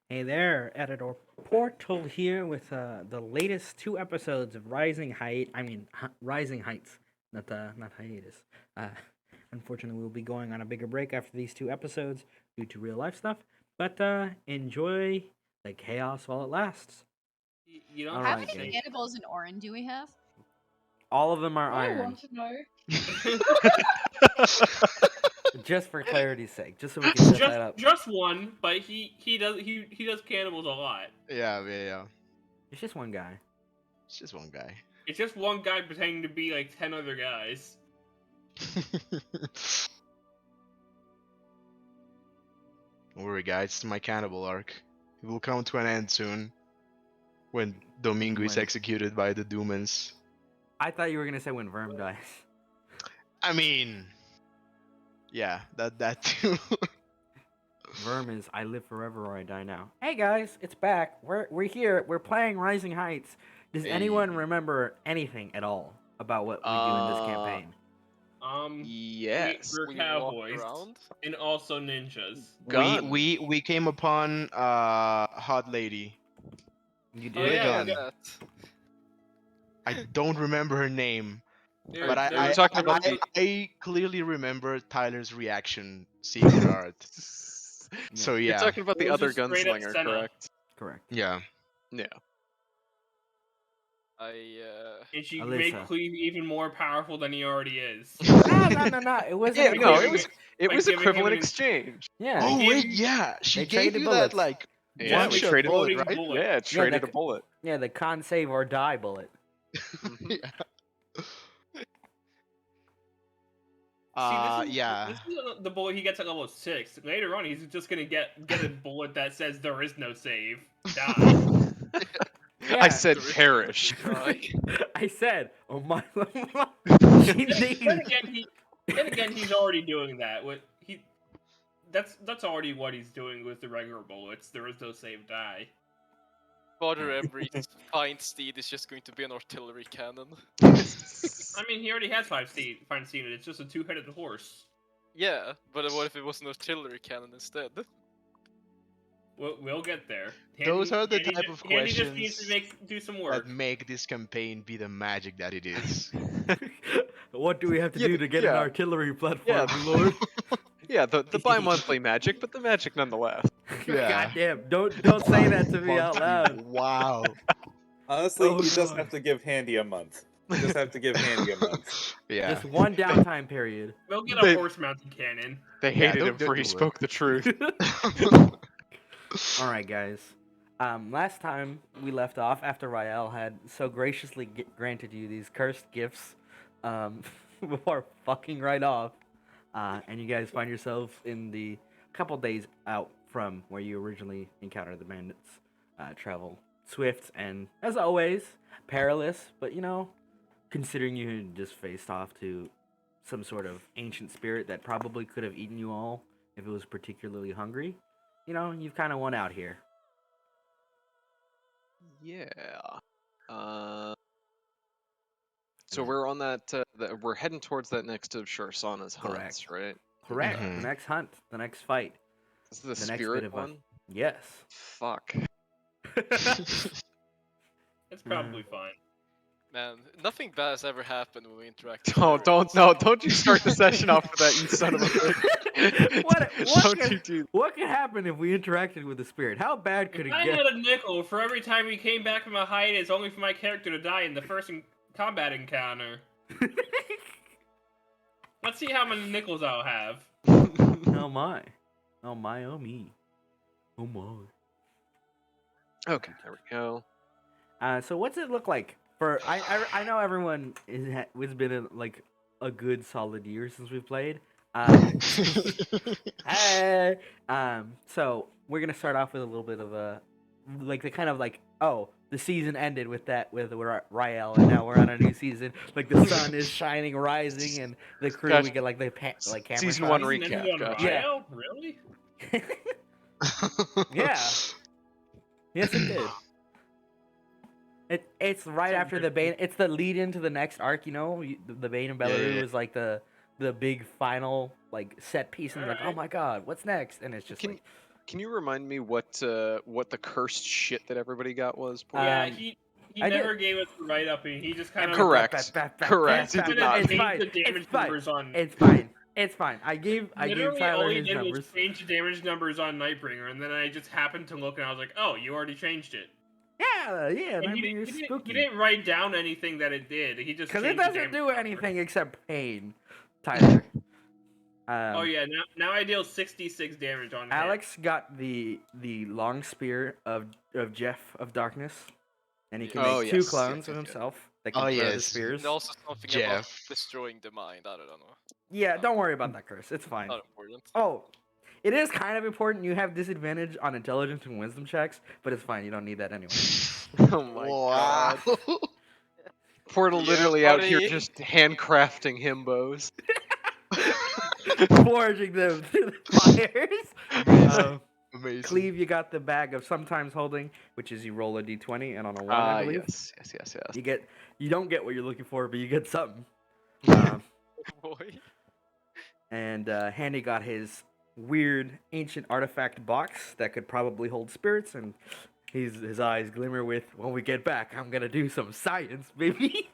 Hey there, Editor Portal here with the latest two episodes of Rising Heights, not hiatus. Uh, Unfortunately, we'll be going on a bigger break after these two episodes due to real life stuff. But enjoy the chaos while it lasts. You don't All have How to right, many guys. say. cannibals in Orin do we have? All of them are I iron, want to know. just for clarity's sake, just so we can set just that up. just one, but he does cannibals a lot. Yeah. It's just one guy. It's just one guy. It's just one guy pretending to be like 10 other guys. Don't worry, guys. It's my cannibal arc. It will come to an end soon. When Domingo is When- executed by the Dumans. I thought you were gonna say when Verm dies. I mean, yeah, that too. Verm is I live forever or I die now. Hey guys, it's back. We're here. We're playing Rising Heights. Does anyone Hey. remember anything at all about what we do in this campaign? Yes. We're We cowboys walk around. and also ninjas. Gun. We came upon Hot Lady. You Oh, did? yeah, gun. we that. I don't remember her name, There- but there- I talking about I clearly remember Tyler's reaction seeing her art. So You're yeah, talking about It the was other just straight up gunslinger, Senna. correct? Correct. yeah. Yeah. and she Alyssa. made Cleve even more powerful than he already is. No. It wasn't. Yeah, Like no, giving it like was giving him equivalent an- exchange. Yeah. Oh gave wait, you- yeah. She They gave traded you bullets. that like Yeah, one we shot traded bullet, bullets. right? Bullet. Yeah, traded the- a bullet. Yeah, the con save or die bullet. Yeah. See, Yeah. This is the bullet he gets at level 6. Later on, he's just gonna get a bullet that says there is no save. Die. Yeah. I said perish. I said, oh my. Then again, he's already doing that. That's already what he's doing with the regular bullets. There is no save, die. Father every fine steed is just going to be an artillery cannon. I mean, he already has five steed. It's just a two-headed horse. Yeah, but what if it was an artillery cannon instead? We'll get there. Those are the Handy type ju- of Handy just needs to questions do some work. that make this campaign be the magic that it is. What do we have to Yeah, do to get an yeah. artillery platform, Yeah. Lord? Yeah, the bi-monthly magic, but the magic nonetheless. Yeah. Goddamn! Don't say that to me out loud. Wow. Honestly, Oh, you just God. have to give Handy a month. You just have to give Handy a month. Yeah. Just one downtime period. We'll get a They- horse-mounted cannon. They Yeah, hated don't him do for he it. spoke the truth. All right, guys. Last time we left off after Rael had so graciously granted you these cursed gifts, before fucking right off, and you guys find yourself in the couple days out from where you originally encountered the bandits. Travel swift and, as always, perilous. But considering you had just faced off to some sort of ancient spirit that probably could have eaten you all if it was particularly hungry, you've kind of won out here. Yeah. So we're on that. We're heading towards that next of Sharsana's hunts, Correct. right? Correct. Mhm. The next hunt, the next fight. This is the The next bit spirit of one. Yes. Fuck, It's probably fine. man. Nothing bad has ever happened when we interact. with Don't spirits. don't you start the session off with that, you son of a bitch. What Don't could- you do? What could happen if we interacted with the spirit? How bad could If it I get? had a nickel for every time we came back from a hiatus, only for my character to die in the first combat encounter. Let's see how many nickels I'll have. Oh my. Oh my, oh me. Oh my. Okay, there we go. So what's it look like for? I know everyone it's been like a good solid year since we've played. Hey. So we're gonna start off with a little bit of a the kind of the season ended with Rael, and now we're on a new season. Like the sun is shining, rising, and the crew Gotcha. we get camera Season shots. one Season recap, ended on gotcha. Yeah. Ryo? Really? Yeah. Yes, it did. It's right So after the Bane. It's the lead into the next arc. The Bane and Belleru yeah. is like the big final set piece, and you're like, oh Alright. my god, what's next? And it's just Can- like, Can you remind me what the cursed shit that everybody got was? Paul? Yeah, Um, he I did- never gave us the write up, and he just kind of Correct. Correct. He Kind did of not. It's changed fine. the damage It's fine. numbers on. It's fine. It's fine. I gave Literally, Tyler all he his did numbers. was change the damage numbers on Nightbringer, and then I just happened to look, and I was like, "Oh, you already changed it." Yeah, And Nightbringer's he spooky. didn't write down anything that it did. He just Because it changed the doesn't damage do number. anything except pain, Tyler. Oh yeah, now I deal 66 damage on hit. Alex got the long spear of Jeff of Darkness, and he can Oh, make two yes, clowns yes, of yes, yes. himself that can Oh, throw the yes. spears. And also something about Jeff. destroying the mind. I don't know. Yeah, don't worry about that curse. It's fine. Not important. Oh, it is kind of important. You have disadvantage on intelligence and wisdom checks, but it's fine. You don't need that anyway. Oh my Wow. god. Portal Yeah, literally out here buddy. just handcrafting himbos. Forging them through the fires. Amazing. Amazing. Cleve, you got the bag of sometimes holding, which is you roll a d20, and on a 1, I believe, yes. you don't get what you're looking for, but you get something. Boy. And Handy got his weird ancient artifact box that could probably hold spirits, and his eyes glimmer with, when we get back, I'm gonna do some science, baby.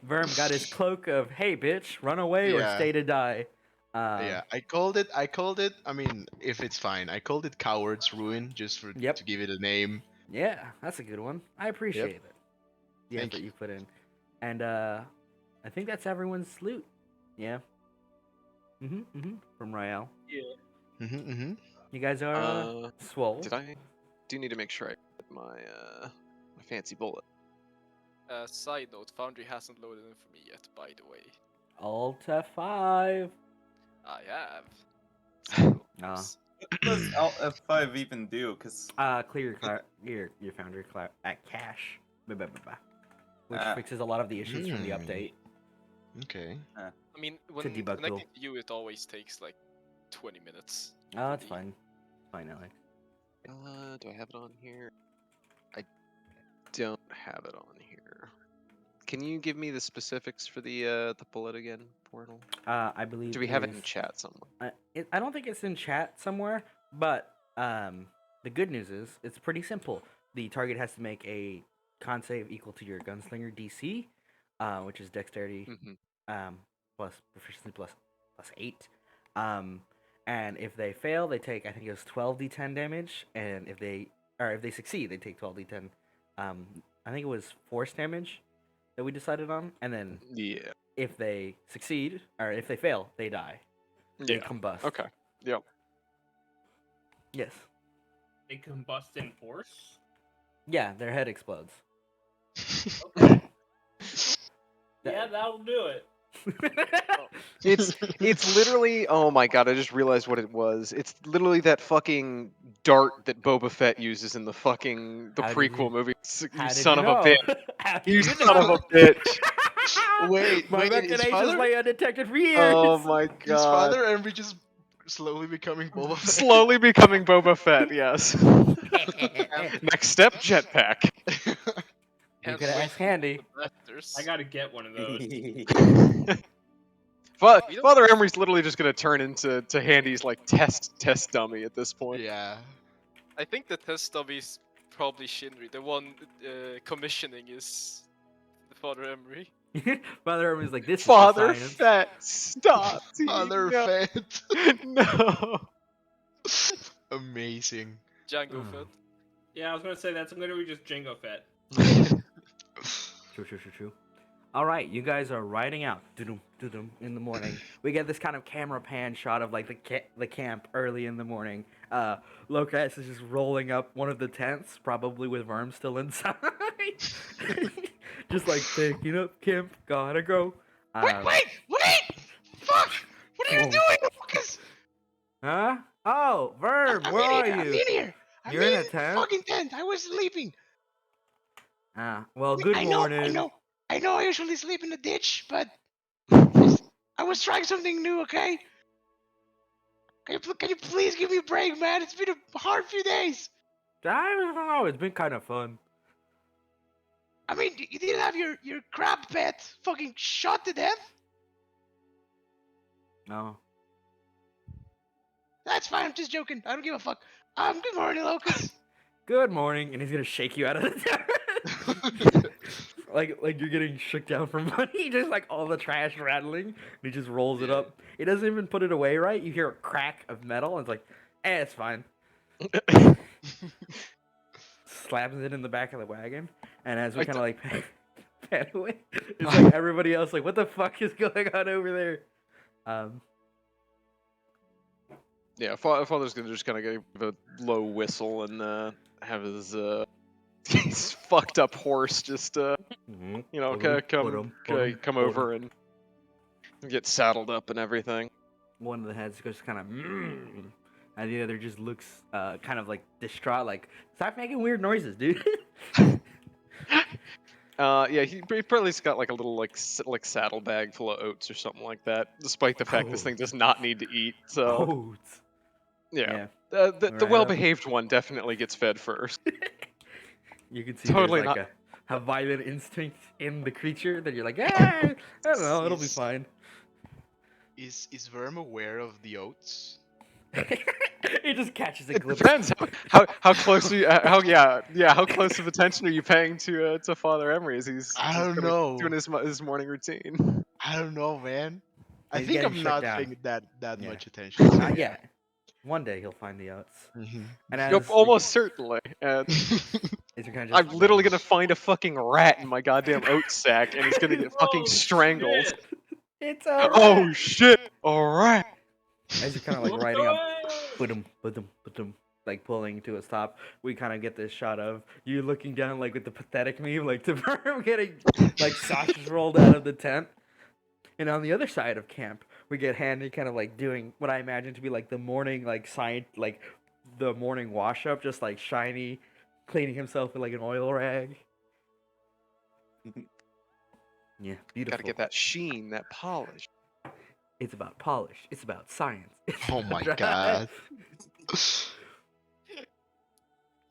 Verm got his cloak of, hey bitch, run away or Yeah. stay to die. Yeah, I called it. I mean, if it's fine, I called it Coward's Ruin just for Yep. to give it a name. Yeah, that's a good one. I appreciate it. The Thank effort you. you put in. And I think that's everyone's loot. Yeah. From Royale. Mm-hmm. You guys are swole. Do need to make sure I get my fancy bullet. Side note, Foundry hasn't loaded in for me yet, by the way. Alt 5. I have. So, No. oops. What does Alt F5 even do? Because Clear your foundry at cache. Which Ah. fixes a lot of the issues from the Hmm. update. Okay. I mean, a when debug connecting tool. to you, it always takes like 20 minutes. Oh, that's the- fine. Fine, Alex. Do I have it on here? I don't have it on here. Can you give me the specifics for the bullet again, Portal? I believe. Do we have it in is- chat somewhere? I don't think it's in chat somewhere, but the good news is it's pretty simple. The target has to make a con save equal to your gunslinger DC, which is dexterity Mm-hmm. plus proficiency plus 8. And if they fail, they take, I think it was 12d10 damage, and if they succeed, they take 12d10. I think it was force damage that we decided on, and then Yeah. if they succeed or if they fail, they die. They Yeah. combust. Okay. Yep. Yes. They combust in force. Yeah, their head explodes. Okay. That- Yeah, that'll do it. It's literally, oh my god, I just realized what it was. It's literally that fucking dart that Boba Fett uses in the How did prequel you- movie. How You did son you of a know? bitch. How did You you son of know? a bitch. Wait, My wait, his machinations father? lay undetected for years. Oh my god. His father Henry just slowly becoming Boba Fett. Slowly becoming Boba Fett, yes. Next step, jetpack. You Can't could wait ask Handy. for the letters. I gotta get one of those. Father Emery's literally just gonna turn into Handy's like test dummy at this point. Yeah. I think the test dummy is probably Shinri. The one commissioning is the Father Emery. Father Herman's like, this Father is for science. Fett, stop. Father no. Fett. No. Amazing. Django Oh. Fett. Yeah, I was gonna say that's literally just Jango Fett. True. All right, you guys are riding out in the morning. We get this kind of camera pan shot of like the camp early in the morning. Locust is just rolling up one of the tents, probably with Worm still inside. Just like picking up camp, gotta go. Wait! Fuck! What are you Oh. doing, Lucas? Huh? Oh, Verm, I'm where in are here, I'm you? in here. I'm You're in a the tent? fucking tent. I was sleeping. Well, Wait, good I know, morning. I know I usually sleep in the ditch, but I was trying something new, okay? Can you please give me a break, man? It's been a hard few days. I don't know. It's been kind of fun. I mean, you didn't have your crab pet fucking shot to death? No. That's fine. I'm just joking. I don't give a fuck. Good morning, Locust. Good morning, and he's gonna shake you out of the tower. like you're getting shook down for money, just like all the trash rattling, and he just rolls it Yeah. up. He doesn't even put it away right. You hear a crack of metal, and it's like, it's fine. Slams it in the back of the wagon, and as we I kind of like pan away, it's like everybody else like, what the fuck is going on over there? Yeah, father's gonna just kind of give a low whistle and have his his fucked up horse just Mhm. you know Ba-dum, ba-dum, come over and get saddled up and everything. One of the heads goes kind of, and the other just looks kind of like distraught, like, stop making weird noises, dude. Yeah, he probably's got like a little like saddlebag full of oats or something like that. Despite the fact this Oh. thing does not need to eat, so Oh, yeah. yeah. The Right. well-behaved one definitely gets fed first. You can see Totally there's like a violent instinct in the creature that you're like, I don't know, it'll be Is- fine. Is Verm aware of the oats? It just catches a It glimpse. depends how close you how close of attention are you paying to Father Emery as he's I just don't gonna be know. doing his morning routine. I don't know, man. I He's think getting I'm shook not down. paying that Yeah. much attention. so Not yeah. yet. One day he'll find the oats. Mhm. And Yep, as almost certainly. And as you're kind of I'm just, literally gonna find a fucking rat in my goddamn oat sack, and he's gonna get fucking Oh, strangled. shit. it's a Oh rat! shit! Alright. As you're kind of like riding up, ba-dum, like pulling to a stop, we kind of get this shot of you looking down, like with the pathetic meme, like to Verm getting like sausages rolled out of the tent. And on the other side of camp, we get Handy kind of like doing what I imagine to be like the morning, like the morning wash up, just like shiny, cleaning himself with like an oil rag. Yeah, beautiful. Gotta get that sheen, that polish. It's about polish. It's about science. It's Oh my about- god.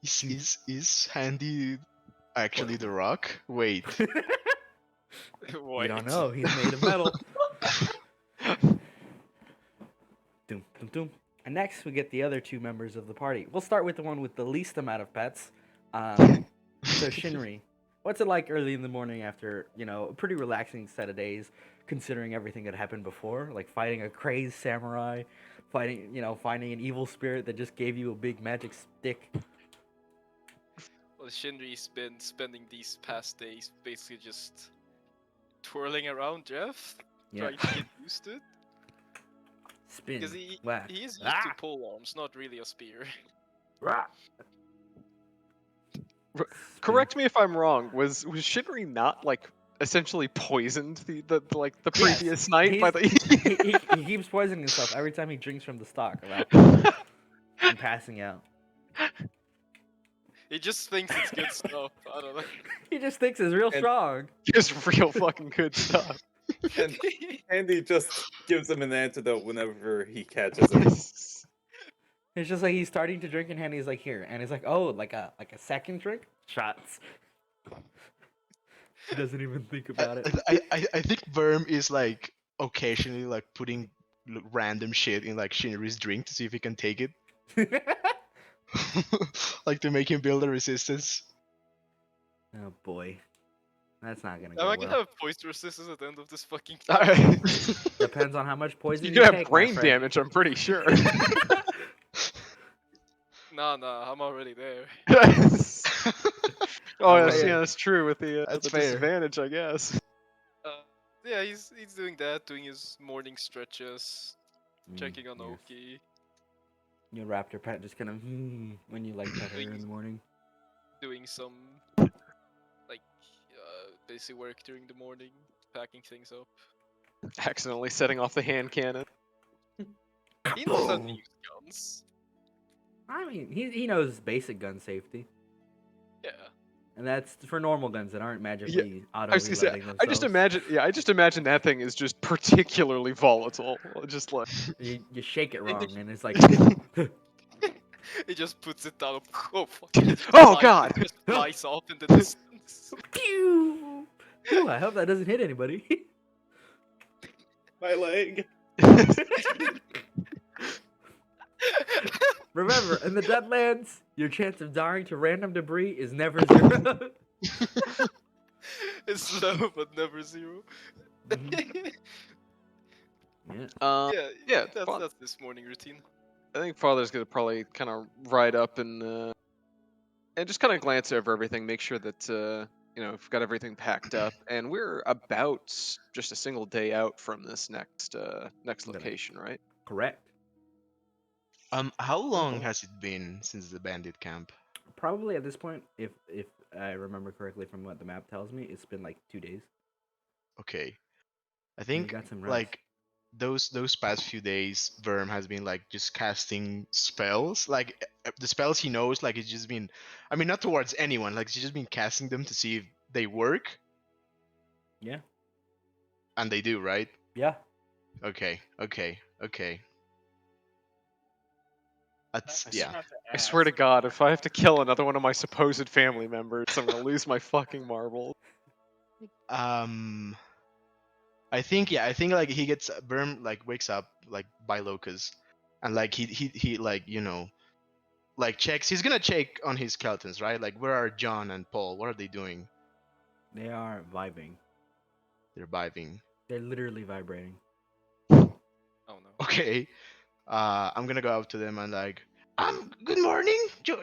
Is Handy actually the Rock? Wait. We don't know. He's made of metal. Doom, doom, doom. And next, we get the other two members of the party. We'll start with the one with the least amount of pets. So Shinri, what's it like early in the morning after, a pretty relaxing set of days, considering everything that happened before, like fighting a crazed samurai, finding an evil spirit that just gave you a big magic stick. Well, Shinri's been spending these past days basically just twirling around Jeff, Yeah, trying to get used to it. spin, Because he whack. is used Ah! to pole arms, not really a spear. Rah! Correct me if I'm wrong. Was Shinri not like essentially poisoned the Yes, previous night by he, the? he keeps poisoning himself every time he drinks from the stock and passing out. He just thinks it's good stuff. I don't know. He just thinks it's real And- strong. Just real fucking good stuff. And Andy just gives him an antidote whenever he catches him. It's just like he's starting to drink, and Handy's like, here, and he's like, oh, like a second drink, shots. He doesn't even think about it. I think Verm is like occasionally like putting random shit in like Shinri's drink to see if he can take it. Like to make him build a resistance. Oh boy, that's not gonna Am go I gonna well. have poison resistance at the end of this fucking Depends on how much poison You you could take, have my brain friend. damage, I'm pretty sure. Nah, I'm already there. Oh, Oh, yes, yeah. yeah, that's true with the That's fair. disadvantage, I guess. Yeah, he's doing that, doing his morning stretches, Mm, checking on yes. Oki, Your raptor pet just kind of when you like pet her in the morning. doing some like basic work during the morning, packing things up. Accidentally setting off the hand cannon. He knows how to Boom. use guns. I mean, he knows basic gun safety, Yeah. and that's for normal guns that aren't magically auto I was gonna say, reloading I just themselves. imagine that thing is just particularly volatile. Just like You shake it wrong, and it's like, He just puts it down. Oh fuck! Oh, Flies- God! Just flies off in the distance. pew! Ooh, I hope that doesn't hit anybody. My leg. Remember, in the Deadlands, your chance of dying to random debris is never 0. It's low, but never 0. Mhm. Yeah. Yeah, Yeah, that's this morning routine. I think Father's gonna probably kind of ride up and just kind of glance over everything, make sure that we've got everything packed up, and we're about just a single day out from this next The- location, right? Correct. How long has it been since the bandit camp? Probably at this point, if I remember correctly from what the map tells me, it's been like 2 days. Okay. I We think got some rest. like those past few days, Verm has been like just casting spells. Like the spells he knows, like it's just been, I mean, not towards anyone. Like he's just been casting them to see if they work, Yeah. and they do, right? Yeah. Okay. That's I yeah. forgot to I swear to ask. God, if I have to kill another one of my supposed family members, I'm gonna lose my fucking marbles. I think like he gets Verm like wakes up like by Locus, and like he like like checks. He's gonna check on his skeletons, right? Like where are John and Paul? What are they doing? They are vibing. They're vibing. They're literally vibrating. Oh no. Okay. I'm gonna go up to them and like, good morning,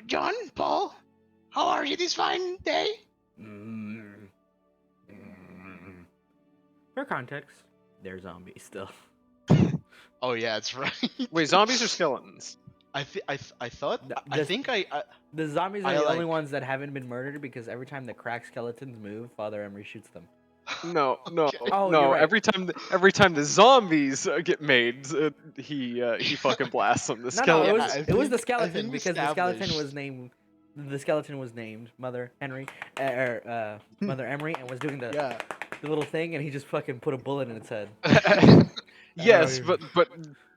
John, Paul. How are you this fine day? For context, they're zombies still. Oh yeah, that's right. Wait, zombies or skeletons? I thought The- I the- think The zombies are I the only like- ones that haven't been murdered because every time the cracked skeletons move, Father Emery shoots them. No, no, Okay. Oh, no. you're right. Every time the zombies get made, he fucking blasts them. The No, skeleton. I it was the think- I skeleton think we because the skeleton established- was named. The skeleton was named Mother Henry, Mother Emery, and was doing the Yeah. little thing, and he just fucking put a bullet in its head. Yes, Oh,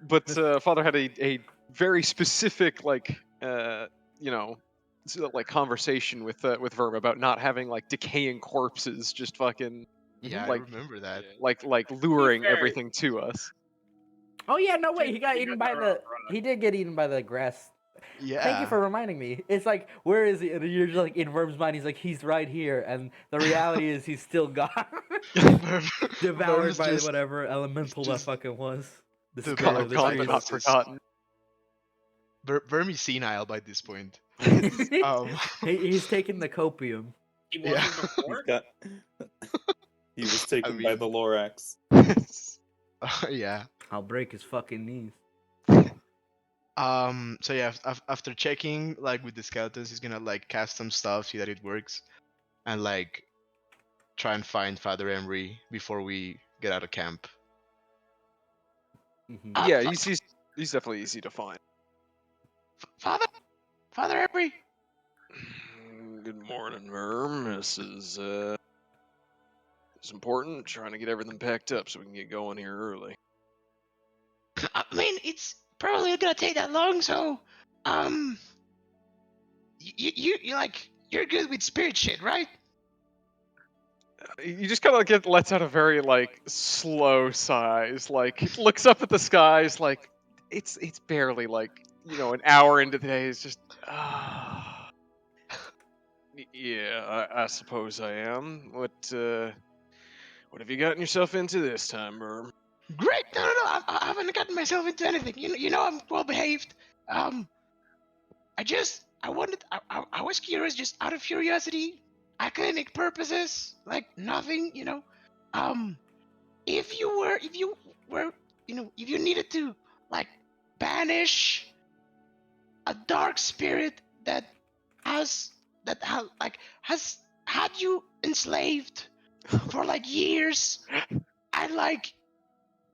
but Father had a very specific like conversation with Verm about not having like decaying corpses just fucking Yeah, like I remember that. like luring fair, everything to us. Oh yeah, no way, he got You eaten guys by are the. right. He did get eaten by the grass. Yeah. Thank you for reminding me. It's like, where is he? And you're just like in Verm's mind. He's like, he's right here, and the reality is he's still gone, devoured Verm's by just- whatever elemental that just fucking was. The the spirit God- of the Gone trees. but not Jesus. forgotten. Verm is senile by this point. He's taking the copium. He Yeah. wasn't before. He was taken by mean- the Lorax. Yeah. I'll break his fucking knees. So yeah, after checking like with the skeletons, he's gonna like cast some stuff, see that it works, and like try and find Father Emery before we get out of camp. Mhm. Yeah, he's definitely easy to find. Father Emery. Good morning, Verm. This is it's important. Trying to get everything packed up so we can get going here early. I mean, it's probably not gonna take that long. So, you like you're good with spirit shit, right? You just kind of get lets out a very like slow sighs, like looks up at the skies, like it's barely like an hour into the day. It's just yeah, I suppose I am. What have you gotten yourself into this time, Verm? Great. No. I haven't gotten myself into anything. You know, I'm well behaved. I was curious, just out of curiosity, academic purposes, like nothing. If you needed to like banish a dark spirit that has had you enslaved for like years, and like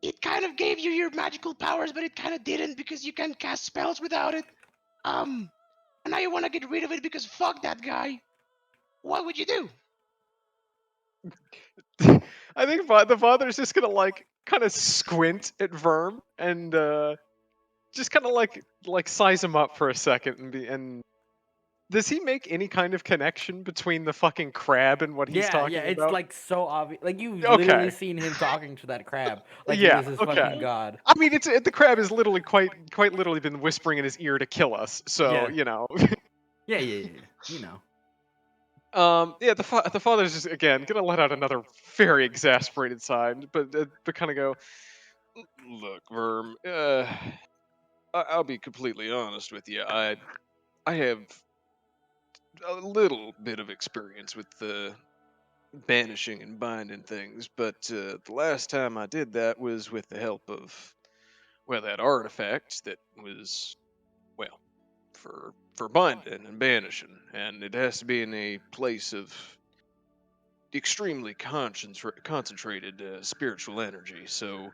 it kind of gave you your magical powers, but it kind of didn't because you can cast spells without it. And now you want to get rid of it because fuck that guy. What would you do? I think the father's just gonna like kind of squint at Verm and just kind of like size him up for a second and Does he make any kind of connection between the fucking crab and what he's Yeah, talking yeah, it's about? like so obvious. Like you've Okay. literally seen him talking to that crab, like he Yeah, was his okay. fucking god. I mean, it's the crab has literally quite literally been whispering in his ear to kill us. So Yeah. you know. Yeah, yeah, yeah. You know. Yeah, the father's just again gonna let out another very exasperated sigh, but kind of go, look, Verm. I'll be completely honest with you. I have a little bit of experience with the banishing and binding things, but the last time I did that was with the help of that artifact that was well for binding and banishing, and it has to be in a place of extremely concentrated spiritual energy. So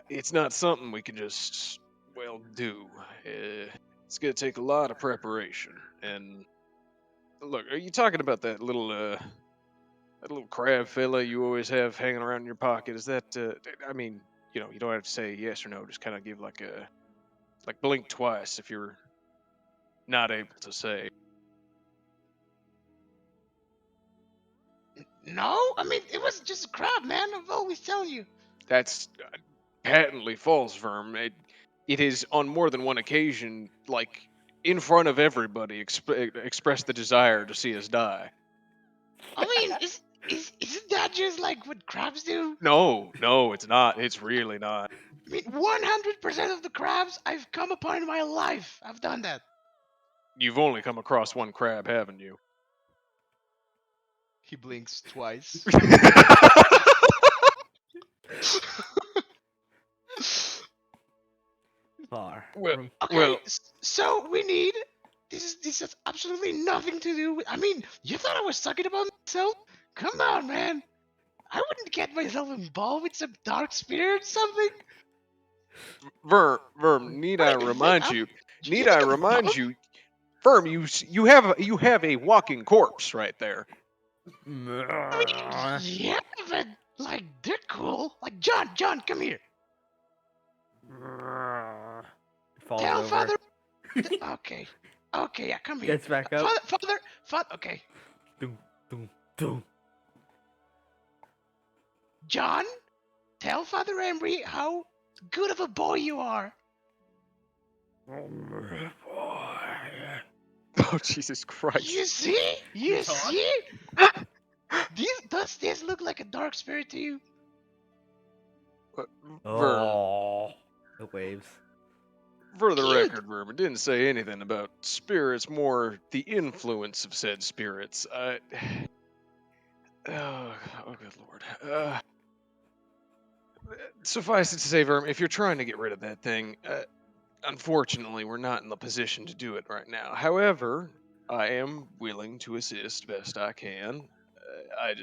it's not something we can just do. It's gonna take a lot of preparation. And look, are you talking about that little crab fella you always have hanging around in your pocket? Is that? I mean, you don't have to say yes or no. Just kind of give like blink twice if you're not able to say. No, I mean it was just a crab, man. I've always telling you. That's patently false, Verm. It is on more than one occasion, like in front of everybody, expressed the desire to see us die. I mean, isn't that just like what crabs do? No, it's not. It's really not. I mean, 100% of the crabs I've come upon in my life, I've done that. You've only come across one crab, haven't you? He blinks twice. Far. Well, from- Okay, well, so we need. This has absolutely nothing to do with. I mean, you thought I was talking about myself? Come on, man. I wouldn't get myself involved with some dark spirit or something. Verm, need I Wait, remind I'm- you? you Need think I I'm remind dumb? you? Verm, you have a walking corpse right there. I mean, yeah, but like they're cool. Like John, come here. Falls Tell over. father. Okay, yeah, come here. Gets back up. Father. Okay, Doom, doom, doom. John, tell Father Embry how good of a boy you are. Oh Jesus Christ! You see? You John? see? Does this look like a dark spirit to you? Verm, Oh, the waves. for the Cute. record, Verm, it didn't say anything about spirits, more the influence of said spirits. Oh good lord. Suffice it to say, Verm, if you're trying to get rid of that thing, unfortunately, we're not in the position to do it right now. However, I am willing to assist best I can. I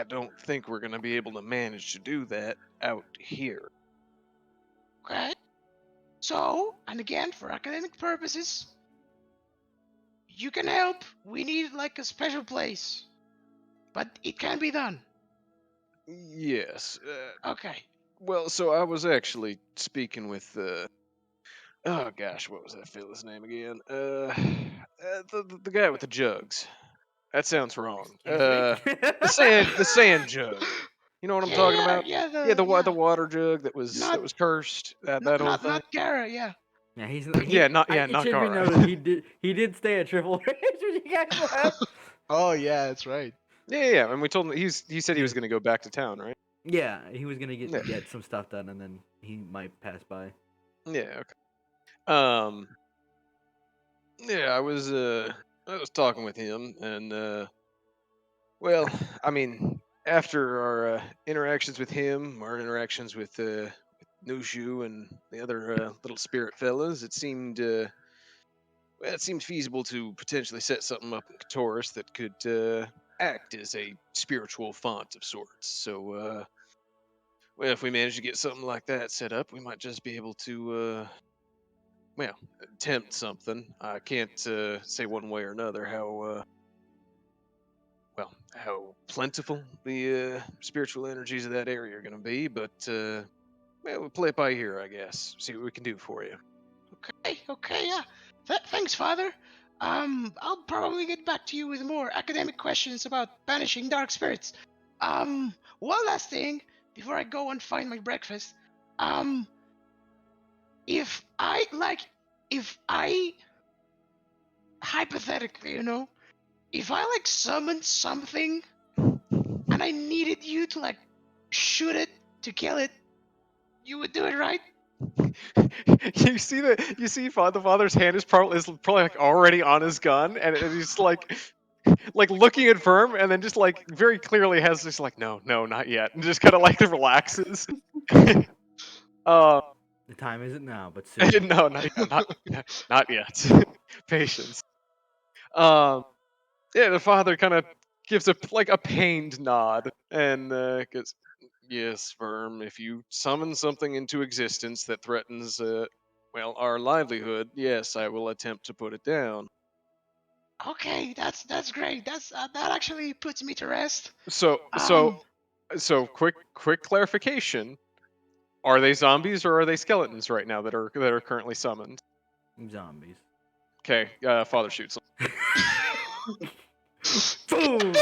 don't think we're going to be able to manage to do that out here. Okay. So, and again, for academic purposes, you can help. We need like a special place, but it can be done. Yes. Okay. Well, so I was actually speaking with oh gosh, what was that fella's name again? The guy with the jugs. That sounds wrong. The sand jug. You know what I'm talking about? Yeah, Yeah, the water jug that was Not- cursed. That whole thing. not Gara, yeah. Yeah, he's Yeah, not it not should be Gara. noted he did stay at Triple H. You guys left. Oh yeah, that's right. Yeah, and we told him he said he was Yeah. going to go back to town, right? Yeah, he was gonna Yeah. get some stuff done, and then he might pass by. Yeah, okay. Yeah, I was talking with him, and well, I mean, after our interactions with him, our interactions with Nushu and the other little spirit fellas, it seemed feasible to potentially set something up in Katoris that could act as a spiritual font of sorts. So, well, if we manage to get something like that set up, we might just be able to, well, attempt something. I can't say one way or another how, how plentiful the spiritual energies of that area are going to be, but well, we'll play it by ear, I guess. See what we can do for you. Okay, yeah. Thanks, Father. I'll probably get back to you with more academic questions about banishing dark spirits. One last thing before I go and find my breakfast. Um, if I hypothetically, if I like summoned something and I needed you to like shoot it to kill it, you would do it, right? You see the father's hand is probably like already on his gun, and he's like looking at Verm, and then just like very clearly has just like no, not yet, and just kind of like relaxes. uh, The time isn't now, but soon. no, not yet. Patience. Yeah, the father kind of gives a pained nod and goes, "Yes, Verm, if you summon something into existence that threatens, well, our livelihood, yes, I will attempt to put it down." Okay, that's great. That actually puts me to rest. So, Um, quick clarification: are they zombies or are they skeletons right now that are currently summoned? Zombies. Okay, father shoots him. Boom!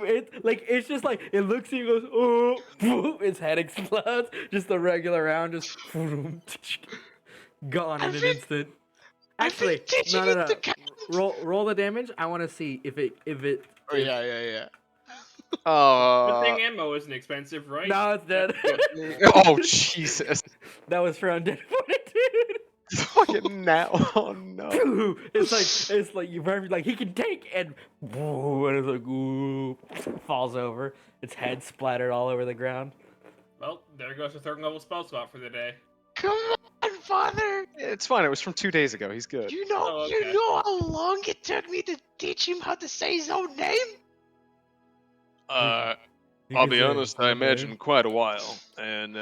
It's just like it looks at you, goes, oh, boom, its head explodes. Just a regular round, just gone I in an think- instant. I Actually, think teaching no. it to cat- Roll the damage. I want to see if it. Oh yeah. Good Uh, thing ammo isn't expensive, right? No, it's dead. oh Jesus! That was for undead fortitude. Fucking now! Oh no! It's like you very like he can take and it's like ooh, falls over. Its head splattered all over the ground. Well, there goes the third level spell slot for the day. Come on, father. It's fine. It was from 2 days ago. He's good. You know, Oh, you okay. know how long it took me to teach him how to say his own name. You I'll can be say honest. I okay. imagine quite a while. And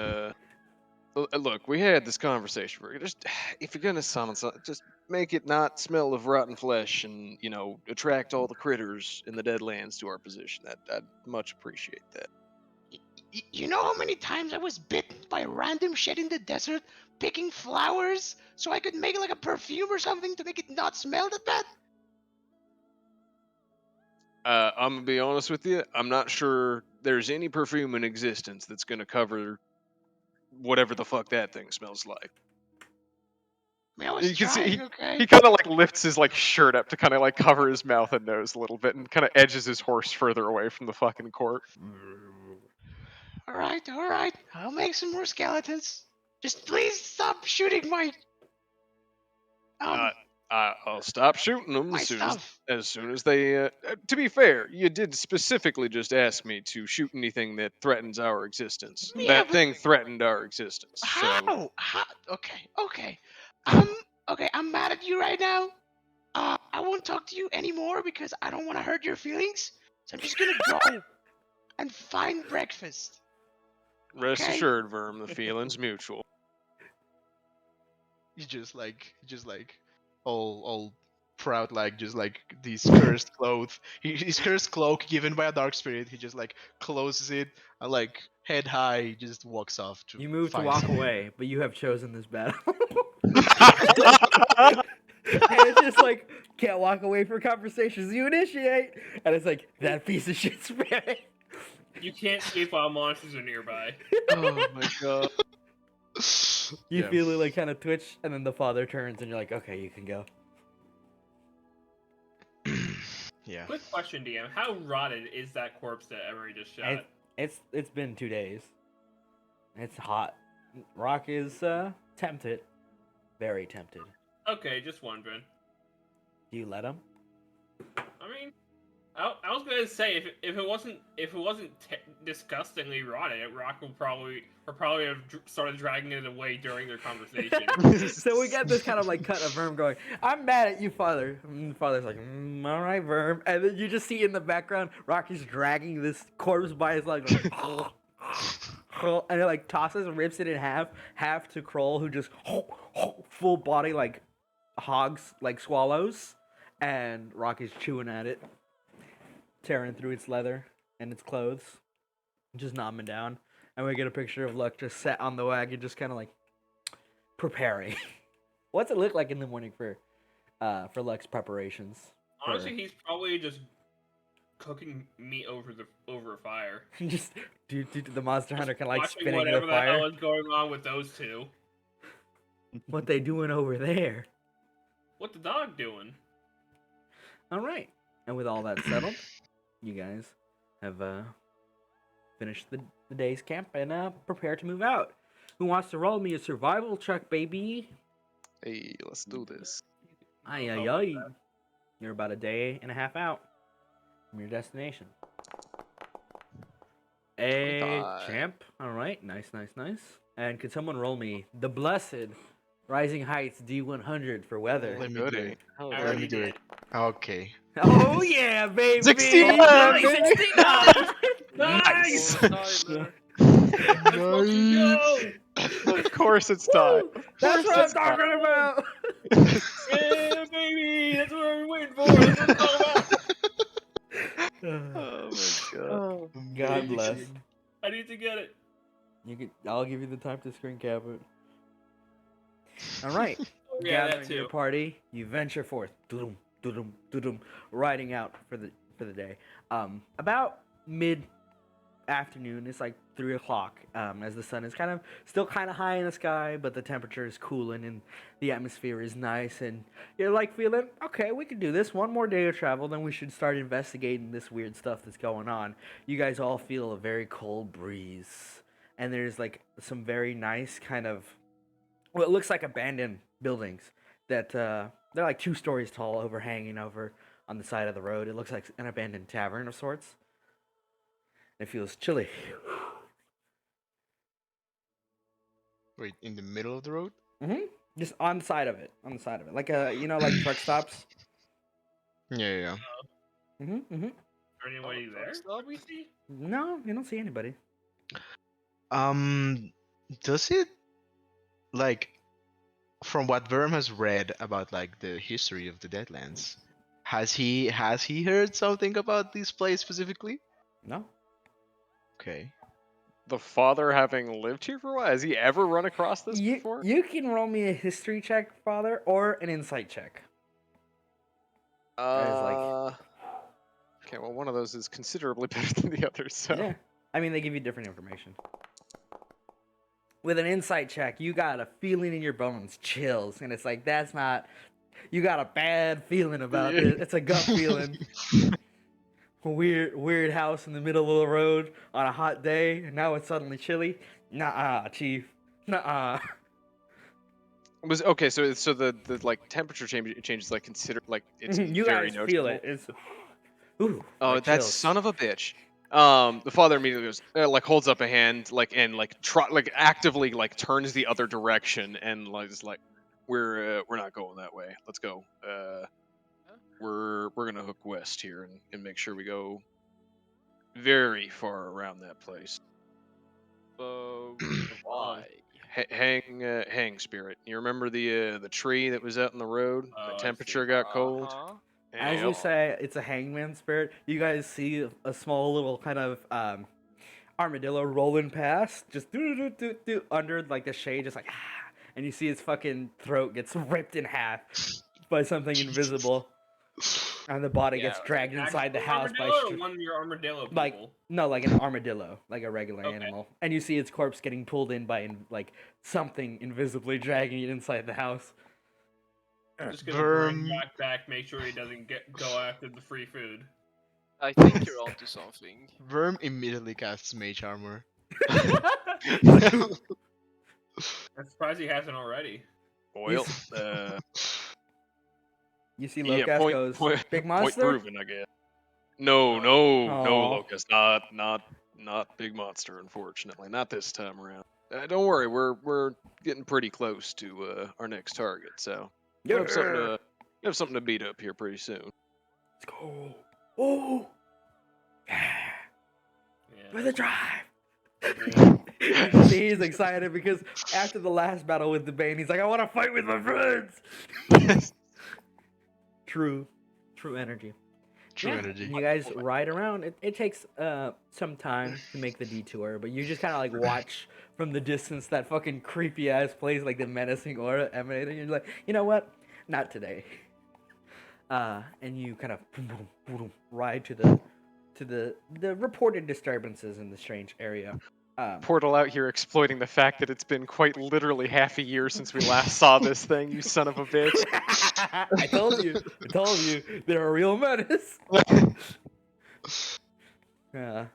look, we had this conversation. We're just if you're gonna summon something, just make it not smell of rotten flesh, and attract all the critters in the Deadlands to our position. I'd much appreciate that. You know how many times I was bitten by random shit in the desert, picking flowers so I could make like a perfume or something to make it not smell that bad? I'm gonna be honest with you. I'm not sure there's any perfume in existence that's gonna cover whatever the fuck that thing smells like. I mean, I was You can see trying, okay? he kind of like lifts his like shirt up to kind of like cover his mouth and nose a little bit, and kind of edges his horse further away from the fucking court. All right. I'll make some more skeletons. Just please stop shooting my I'll stop shooting them my stuff. as soon as they. To be fair, you did specifically just ask me to shoot anything that threatens our existence. Yeah, That but- thing threatened our existence. So How? Okay. Okay. I'm mad at you right now. I won't talk to you anymore because I don't want to hurt your feelings. So I'm just gonna go and find breakfast. rest okay. assured, Verm, the feeling's mutual. He's just like all proud, like just like this cursed cloth. His cursed cloak given by a dark spirit. He just like closes it and like head high, just walks off to. You move to find walk some- away, but you have chosen this battle. And it's just like can't walk away for conversations. You initiate, and it's like that piece of shit spirit. You can't sleep while monsters are nearby. Oh my god. You Yeah. feel it like kind of twitch, and then the father turns, and you're like, okay, you can go. Yeah. Quick question, DM. How rotted is that corpse that Emery just shot? It's been 2 days. It's hot. Rock is tempted, very tempted. Okay, just wondering. Do you let him? I mean, I was gonna say if it wasn't disgustingly rotted, Rock would probably have started dragging it away during their conversation. So we get this kind of like cut of Verm going, I'm mad at you, father. And the father's like, all right, Verm. And then you just see in the background, Rocky's dragging this corpse by his leg. Like, and it like tosses and rips it in half to Kroll, who just full body like hogs, like swallows. And Rocky's chewing at it, tearing through its leather and its clothes, just nomming down. And we get a picture of Luck just sat on the wagon, just kind of like preparing. What's it look like in the morning for for Lux preparations. for- Honestly, he's probably just cooking meat over a fire. just the Monster Hunter can like Watching spinning the whatever the fire. hell is going on with those two. What they doing over there? What the dog doing? All right. And with all that settled, you guys have finished the day's camp and prepare to move out. Who wants to roll me a survival check, baby? Hey, let's do this. Ay, ay, ay. You're about a day and a half out from your destination. A 25. champ. All right. Nice, nice, nice. And could someone roll me the blessed Rising Heights D100 for weather? Let me do Goody. it. Oh, I Let already me do did. it. Okay. Oh, yeah, baby. 69, Nice, baby. 69. Nice! Tyler. Let's fucking go! Of course it's time. That's what I'm talking about. Yeah, baby! That's what we're waiting for! That's what I'm talking about! Oh my god. God bless. Amazing. I need to get it. I'll give you the time to screen cap it. All right. Yeah, that Gathering your too. party, you venture forth, doo-dum, doo-dum, doo-dum, riding out for the day. About mid afternoon, it's like 3 o'clock. As the sun is still kind of high in the sky, but the temperature is cooling and the atmosphere is nice, and you're like feeling okay. We can do this. One more day of travel, then we should start investigating this weird stuff that's going on. You guys all feel a very cold breeze, and there's like some very nice well, it looks like abandoned buildings that they're like 2 stories tall, overhanging over on the side of the road. It looks like an abandoned tavern of sorts. It feels chilly. Wait, in the middle of the road? Just on the side of it, like like truck stops. Yeah. Is there anybody there? Stop. We see? No, you don't see anybody. Does it like from what Verm has read about like the history of the Deadlands? Has he heard something about this place specifically? No. Okay. The father having lived here for a while, has he ever run across this before? You can roll me a history check, Father, or an insight check. is like- Okay, well, one of those is considerably better than the other, so. Yeah. I mean, they give you different information. With an insight check, you got a feeling in your bones, chills, and it's like that's not. You got a bad feeling about it. It's a gut feeling. A weird house in the middle of the road on a hot day, and now it's suddenly chilly. Nuh-uh, Chief. Nuh-uh. Was okay, so the like temperature changes like consider like it's You very guys feel noticeable. it. It's ooh. Oh, like that chills. son of a bitch. The father immediately goes, like holds up a hand, like and like actively like turns the other direction and like is like, we're not going that way. Let's go. We're gonna hook west here and make sure we go very far around that place. Why? Hang spirit. You remember the tree that was out in the road? Oh, I The see. temperature got cold. Uh-huh. As you say, it's a hangman spirit. You guys see a small little kind of armadillo rolling past, just do under like the shade, just like and you see his fucking throat gets ripped in half by something invisible, and the body gets Yeah, dragged inside the Actual house by armadillo or one of your armadillo people? like no, like an armadillo, like a regular Okay. animal, and you see its corpse getting pulled in by like something invisibly dragging it inside the house. Just gonna Verm- bring Jack back, make sure he doesn't go after the free food. I think you're onto something. Verm immediately casts Mage Armor. I'm surprised he hasn't already. Oil. You see Yeah, Locust point- goes, point- big Point monster? proven, I guess. No, no, no, Aw. Locust. Not big monster, unfortunately. Not this time around. Don't worry, we're getting pretty close to our next target, so we have something to beat up here pretty soon. Let's go. Oh. Yeah. Yeah. For the drive. You can see he's excited because after the last battle with the Bane, he's like, I want to fight with my friends. True energy. True Yeah, energy. You guys ride around. It takes some time to make the detour, but you just kind of like watch from the distance that fucking creepy ass place, like the menacing aura emanating. You're like, you know what? Not today. and you kind of ride to the reported disturbances in the strange area. Portal out here exploiting the fact that it's been quite literally half a year since we last saw this thing, you son of a bitch. I told you, they're a real menace. Yeah.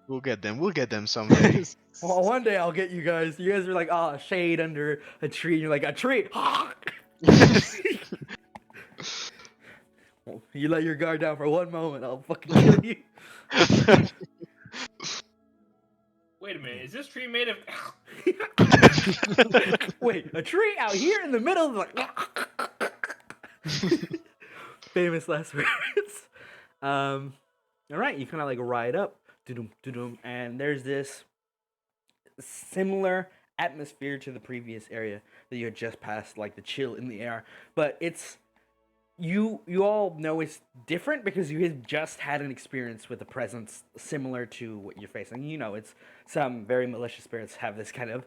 We'll get them someday. Well, one day I'll get you guys. You guys are like, oh, shade under a tree. And you're like, a tree. You let your guard down for one moment, I'll fucking kill you. Wait a minute, is this tree made of? Wait, a tree out here in the middle of like famous last words. All right, you kind of like ride up, and there's this similar atmosphere to the previous area that you had just passed, like the chill in the air, but it's you all know it's different because you had just had an experience with a presence similar to what you're facing. You know, it's some very malicious spirits have this kind of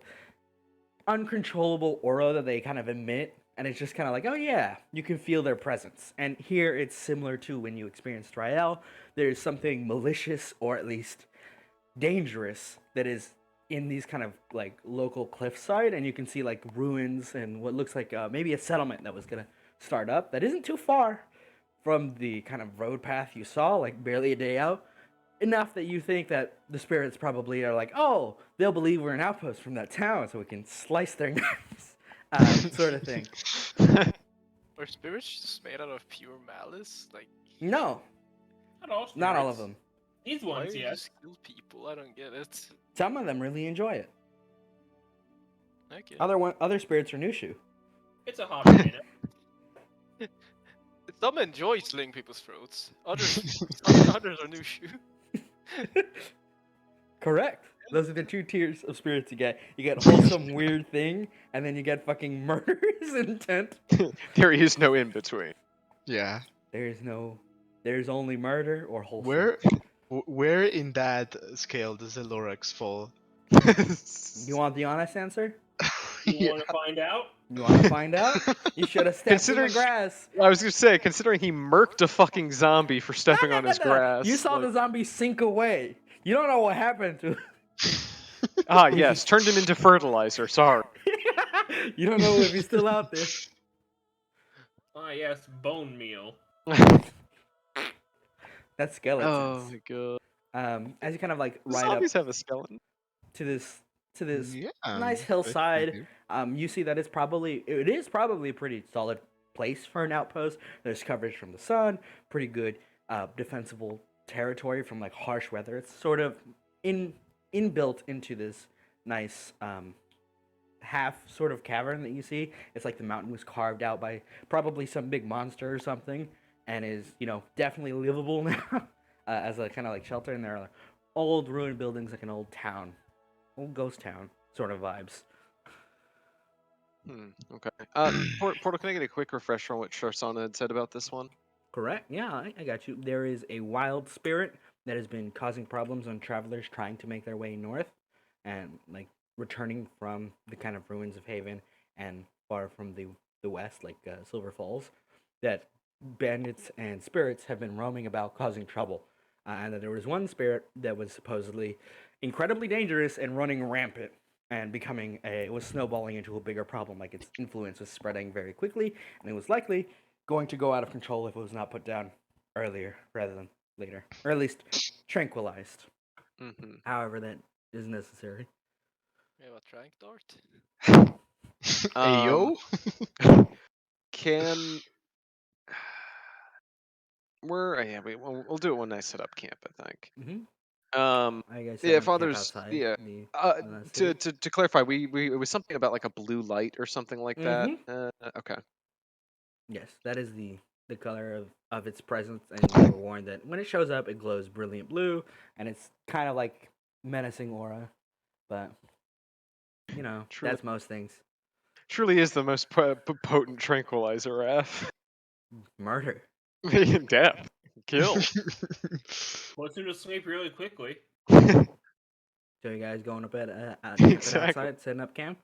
uncontrollable aura that they kind of emit, and it's just kind of like, oh yeah, you can feel their presence. And here it's similar to when you experienced Rael. There's something malicious, or at least dangerous, that is in these kind of like local cliffside, and you can see like ruins and what looks like maybe a settlement that was gonna start up that isn't too far from the kind of road path you saw, like barely a day out. Enough that you think that the spirits probably are like, oh, they'll believe we're an outpost from that town, so we can slice their necks, sort of thing. Are spirits just made out of pure malice? Like, No, not all of them. These why ones, do you yes. just kill people? I don't get it. Some of them really enjoy it. Okay. Other spirits are Nushu. It's a hobby, you know. Some enjoy slinging people's throats. Others are new shoe. Correct. Those are the two tiers of spirits you get. You get wholesome weird thing, and then you get fucking murderous intent. There is no in between. Yeah. There's only murder or wholesome. Where in that scale does the Lorax fall? You want the honest answer? You want to find out? You want to find out? You should have stepped in the Considering- grass. I was gonna say, considering he murked a fucking zombie for stepping on his grass. You saw like- the zombie sink away. You don't know what happened to Ah, yes, turned him into fertilizer. Sorry. You don't know if he's still out there. Ah, yes, bone meal. That's skeletons. Oh my god. As you kind of like ride up Zombies have a skeleton. to this Yeah, nice they hillside, do. you see that it is probably a pretty solid place for an outpost. There's coverage from the sun, pretty good defensible territory from like harsh weather. It's sort of inbuilt into this nice half sort of cavern that you see. It's like the mountain was carved out by probably some big monster or something, and is, you know, definitely livable now as a kind of like shelter. And there are old ruined buildings, like an old town, old ghost town sort of vibes. Okay. Portal, can I get a quick refresher on what Sharsana had said about this one? Correct. Yeah, I got you. There is a wild spirit that has been causing problems on travelers trying to make their way north, and like returning from the kind of ruins of Haven and far from the west, like Silver Falls. That bandits and spirits have been roaming about causing trouble, and that there was one spirit that was supposedly incredibly dangerous and running rampant, and it was snowballing into a bigger problem. Like its influence was spreading very quickly, and it was likely going to go out of control if it was not put down earlier rather than later, or at least tranquilized. Mm-hmm. However, that is necessary. Yeah, what trank dart? Hey yo. Can we'll do it when I set up camp, I think. I guess Yeah, Father's yeah. The To clarify, we it was something about like a blue light or something like that. Okay. yes, that is the color of its presence, and you were warned that when it shows up, it glows brilliant blue, and it's kind of like menacing aura, but you know, True. that's most things. Truly is the most potent tranquilizer, F. Murder. Death. Kill. Wants him to sleep really quickly. So you guys going up at Exactly. outside, setting up camp?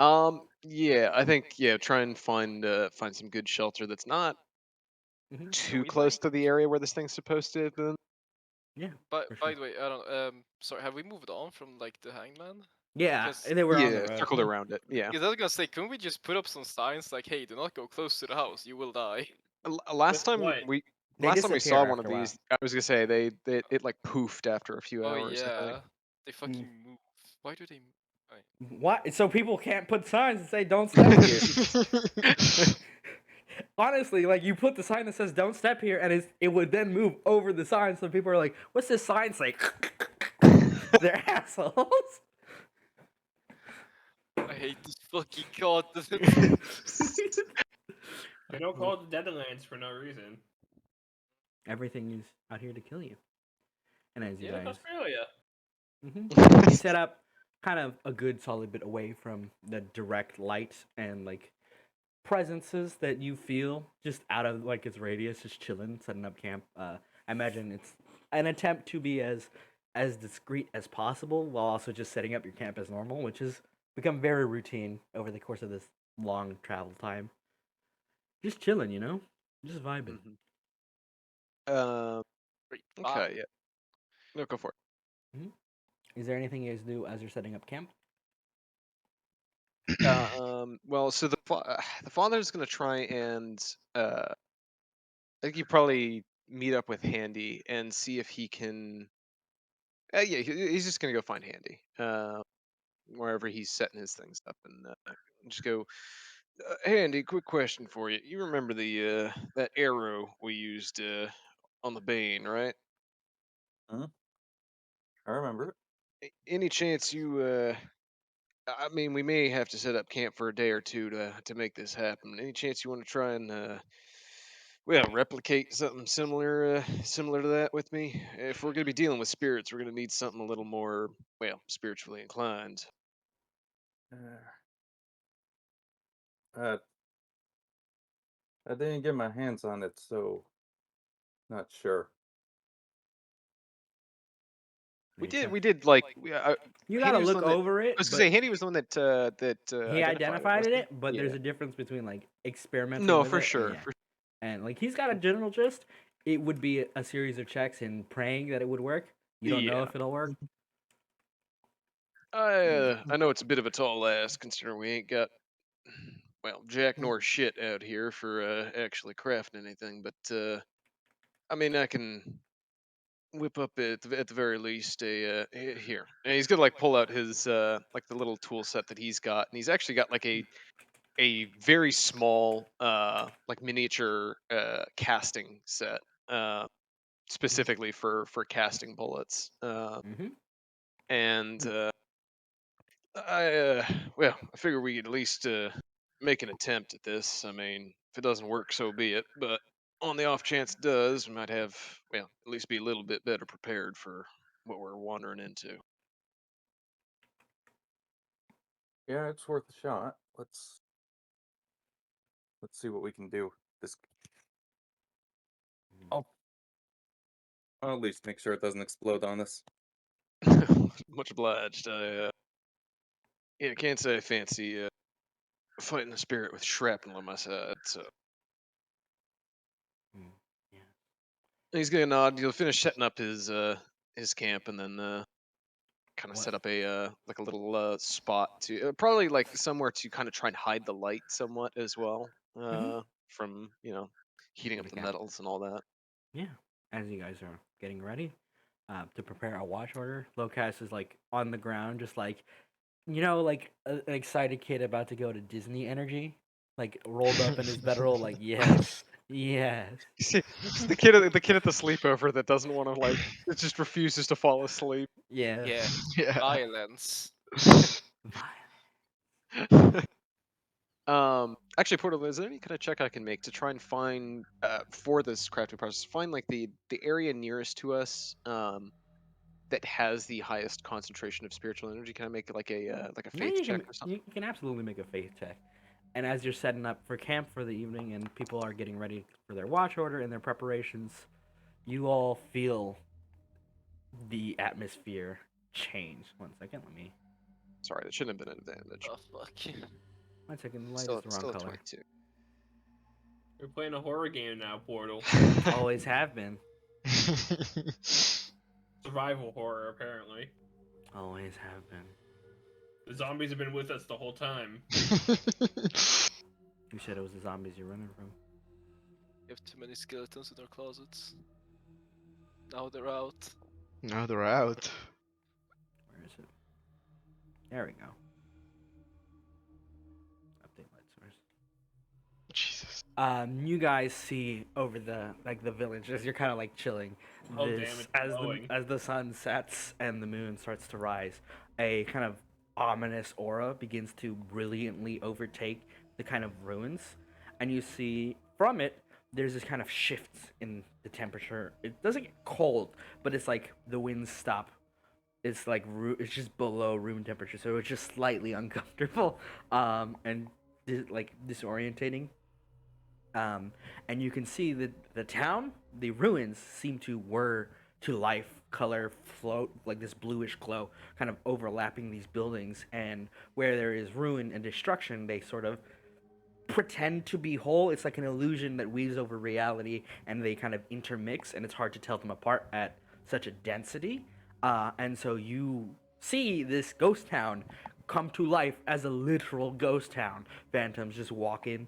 Yeah, I think try and find some good shelter that's not Mhm. too we close like- to the area where this thing's supposed to have been. Yeah. But for by sure. the way, I don't. Sorry, have we moved on from like the hangman? Yeah, Because- they were on the Yeah, road. circled around it. Yeah. Because I was gonna say, couldn't we just put up some signs like, "Hey, do not go close to the house, you will die." Last time what? we They last time we disappear saw one of after a while. these, I was gonna say it like poofed after a few Oh hours. I think. yeah, they fucking move. Why do they? What? So people can't put signs that say "Don't step here." Honestly, like you put the sign that says "Don't step here," and it would then move over the sign, so people are like, "What's this sign say?" They're assholes. I hate this fucking god. They don't call it the Deadlands for no reason. Everything is out here to kill you. And as you Yeah, like guys, Australia. you set up kind of a good solid bit away from the direct light and like presences that you feel just out of like its radius, just chilling, setting up camp. I imagine it's an attempt to be as discreet as possible while also just setting up your camp as normal, which has become very routine over the course of this long travel time. Just chilling, you know, just vibing. Okay. Yeah. No, go for it. Is there anything you guys do as you're setting up camp? Well, so the father's gonna try and I think you probably meet up with Handy and see if he can. Yeah, he's just gonna go find Handy, wherever he's setting his things up, and just go. Handy, quick question for you. You remember the that arrow we used on the Bane, right? I remember it. Any chance you I mean, we may have to set up camp for a day or two to make this happen. Any chance you want to try and well, replicate something similar to that with me? If we're gonna be dealing with spirits, we're gonna need something a little more, well, spiritually inclined. Uh, I didn't get my hands on it, so not sure. We did like You Handy gotta was the look one that- over it. I was but gonna say Handy was the one that he identified wasn't he? it, but there's Yeah. a difference between like experimenting. No, with for it sure. and, and like he's got a general gist. It would be a series of checks and praying that it would work. You don't know Yeah. if it'll work. I know it's a bit of a tall ask considering we ain't got well jack nor shit out here for actually crafting anything, but I mean I can whip up at the very least a here. And he's gonna like pull out his like the little tool set that he's got, and he's actually got like a very small like miniature casting set specifically for casting bullets. Mm-hmm. And well, I figure we could at least make an attempt at this. I mean, if it doesn't work, so be it. But on the off chance it does, we might have, well, at least be a little bit better prepared for what we're wandering into. Yeah, it's worth a shot. Let's see what we can do. This. I'll at least make sure it doesn't explode on us. Much obliged. Yeah, can't say I fancy fighting the spirit with shrapnel on my side. So Yeah. he's gonna nod. He'll finish setting up his camp, and then kind of What? set up a like a little spot to probably like somewhere to kind of try and hide the light somewhat as well from heating up The the camp. metals and all that. Yeah. As you guys are getting ready to prepare a watch order, Locas is like on the ground, just like like an excited kid about to go to Disney energy, like rolled up in his bedroll, like yes, yes. You see, it's the kid at the sleepover that doesn't want to like it just refuses to fall asleep. Yeah. Yeah, Yeah. violence. Actually, Portal, is there any kind of check I can make to try and find for this crafting process? Find like the area nearest to us that has the highest concentration of spiritual energy. Can I make like a Yeah, faith you check can, or something? you can absolutely make a faith check. And as you're setting up for camp for the evening and people are getting ready for their watch order and their preparations, you all feel the atmosphere change. 1 second, let me. Sorry, that shouldn't have been an advantage. Oh fuck. 1 second, the light Still, is the still wrong at color. 22. We're playing a horror game now, Portal. Always have been. Survival horror, apparently. Always have been. The zombies have been with us the whole time. You said it was the zombies you're running from. We have too many skeletons in our closets. Now they're out. Now they're out. Where is it? There we go. Update light source. Jesus. You guys see over the village as you're kind of like chilling. Oh, damn, it's glowing. As the sun sets and the moon starts to rise, a kind of ominous aura begins to brilliantly overtake the kind of ruins, and you see from it there's this kind of shift in the temperature. It doesn't get cold, but it's like the winds stop. It's like it's just below room temperature, so it's just slightly uncomfortable, and like disorientating. And you can see that the town, the ruins seem to whir to life, color float like this bluish glow, kind of overlapping these buildings. And where there is ruin and destruction, they sort of pretend to be whole. It's like an illusion that weaves over reality, and they kind of intermix, and it's hard to tell them apart at such a density. And so you see this ghost town come to life as a literal ghost town. Phantoms just walk in,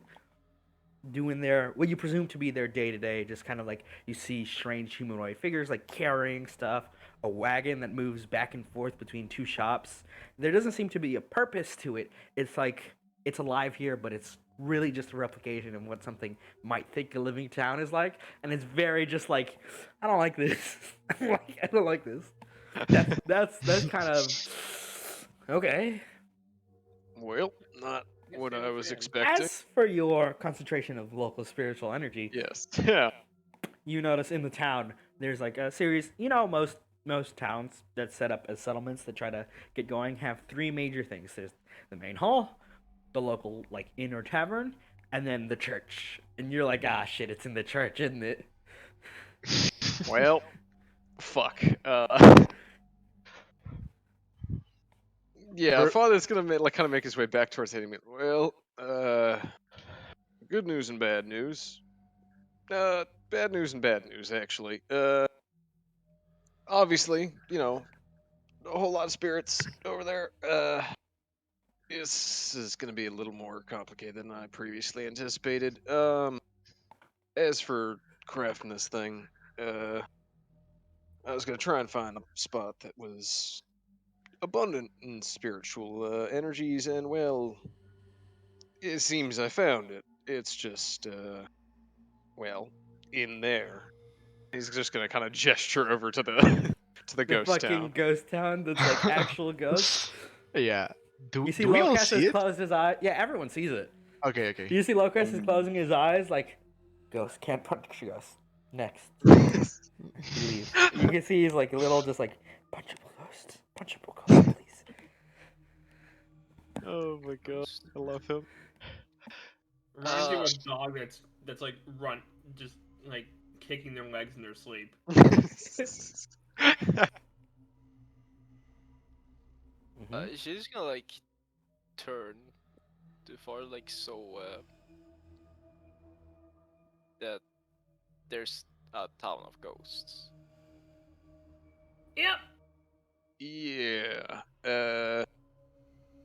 doing their what you presume to be their day-to-day, just kind of like you see strange humanoid figures like carrying stuff, a wagon that moves back and forth between two shops. There doesn't seem to be a purpose to it. It's like it's alive here, but it's really just a replication of what something might think a living town is like, and it's very just like, I don't like this. I don't like this. That's kind of okay. Well, not Yes, what I I was understand. expecting. As for your concentration of local spiritual energy, Yes. Yeah. you notice in the town there's like a series. Most towns that set up as settlements that try to get going have three major things. There's the main hall, the local like inn or tavern, and then the church. And you're like, ah, shit, it's in the church, isn't it? Well, fuck. Yeah, Per- Father's gonna kind of make his way back towards hitting me. Well, good news and bad news. Bad news and bad news, actually. Obviously, a whole lot of spirits over there. This is gonna be a little more complicated than I previously anticipated. As for crafting this thing, I was gonna try and find a spot that was abundant in spiritual energies, and well, it seems I found it. It's just, well, in there. He's just gonna kind of gesture over to the to the The ghost fucking town. ghost town that's like actual ghosts. yeah. You see Do we all Locust see has it? closed his eyes. Yeah, everyone sees it. Okay, okay. You see Locust is closing his eyes like, ghost can't punch ghost. Next. He leaves. You can see he's like a little just like, punchable ghost. Punchable ghost, please. Oh my god, I love him. Reminds me of a dog that's like just like kicking their legs in their sleep. Mhm. She's gonna like turn too far, like so that there's a town of ghosts. Yep. Yeah.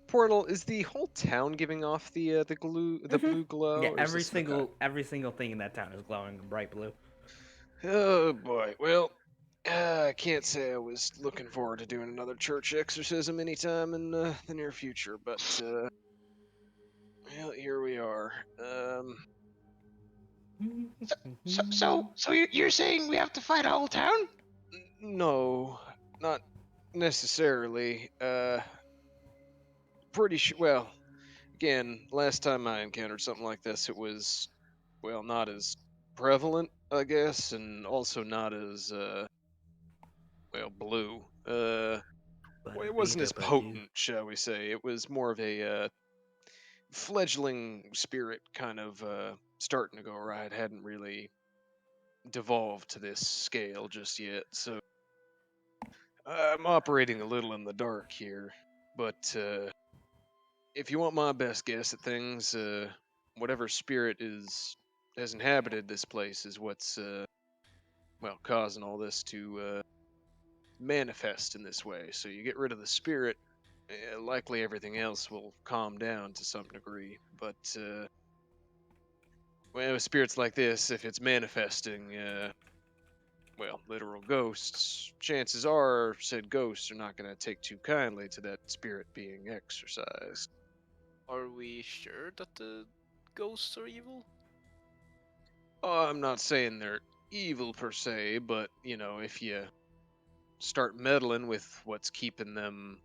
Portal, is the whole town giving off the blue glow? Yeah, or is every this- okay. every single thing in that town is glowing bright blue. Oh boy. Well, I can't say I was looking forward to doing another church exorcism anytime in the near future, but well, here we are. So you're saying we have to fight a whole town? No, not necessarily. Pretty sure. Well, again, last time I encountered something like this, it was, well, not as prevalent, I guess, and also not as well, blue. Well, it wasn't as potent, shall we say. It was more of a fledgling spirit kind of starting to go right. Hadn't really devolved to this scale just yet, so I'm operating a little in the dark here. But if you want my best guess at things, whatever spirit is has inhabited this place is what's well, causing all this to manifest in this way. So you get rid of the spirit, likely everything else will calm down to some degree. But well, with spirits like this, if it's manifesting, well, literal ghosts, chances are said ghosts are not going to take too kindly to that spirit being exorcised. Are we sure that the ghosts are evil? Oh, I'm not saying they're evil per se, but you know, if you start meddling with what's keeping them,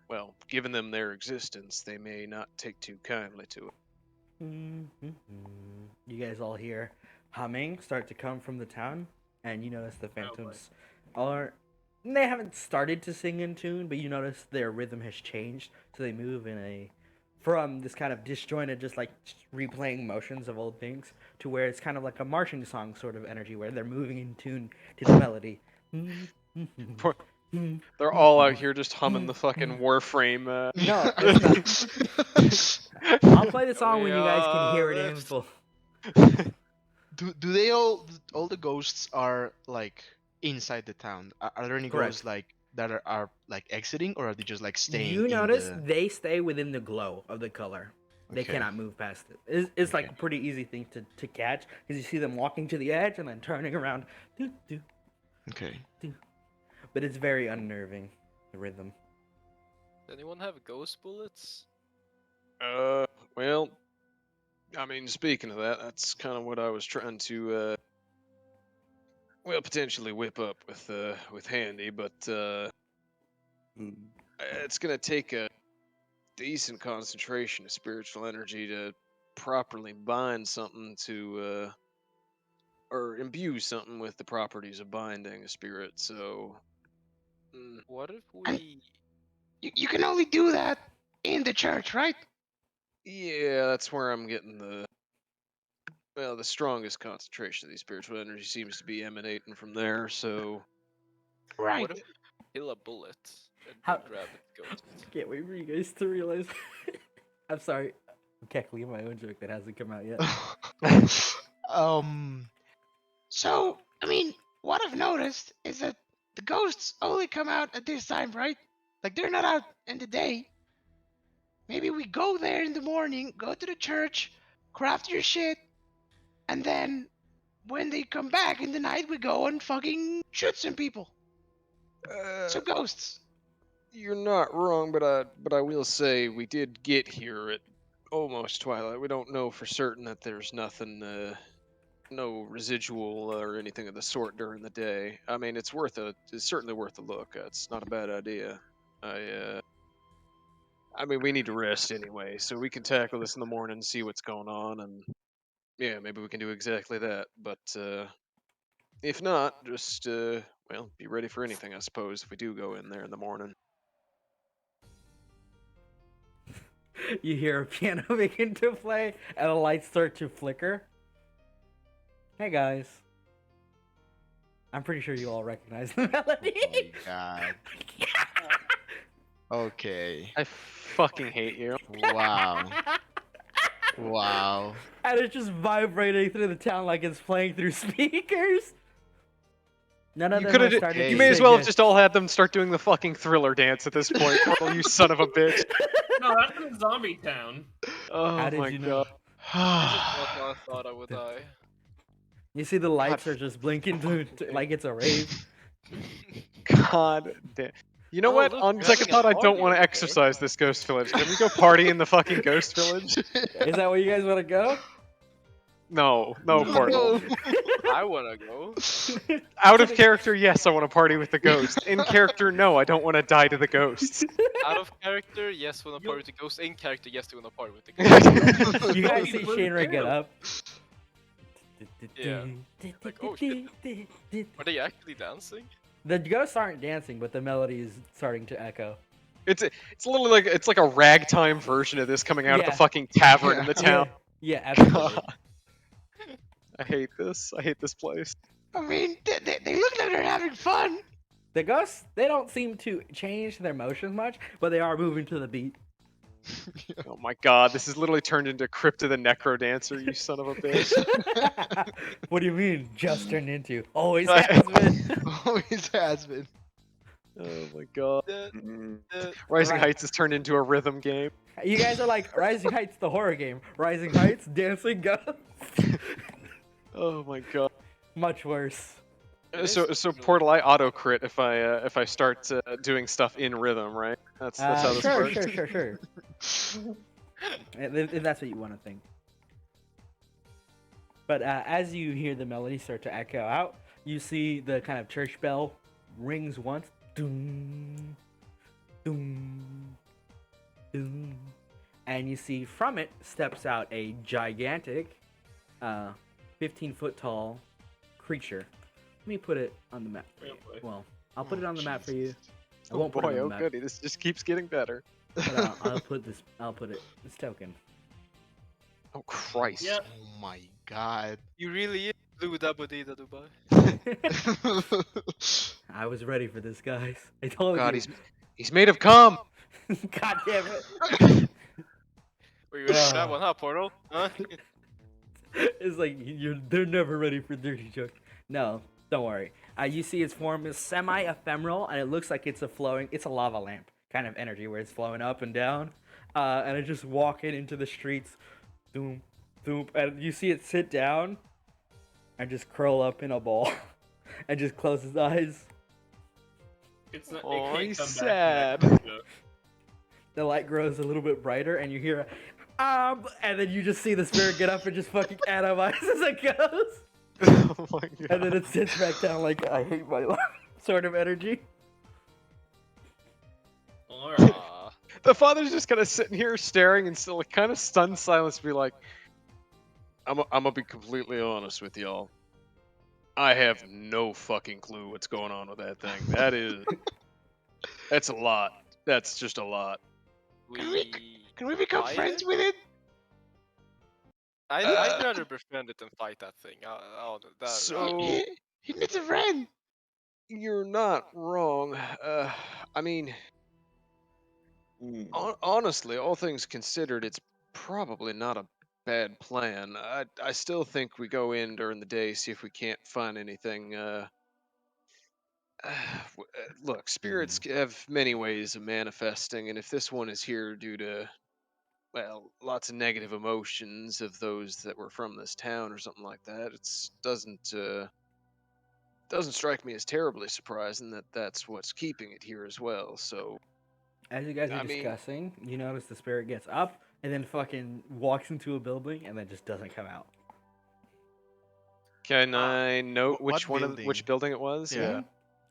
well, giving them their existence, they may not take too kindly to it. You guys all hear humming start to come from the town, and you notice the phantoms are. They haven't started to sing in tune, but you notice their rhythm has changed, so they move in a from this kind of disjointed, just like replaying motions of old things, to where it's kind of like a marching song sort of energy, where they're moving in tune to the melody. They're all out here just humming the fucking Warframe. No, it's not. I'll play the song when you guys can hear it in left. full. Do they all the ghosts are like inside the town? Are there any Correct. ghosts like that are like exiting, or are they just like staying? You in notice the... they stay within the glow of the color. They Okay. cannot move past it. It's like Okay. a pretty easy thing to catch, because you see them walking to the edge and then turning around. Doo, doo, Okay. doo. But it's very unnerving, the rhythm. Does anyone have ghost bullets? Well, I mean, speaking of that, that's kind of what I was trying to, well, potentially whip up with Handy, but it's gonna take a decent concentration of spiritual energy to properly bind something to, or imbue something with the properties of binding a spirit. So, What if And- we... You can only do that in the church, right? yeah, that's where I'm getting the strongest concentration of the spiritual energy seems to be emanating from there. So, Right. What if we kill a bullet and How- then grab its ghost? Can't wait for you guys to realize. I'm sorry. I'm cackling my own joke that hasn't come out yet. So, I mean, what I've noticed is that the ghosts only come out at this time, right? Like, they're not out in the day. Maybe we go there in the morning, go to the church, craft your shit, and then when they come back in the night, we go and fucking shoot some people. Some ghosts. you're not wrong, but I will say we did get here at almost twilight. We don't know for certain that there's nothing, no residual or anything of the sort during the day. I mean, it's certainly worth a look. It's not a bad idea. I mean, we need to rest anyway, so we can tackle this in the morning, see what's going on, and yeah, maybe we can do exactly that. But if not, just well, be ready for anything, I suppose, if we do go in there in the morning. You hear a piano begin to play, and the lights start to flicker. Hey guys. I'm pretty sure you all recognize the melody. Oh my god. Okay. I fucking hate you. Wow. Wow. And it's just vibrating through the town like it's playing through speakers. None of You them could have have. started Okay. to You may as sing well yet. have just all had them start doing the fucking Thriller dance at this point, Carl, you son of a bitch. No, that's in Zombie Town. Oh How did my you know? god. I thought I would die. You see the lights are just blinking like it's a rave. God damn. You know Oh, what? look, On we're second having a thought, I don't party want to over exercise this ghost village. Can we go party in the fucking ghost village? Is that where you guys want to go? No, no, No. Portal. I wanna go. Out of character, yes, I want to party with the ghost. In character, no, I don't want to die to the ghosts. Out of character, yes, wanna party with the ghost. In character, yes, wanna party with the ghost. You guys you see really Shinra get do. up. Yeah. Like, oh, shit. Are they actually dancing? The ghosts aren't dancing, but the melody is starting to echo. It's literally like it's like a ragtime version of this coming out of Yeah. the fucking tavern in the Yeah, town. yeah, absolutely. I hate this. I hate this place. I mean, they look like they're having fun. The ghosts, they don't seem to change their motions much, but they are moving to the beat. Oh my god, this has literally turned into Crypto the Necrodancer, you son of a bitch. What do you mean? Just turned into? Always has been. Always has been. Oh my god. Mm, Rising Right. Heights has turned into a rhythm game. You guys are like Rising Heights, the horror game. Rising Heights, dancing ghosts. Oh my god. Much worse. So Portal, I auto crit if I start doing stuff in rhythm, right? That's how this Sure, works. sure. If that's what you want to think. But as you hear the melody start to echo out, you see the kind of church bell rings once, doom, doom, doom, and you see from it steps out a gigantic, 15-foot tall creature. Let me put it on the map. For you. Oh, boy. Well, I'll put it on the map for you. I Oh won't put it boy, on the oh map. goody, this just keeps getting better. But I'll put this. I'll put it. This token. Oh Christ. Yeah. Oh my god. You really is Blue Dabba Dee Da Dubai. I was ready for this, guys. I told God, you. he's made of cum. God damn it. Were you ready for that one, huh, Portal? Huh? It's like they're never ready for dirty jokes. No, don't worry. You see its form is semi-ephemeral, and it looks like it's a lava lamp kind of energy where it's flowing up and down, and it's just walking into the streets, doom, doom, and you see it sit down, and just curl up in a ball, and just close its eyes. It's not, Oh, it can't he's come sad. back. To that. The light grows a little bit brighter, and you hear, and then you just see the spirit get up and just fucking atomize as it goes. Oh my god. And then it sits back down like I hate my life sort of energy. Alright. Aw. The father's just kind of sitting here staring and still kind of stunned silence, be like, I'm gonna be completely honest with y'all. I have no fucking clue what's going on with that thing. That's a lot. That's just a lot. Can we become Fight friends it? with it? I'd rather befriend it than fight that thing. So- He needs a friend. You're not wrong. I mean, mm. honestly, all things considered, it's probably not a bad plan. I still think we go in during the day, see if we can't find anything. Look, spirits have many ways of manifesting, and if this one is here due to, well, lots of negative emotions of those that were from this town or something like that, doesn't strike me as terribly surprising that that's what's keeping it here as well. So As you guys are I mean- discussing, you notice the spirit gets up and then fucking walks into a building and then just doesn't come out. can I note what which which building it was? Yeah.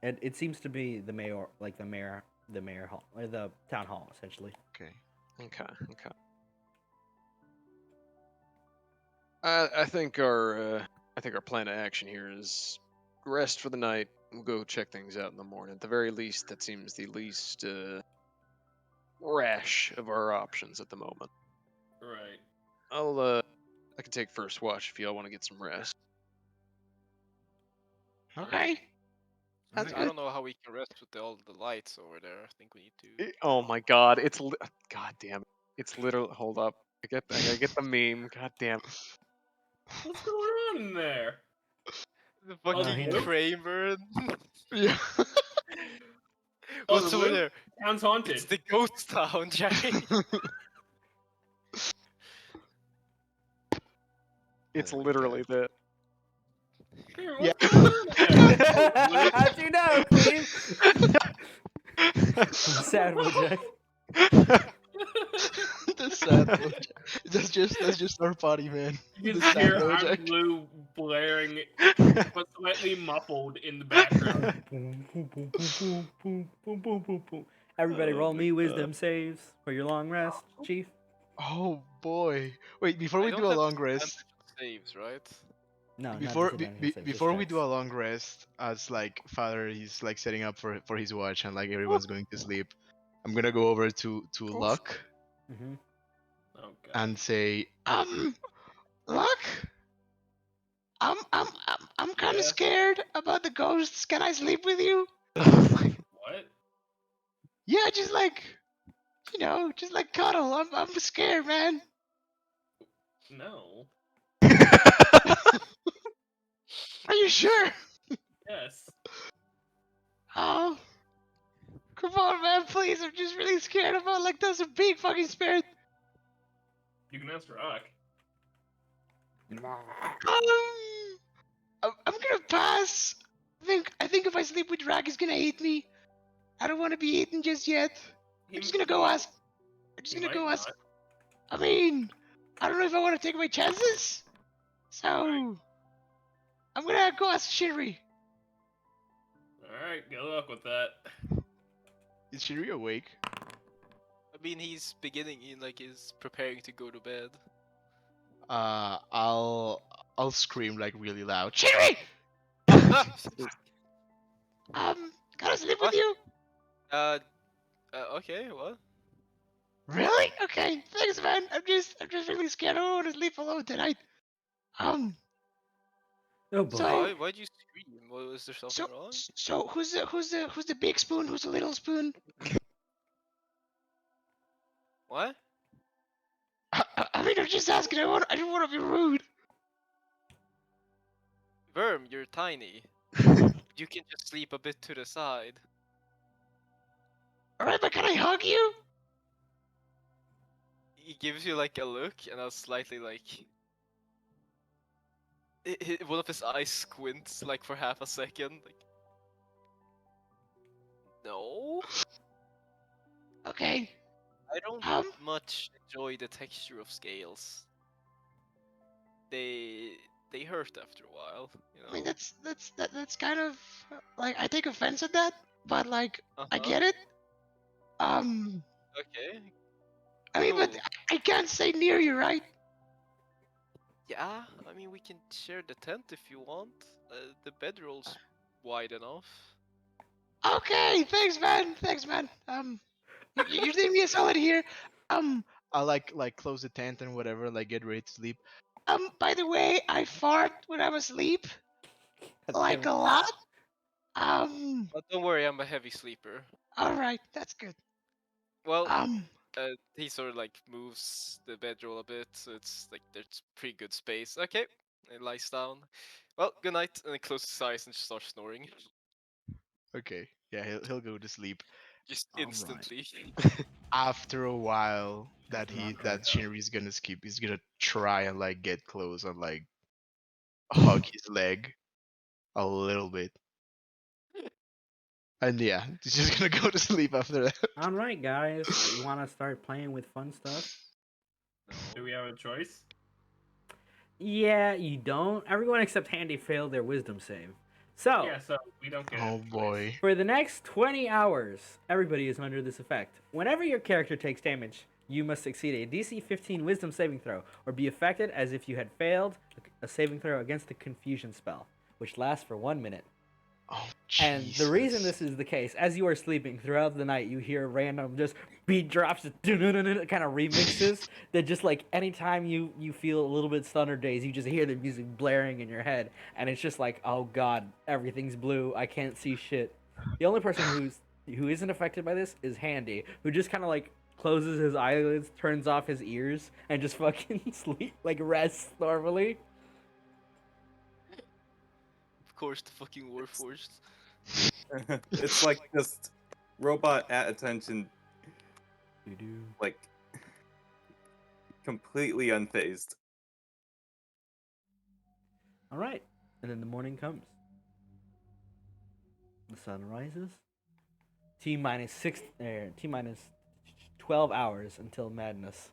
And it seems to be the mayor, like the mayor hall, or the town hall, essentially. Okay. Okay. I think our plan of action here is rest for the night. We'll go check things out in the morning. At the very least, that seems the least rash of our options at the moment. Right. I can take first watch if y'all want to get some rest. Okay. That's I good. don't know how we can rest with all the lights over there. I think we need to. Oh my god, god damn it. It's literally, hold up. I gotta get the meme. God damn. What's going on in there? The Oh, fucking yeah. Kramer. Yeah. Oh, What's the over loop? there? Town's haunted. It's the ghost town, Jackie. It's Oh my literally that. Here, Yeah. what's going on in there? Oh, loop. How'd you know, Queen? Sad Jack. The sad Bojack. That's just our party, man. You The can sad hear Bojack. I'm Blue blaring, but slightly muffled in the background. Boom, boom, boom, boom, boom, boom, boom, boom, boom. Everybody, Oh roll my me God. wisdom saves for your long rest, Chief. Oh boy. Wait, before we I do don't a have long rest, saves, right? No, not before disadvantage on saves, just before we checks. do a long rest, as like Father is like setting up for his watch and like everyone's going to sleep, I'm gonna go over to Luck Mhm. Oh god. and say, Luck, I'm kind of Yes? scared about the ghosts. Can I sleep with you? Oh my- What? Yeah, You know, just like cuddle. I'm scared, man. No. Are you sure? Yes. Oh, come on, man, please. I'm just really scared about like those a big fucking spirit. You can ask Rock. I'm gonna pass. I think if I sleep with Rag, he's gonna eat me. I don't want to be eaten just yet. He, I'm just gonna go ask. I'm just he gonna might go ask. not. I mean, I don't know if I want to take my chances. So I'm gonna go ask Shinri. Alright, good luck with that. Is Shiri awake? I mean, he's beginning, he's preparing to go to bed. I'll scream like really loud. Shinri! Ah! Can I sleep What? with you? Okay, what? Really? Okay, thanks, man. I'm just really scared. I don't want to sleep alone tonight. Oh boy. So- Why'd you scream? Was there something wrong? So who's the big spoon? Who's the little spoon? What? I mean, I'm just asking. I don't want to be rude. Worm, you're tiny. You can just sleep a bit to the side. All right, but can I hug you? He gives you like a look, and I'll slightly like. One of his eyes squints like for half a second. Like, no, Okay. I don't Um. much enjoy the texture of scales. They hurt after a while, you know. I mean, that's kind of like I take offense at that, but like I Uh-huh. get it. Um. Okay. I mean, but Cool. I can't stay near you, right? Yeah, I mean we can share the tent if you want. The bedroll's wide enough. Okay. Thanks, man. Thanks, man. You're doing me a solid here. I'll like close the tent and whatever, like get ready to sleep. By the way, I fart when I'm asleep, God like damn a it. lot. But don't worry, I'm a heavy sleeper. All right, that's good. Well, Um. he sort of like moves the bedroll a bit, so it's like there's pretty good space. Okay, it lies down. Well, good night, and he closes his eyes and just starts snoring. Okay. Yeah, he'll go to sleep. Just Alright. instantly. After a while, that Rock Shinri's gonna skip. He's gonna try and like get close and like hug his leg a little bit. And yeah, he's just gonna go to sleep after that. All right, guys. You want to start playing with fun stuff? Do we have a choice? Yeah, you don't. Everyone except Handy failed their wisdom save. So, Yeah, so we don't get Oh a choice. boy. for the next 20 hours, everybody is under this effect. Whenever your character takes damage, you must succeed a DC 15 wisdom saving throw, or be affected as if you had failed a saving throw against the confusion spell, which lasts for 1 minute. Oh And the reason Jesus. this is the case, as you are sleeping throughout the night, you hear random just beat drops, kind of remixes that just like anytime you feel a little bit stunned or dazed, you just hear the music blaring in your head, and it's just like, oh god, everything's blue, I can't see shit. The only person who isn't affected by this is Handy, who just kind of like closes his eyelids, turns off his ears, and just fucking sleep, like rests normally. Of course, the fucking Warforged. It's like just robot at attention, like completely unfazed. All right, and then the morning comes. The sun rises. T minus 12 hours until madness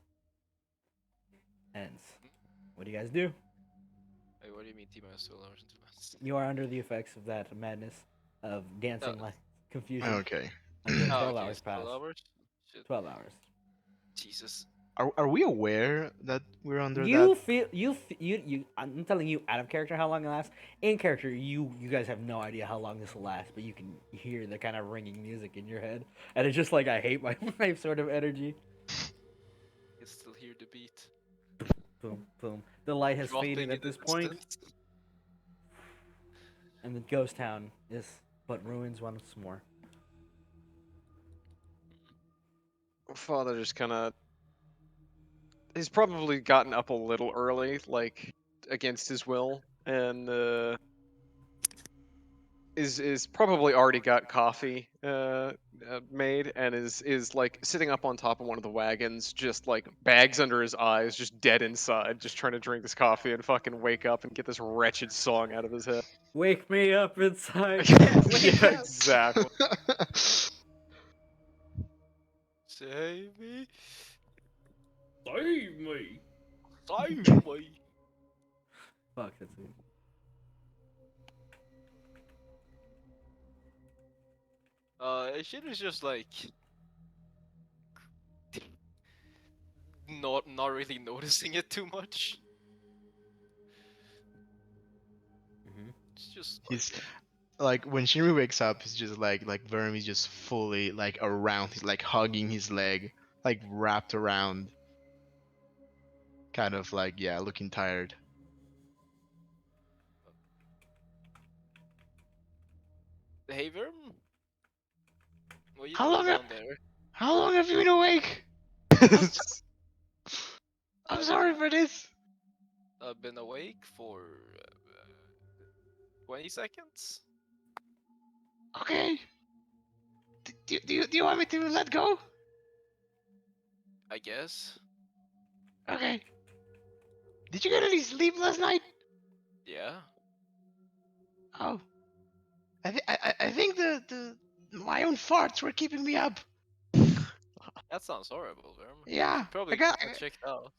ends. What do you guys do? Wait, what do you mean T-minus 12 hours into mass? You are under the effects of that madness of dancing like confusion Okay. until 12 okay, hours it's pass. 12 hours? Shit. 12 hours. Jesus. Are we aware that we're under You that? feel you. I'm telling you, out of character, how long it lasts. In character, you guys have no idea how long this will last, but you can hear the kind of ringing music in your head, and it's just like I hate my life sort of energy. I can still hear the beat. Boom, boom. The light has Dropping faded in at the this point, distance. and the ghost town is but ruins once more. Father just kind of. He's probably gotten up a little early, like against his will, and is probably already got coffee made, and is like sitting up on top of one of the wagons, just like bags under his eyes, just dead inside, just trying to drink this coffee and fucking wake up and get this wretched song out of his head. Wake me up inside. Yeah, exactly. Save me. Save me. Save me. Fuck, that's it. Shit is just like not really noticing it too much. Mhm. It's just He's like when Shinri wakes up, he's just like Verm is just fully like around. He's like hugging his leg, like wrapped around. Kind of like looking tired. hey Verm, what you How doing long down there? How long have you been awake? I'm sorry for this. I've been awake for 20 seconds. Okay. Do you want me to let go? I guess. Okay. Did you get any sleep last night? Yeah. Oh. I think the my own farts were keeping me up. That sounds horrible, Verm. Yeah. Probably I got. got checked out.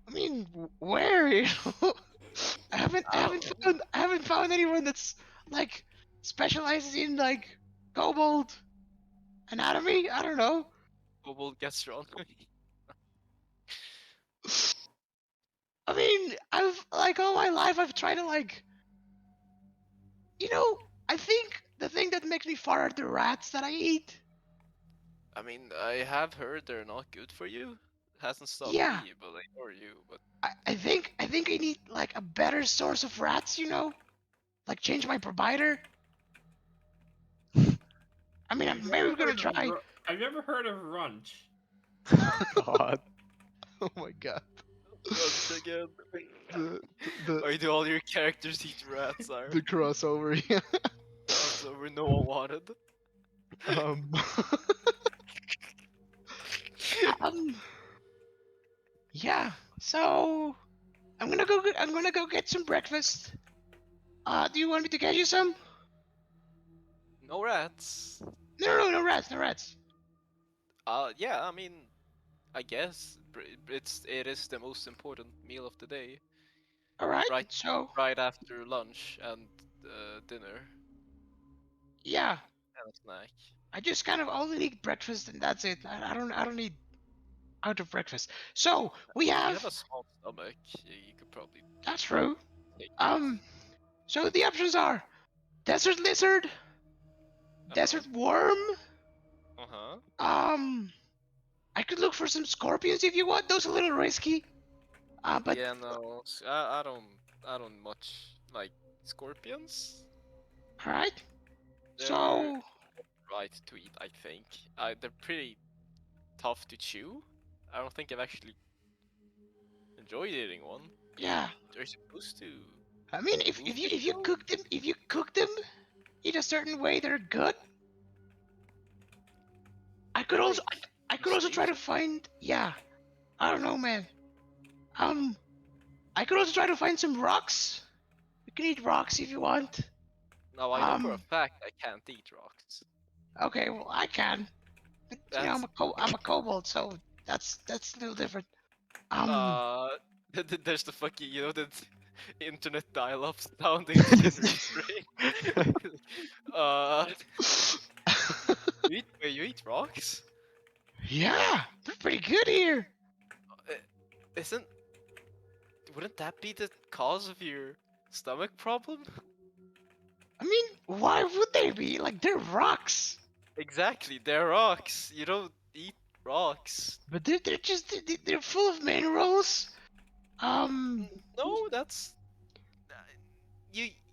I mean, where? You know? I haven't found anyone that's like specializes in like kobold anatomy. I don't know. Global gastronomy. I mean, I've like all my life I've tried to like, I think the thing that makes me fart are the rats that I eat. I mean, I have heard they're not good for you. Hasn't stopped Yeah. me, but like, or you, but I think I need like a better source of rats. Like change my provider. I mean, I'm maybe gonna try. I've never heard of Runch. God. Oh my god. once again. The Why do all your characters eat rats? Are the crossover. Yeah. crossover no one wanted. Um. Um. Yeah. So I'm gonna go. I'm gonna go get some breakfast. Do you want me to get you some? No rats. No rats. No rats. Yeah. I mean, I guess it is the most important meal of the day, All right. Right. So right after lunch and dinner yeah, and a snack. I just kind of only need breakfast and that's it. I don't need out of breakfast. So we You have. have a small stomach. You could probably That's true. take it. So the options are desert lizard, desert worm. Uh-huh. I could look for some scorpions if you want. Those a little risky. But Yeah, no, I don't much like scorpions. all right. They're So right to eat, I think. They're pretty tough to chew. I don't think I've actually enjoyed eating one. yeah, They're supposed to. I mean, if you cook them in a certain way, they're good. I could also I could also try to find I don't know, man. I could also try to find some rocks. You can eat rocks if you want. Now I know for a fact I can't eat rocks. Okay, well I can. But, I'm a kobold, so that's a little different. There's the fucking the internet dial-up sound in the string. You eat rocks? Yeah, they're pretty good here. Wouldn't that be the cause of your stomach problem? I mean, why would they be? Like, they're rocks. Exactly, they're rocks. You don't eat rocks. But they're just they're full of minerals. No, that's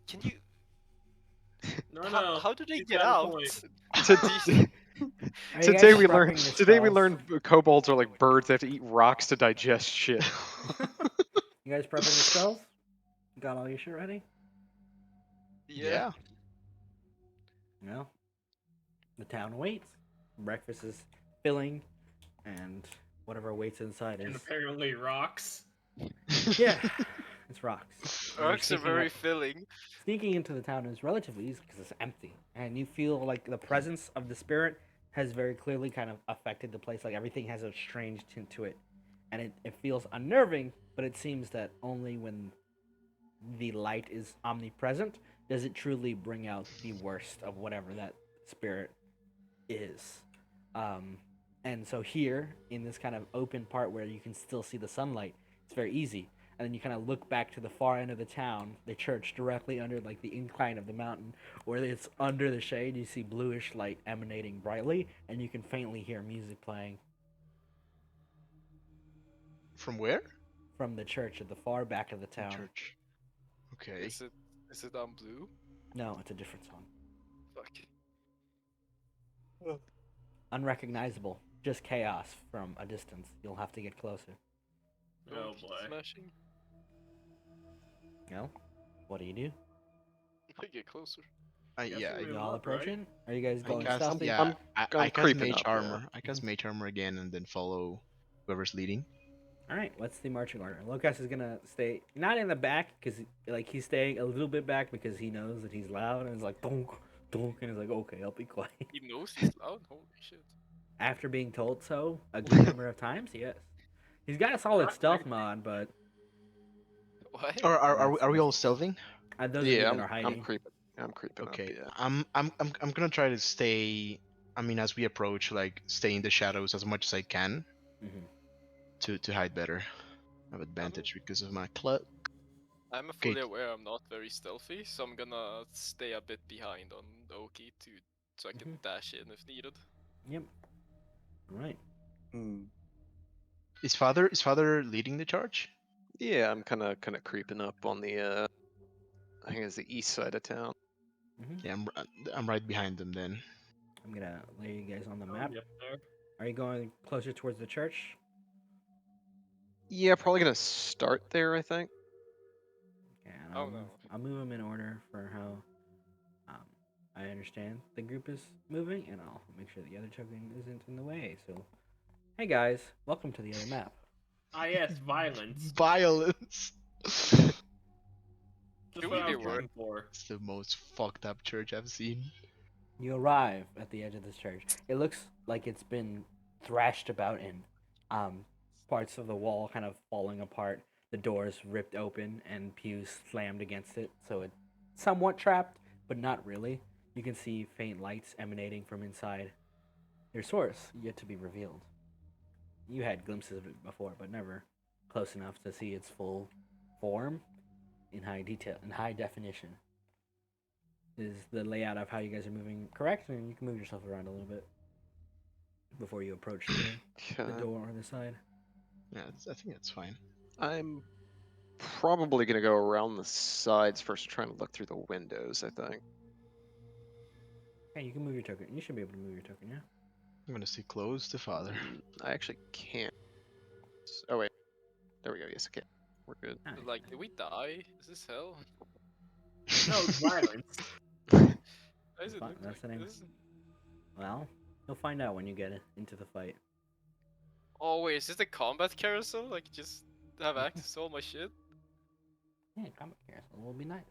can you No. how do they he's get got a out? point. To Are you guys prepping the Today we spells? learned kobolds are like birds. They have to eat rocks to digest shit. You guys prepping the spells? Got all your shit ready? Yeah. No. The town waits. Breakfast is filling, and whatever waits inside And is apparently rocks. yeah, it's rocks. And you're Rocks are sneaking very up- filling. Sneaking into the town is relatively easy because it's empty, and you feel like the presence of the spirit has very clearly kind of affected the place. Like everything has a strange tint to it, and it feels unnerving. But it seems that only when the light is omnipresent does it truly bring out the worst of whatever that spirit is. And so here in this kind of open part where you can still see the sunlight, it's very easy. And then you kind of look back to the far end of the town, the church directly under like the incline of the mountain, where it's under the shade. You see bluish light emanating brightly, and you can faintly hear music playing From where? from the church at the far back of the town. Church. Okay. Is it on blue? No, it's a different song. Fuck. Unrecognizable, just chaos from a distance. You'll have to get closer. Oh Key boy. Smashing. No? What do you do? I get closer. Guess Yeah. we You move all up, right? approaching? Are you guys I going cast, stealthy? yeah, I'm I cast creeping mage up, yeah. armor. I cast mage armor again and then follow whoever's leading. All right, what's the marching order? Lucas is gonna stay not in the back because like he's staying a little bit back because he knows that he's loud and he's like donk donk and he's like okay, I'll be quiet. He knows he's loud. Holy shit. After being told so a good number of times, yes. He's got a solid stealth mod, but Why? Or are we That's- all stealthing? those of you Yeah, that are I'm hiding. creeping. I'm creeping Okay. up. Yeah. I'm gonna try to stay. I mean, as we approach, like stay in the shadows as much as I can Mhm. to hide better. I have advantage because of my cloak. I'm Okay. fully aware I'm not very stealthy, so I'm gonna stay a bit behind on Oki so I can dash in if needed. Yep. All right. Is father leading the charge? Yeah, I'm kind of creeping up on the I think it's the east side of town. Yeah, I'm right behind them then. I'm gonna lay you guys on the Oh, map. yep, there. Are you going closer towards the church? Yeah, probably gonna start there. I think. Okay, and Oh, no. I'll move them in order for how I understand the group is moving, and I'll make sure the other token isn't in the way. So, hey guys, welcome to the other map. Ah yes, violence. Violence. Just Should what I we was do looking for. It's the most fucked up church I've seen. You arrive at the edge of this church. It looks like it's been thrashed about in parts of the wall kind of falling apart, the doors ripped open, and pews slammed against it, so it's somewhat trapped, but not really. You can see faint lights emanating from inside. Their source yet to be revealed. You had glimpses of it before, but never close enough to see its full form in high detail, in high definition. Is the layout of how you guys are moving correct? And you can move yourself around a little bit before you approach the Okay. door on the side. Yeah, I think that's fine. I'm probably gonna go around the sides first, trying to look through the windows. I think. Hey, you can move your token. You should be able to move your token, yeah? I'm gonna stay close to father. I actually can't. Oh wait, there we go. Yes, I can. We're good. Nice. Like, did we die? Is this hell? No, it's violence. Why does it Fine, look that's the like name. this? Well, you'll find out when you get into the fight. Oh wait, is this the combat carousel? Like, just have access to all my shit? Yeah, combat carousel will be nice.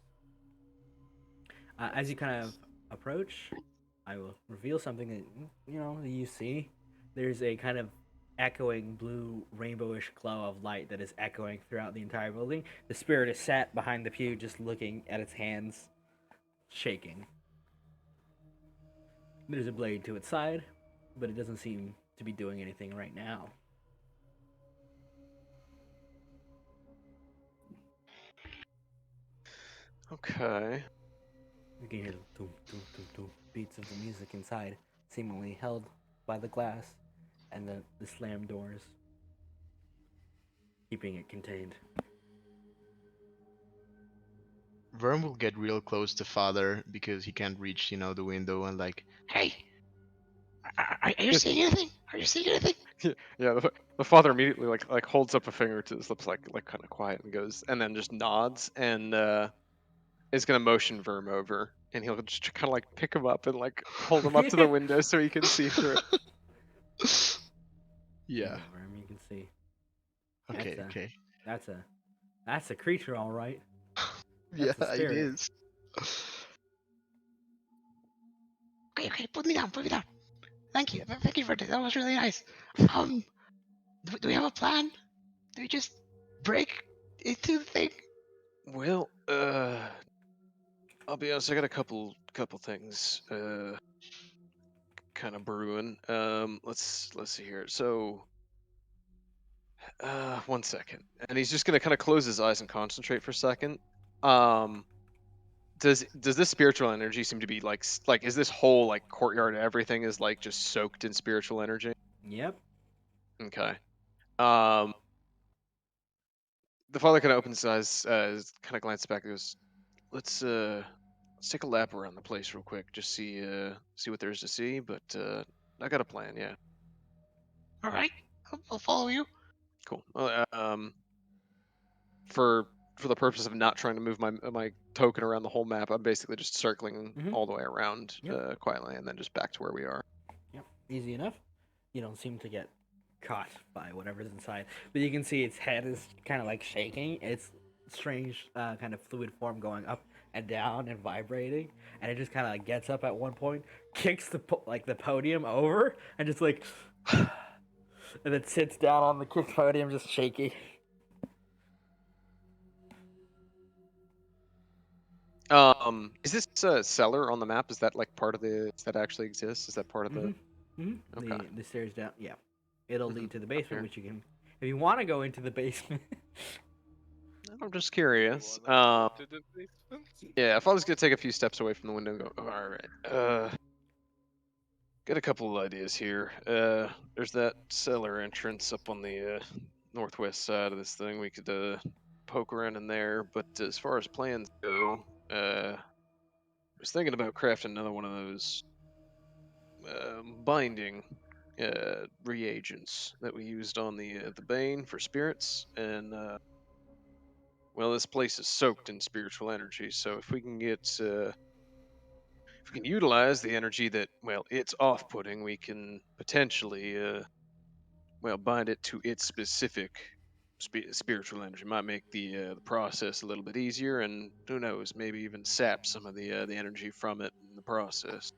As you kind of approach, I will reveal something that that you see. There's a kind of echoing blue rainbowish glow of light that is echoing throughout the entire building. The spirit is sat behind the pew, just looking at its hands, shaking. There's a blade to its side, but it doesn't seem to be doing anything right now. Okay. You can hear the doom, doom, doom, doom beats of the music inside, seemingly held by the glass and the slammed doors, keeping it contained. Vern will get real close to father because he can't reach, the window and like, hey, Are you seeing anything? Are you seeing anything? Yeah, the father immediately like holds up a finger to his lips, like kind of quiet, and goes, and then just nods, and is gonna motion Verm over, and he'll just kind of like pick him up and like hold him up to the window so he can see through it. Yeah. Worm, you can see. Okay. That's a- Okay. That's a creature, all right. Yeah, That's a it spirit. is. Okay, put me down. Put me down. Thank you. Thank you for this. That was really nice. Do we have a plan? Do we just break into the thing? Well, I'll be honest, I got a couple things kind of brewing. Let's see here. So, 1 second, and he's just gonna kind of close his eyes and concentrate for a second. Does this spiritual energy seem to be like is this whole like courtyard, everything is like just soaked in spiritual energy? Yep. Okay. The father kind of opens his eyes, kind of glances back and goes, let's take a lap around the place real quick, just see what there is to see. But I got a plan, yeah. All right, I'll follow you. Cool. Well, for the purpose of not trying to move my token around the whole map, I'm basically just circling Mhm. all the way around Yep. quietly, and then just back to where we are. Yep. Easy enough. You don't seem to get caught by whatever's inside, but you can see its head is kind of like shaking. It's strange kind of fluid form going up and down and vibrating, and it just kind of like gets up at one point, kicks the the podium over, and just like, and then sits down on the kicked podium, just shaky. Is this cellar on the map? Is that like part of the? Does that actually exist? Is that part of the? Okay. The stairs down. Yeah, it'll Mhm. lead to the Up basement, here. which you can, if you want to go into the basement. I'm just You curious. wanna go to the basement? Yeah, if I was gonna take a few steps away from the window and go, oh, all right. Got a couple of ideas here. There's that cellar entrance up on the northwest side of this thing. We could poke around in there. But as far as plans go, I was thinking about crafting another one of those binding reagents that we used on the Bane for spirits, and well, this place is soaked in spiritual energy. So if we can get if we can utilize the energy that, well, it's off-putting, we can potentially well, bind it to its specific spiritual energy. Might make the process a little bit easier, and who knows, maybe even sap some of the energy from it in the process.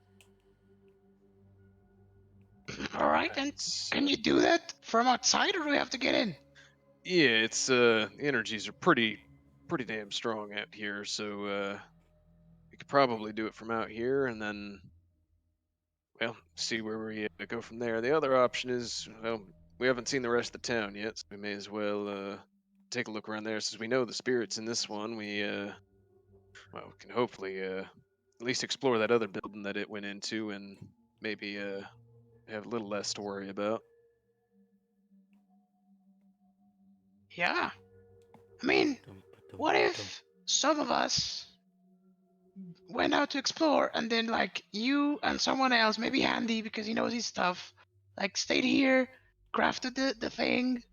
All right, and It's, can you do that from outside, or do we have to get in? yeah, it's energies are pretty damn strong out here, so we could probably do it from out here, and then, well, see where we go from there. The other option is, well, we haven't seen the rest of the town yet, so we may as well take a look around there. Since we know the spirits in this one, we well, we can hopefully at least explore that other building that it went into, and maybe have a little less to worry about. Yeah. I mean, what if some of us went out to explore, and then like you and someone else, maybe Handy because he knows his stuff, like stayed here, crafted the thing,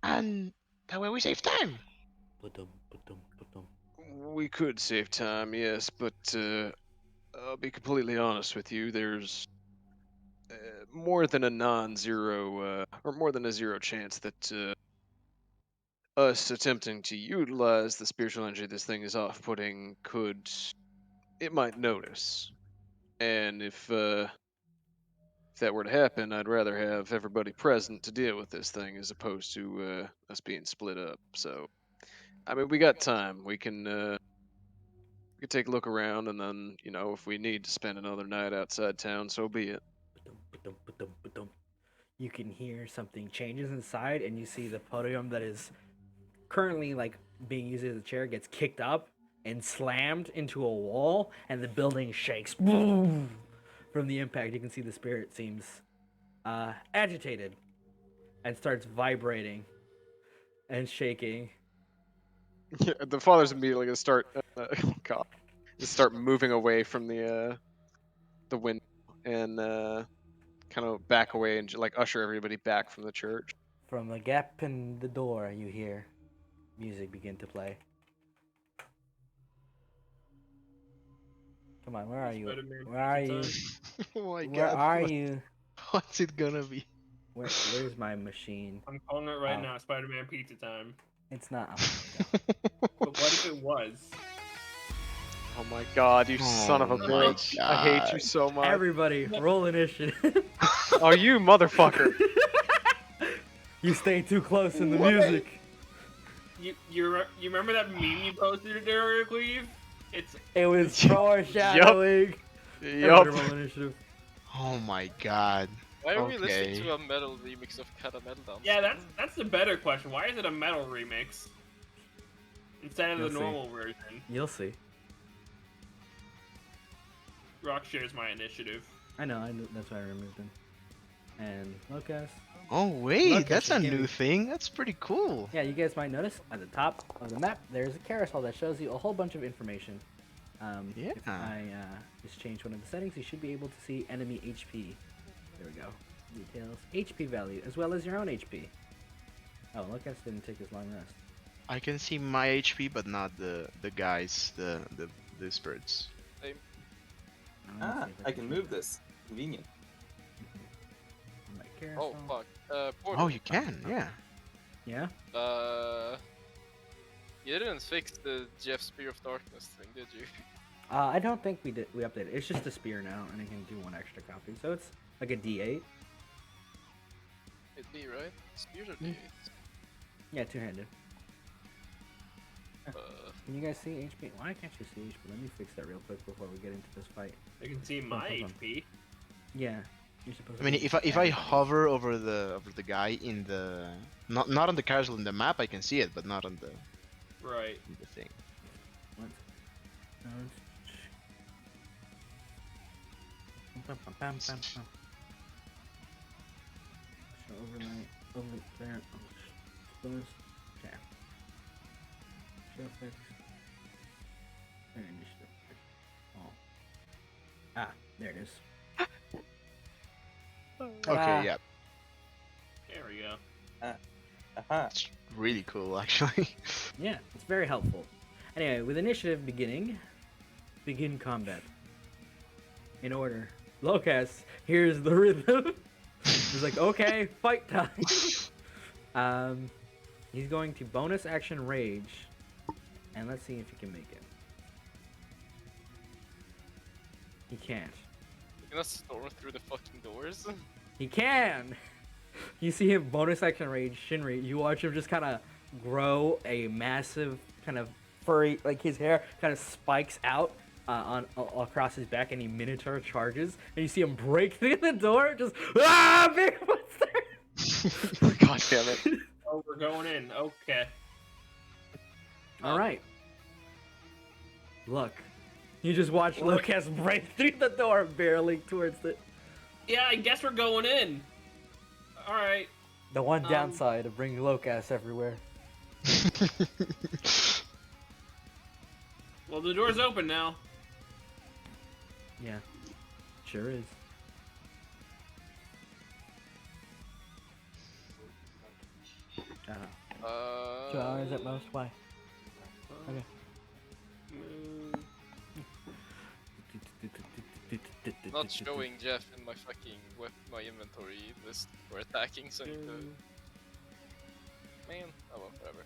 and that way we save time. We could save time, yes, but I'll be completely honest with you. There's more than a non-zero, or more than a zero chance that us attempting to utilize the spiritual energy this thing is off-putting it might notice. And if that were to happen, I'd rather have everybody present to deal with this thing as opposed to us being split up. So, I mean, we got time. We can take a look around, and then, if we need to spend another night outside town, so be it. You can hear something changes inside, and you see the podium that is currently like being used as a chair gets kicked up and slammed into a wall, and the building shakes from the impact. You can see the spirit seems agitated and starts vibrating and shaking. Yeah, the father's immediately gonna start. Oh God, just start moving away from the window, and kind of back away and like usher everybody back from the church. From the gap in the door, you hear music begin to play. Come on, where are you? Spider-Man Where are you? pizza Oh my Where god. are you? What's it gonna be? Where's my machine? I'm calling it right Oh. now. Spider-Man pizza time. It's not. Oh, But what if it was? Oh my god, you son of a Oh my bitch! I hate you God. so much. everybody, roll initiative. Oh, you motherfucker! You stay too close in the What? music. You remember that meme you posted there, Cleve? It's It was foreshadowing. Yup. Everybody roll initiative. Oh my god. Why are we listening Okay. to a metal remix of Cat Metal Dance? yeah, that's the better question. Why is it a metal remix instead of You'll the see. normal version? You'll see. Rock shares my initiative. I know. That's why I removed him. And Lucas. Oh wait, Look, that's it's a giving- new thing. That's pretty cool. Yeah, you guys might notice at the top of the map, there's a carousel that shows you a whole bunch of information. If Yeah. I just change one of the settings, you should be able to see enemy HP. There we go. Details, HP value, as well as your own HP. Oh, Lucas didn't take his long rest. I can see my HP, but not the guys, the spirits. Same. Now, let's Ah, see if I can move this. Convenient. on my Oh carousel. fuck. Oh, Portal. you can, yeah. Yeah. You didn't fix the Jeff Spear of Darkness thing, did you? I don't think we did. We updated. It's just a spear now, and it can do one extra copy. So it's like a D8. It'd be right. Spears are Mm. D8s. Yeah, two-handed. Uh, Can you guys see HP? Why can't you see HP? Let me fix that real quick before we get into this fight. I can see my hold on. HP. Yeah. You're supposed I mean, to if I hover over the guy in the not on the carousel in the map, I can see it, but not on the Right. thing. What? Bum, bum, bum, bum, bum. Show overlay over there. Expose. Okay. Show fix. And initiative. Oh. Ah, there it is. Okay, Ah. yeah, There we go. Aha. it's really cool actually. Yeah, it's very helpful. Anyway, with initiative beginning, begin combat. In order. Locas here's the rhythm. He's like, okay, fight time. He's going to bonus action rage, and let's see if he can make it. He can't. you gonna storm through the fucking doors? He can. You see him bonus action rage Shinri. You watch him just kind of grow a massive kind of furry, like his hair kind of spikes out across his back, and he minotaur charges, and you see him break through the door. Just big monster. God damn it! Oh, we're going in. Okay. All right. Look, you just watch Lucas break through the door, barreling towards it. Yeah, I guess we're going in. All right. The one downside of bringing Lucas everywhere. Well, the door's open now. Yeah, sure is. Uh, 2 hours at most. Why? Okay. Not showing Jeff in my fucking my inventory list for attacking, so I need to... Man, oh well, whatever.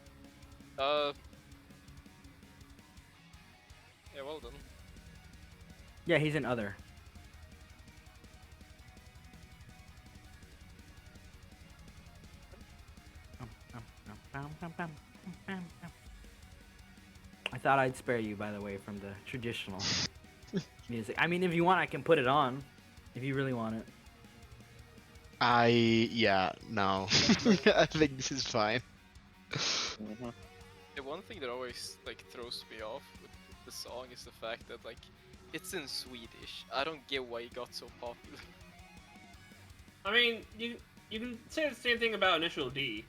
Yeah, well done. Yeah, he's in other. I thought I'd spare you, by the way, from the traditional music. I mean, if you want, I can put it on. If you really want it. No. I think this is fine. Mhm. The one thing that always like throws me off with the song is the fact that like it's in Swedish. I don't get why it got so popular. I mean, you can say the same thing about Initial D.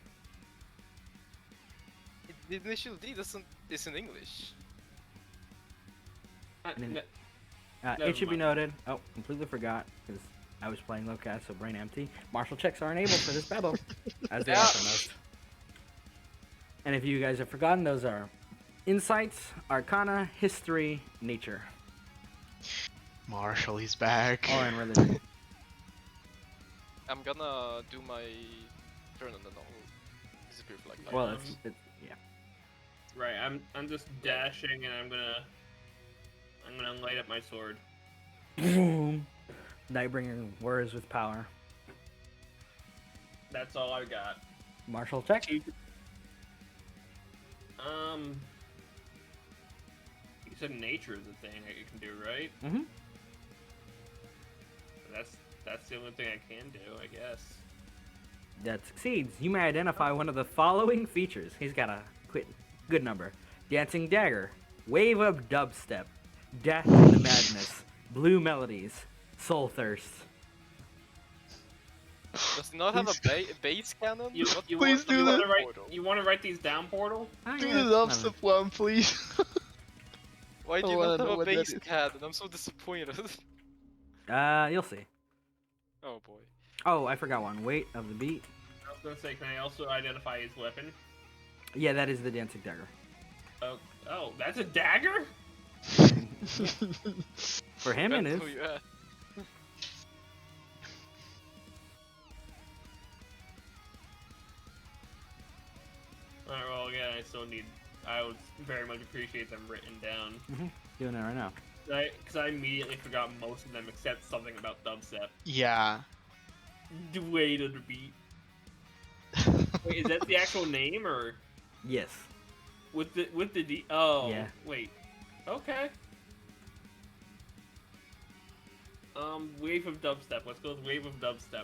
The initial D doesn't is in English. Uh, And n- then- Never it should be mind. noted. Oh, completely forgot because I was playing Lowcast, so brain empty. Martial checks are enabled for this battle, as they Yeah. are for most. And if you guys have forgotten, those are Insights, Arcana, History, Nature. Marshall is back. All in religion. I'm gonna do my turn and then I'll disappear for like 5 Well, minutes. yeah. Right, I'm just dashing and I'm gonna light up my sword. Boom. Nightbringer whirs with power. That's all I got. Martial check. You said nature is a thing that you can do, right? Mm-hmm. That's the only thing I can do, I guess. That succeeds. You may identify one of the following features. He's got a good number. Dancing Dagger, Wave of Dubstep, Death in the Madness, Blue Melodies, Soul Thirst. Does it not have a base cannon? You, What- you, Please want, do you, that. wanna write, Portal. you wanna write these down, Portal? Oh, Do yeah, the it's dubstep one, please. Why do I you wanna not know have a what that base is. cannon? I'm so disappointed. You'll see. Oh boy. Oh, I forgot one. Weight of the beat. I was gonna say, can I also identify his weapon? Yeah, that is the Dancing Dagger. Oh, that's a dagger? For him, it is. Depends who you ask. Alright, well, again, I would very much appreciate them written down. Doing it right now. Because I immediately forgot most of them except something about dubstep. Yeah. The way to the beat. Wait, is that the actual name or Yes. with the D? Oh, Yeah. Wait. Okay. Wave of dubstep. Let's go with wave of dubstep.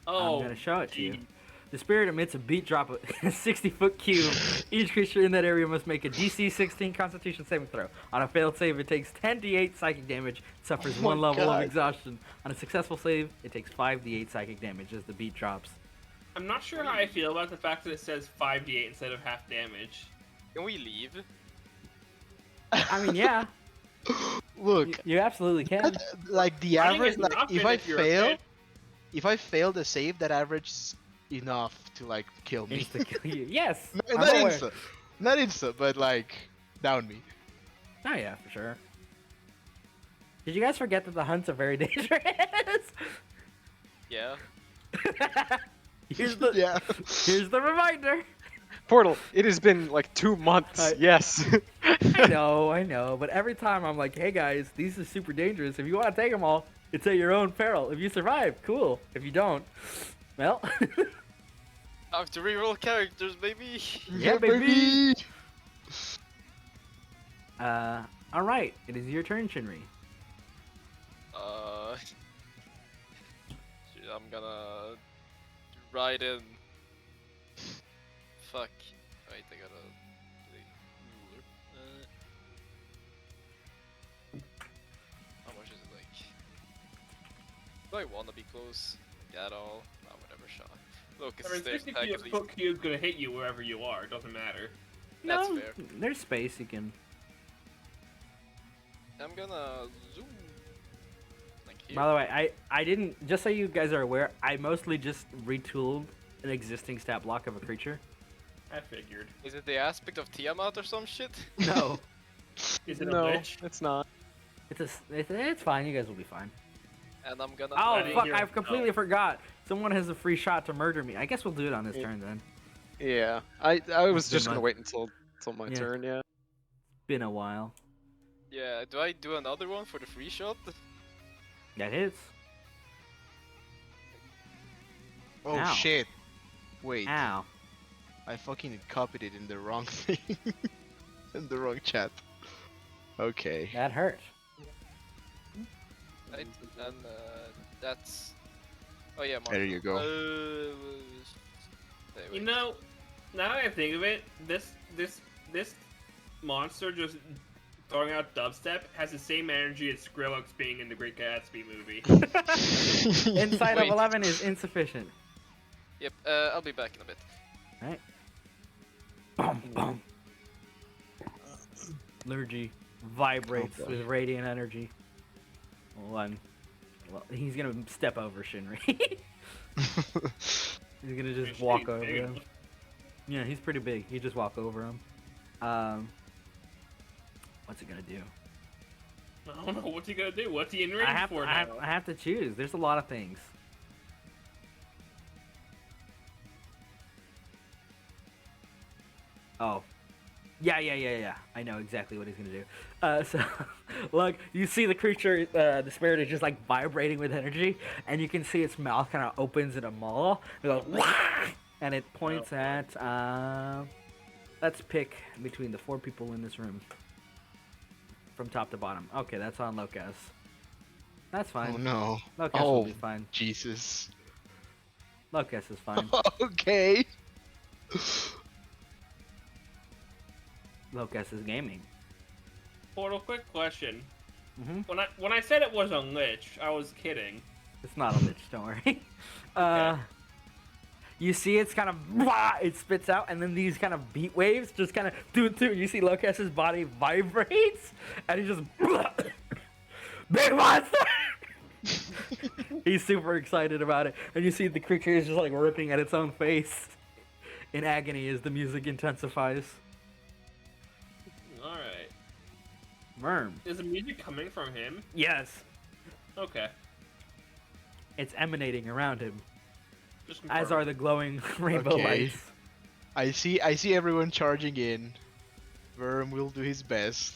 Oh, I'm gonna show it to you. gee. The spirit emits a beat drop of a 60-foot cube. Each creature in that area must make a DC 16 Constitution saving throw. On a failed save, it takes 10d8 psychic damage, suffers Oh my 1 level God. of exhaustion. On a successful save, it takes 5d8 psychic damage as the beat drops. I'm not sure how I feel about the fact that it says 5d8 instead of half damage. Can we leave? I mean, yeah, Look, you absolutely can. that, like the Running average, is like not if good I if you're a fail, kid. if I fail the save, that average is enough to like kill me. Insta kill you. Yes. Not I'm aware. instant, not instant, but like down me. Oh yeah, for sure. Did you guys forget that the hunts are very dangerous? Yeah. here's the Yeah. here's the reminder. Portal, it has been like 2 months. I- Yes. I know, but every time I'm like, hey guys, these are super dangerous. If you want to take them all, it's at your own peril. If you survive, cool. If you don't, well, I have to reroll characters, baby. yeah, baby. All right, it is your turn, Shinri. Shit, I'm gonna ride in. Fuck. Wait, I gotta. Ruler. How much is it like? Do I wanna be close? Like, at all? Nah, whatever, shot. Look, it's I mean, the stairs 60 back at feet least. foot cube's gonna hit you wherever you are. It doesn't matter. That's No, fair. There's space you can. I'm gonna zoom. Like here. By the way, I didn't. Just so you guys are aware, I mostly just retooled an existing stat block of a creature. I figured. Is it the aspect of Tiamat or some shit? No, Is it no, a lich? it's not. it's fine. You guys will be fine. And I'm gonna. Oh didn't fuck! hear I it. completely forgot. Someone has a free shot to murder me. I guess we'll do it on this Yeah. turn then. Yeah, I was It's just been gonna my- wait until my Yeah. turn. Yeah. Been a while. Yeah, do I do another one for the free shot? That hits. Oh Ow. shit! Wait, Ow. I fucking copied it in the wrong thing, in the wrong chat. Okay. That hurt. Right, and that's. Oh yeah, There you go. There You we know, now that I think of it, this monster just throwing out dubstep has the same energy as Skrillex being in the Great Gatsby movie. Inside of Wait. 11 is insufficient. Yep, I'll be back in a bit. Right? Boom, boom. Lurgy vibrates Oh, boy. with radiant energy. 1, Well, he's gonna step over Shinri. He's gonna just Shinri's walk over big him. enough. Yeah, he's pretty big. He just walk over him. What's he gonna do? I don't know. What's he gonna do? What's he in range I for have, now? I have to choose. There's a lot of things. Oh. Yeah. I know exactly what he's gonna do. So, look, you see the creature, the spirit is just like vibrating with energy, and you can see its mouth kind of opens in a maw. It goes, "Wah!" And it points at. Let's pick between the 4 people in this room, from top to bottom. Okay, that's on Locas. That's fine. Oh no. Locas will be Oh. fine. Jesus. Locas is fine. Okay. Locas is gaming. Portal, quick question. Hmm When I said it was a lich, I was kidding. It's not a lich, don't worry. You see it's kind of, it spits out, and then these kind of beat waves just kind of do it too. You see Locas's body vibrates, and he just, big monster! He's super excited about it, and you see the creature is just like ripping at its own face in agony as the music intensifies. All right. Worm. Is the music coming from him? Yes, Okay. it's emanating around him, Just as confirm. are the glowing rainbow Okay. lights. I see everyone charging in. Worm will do his best.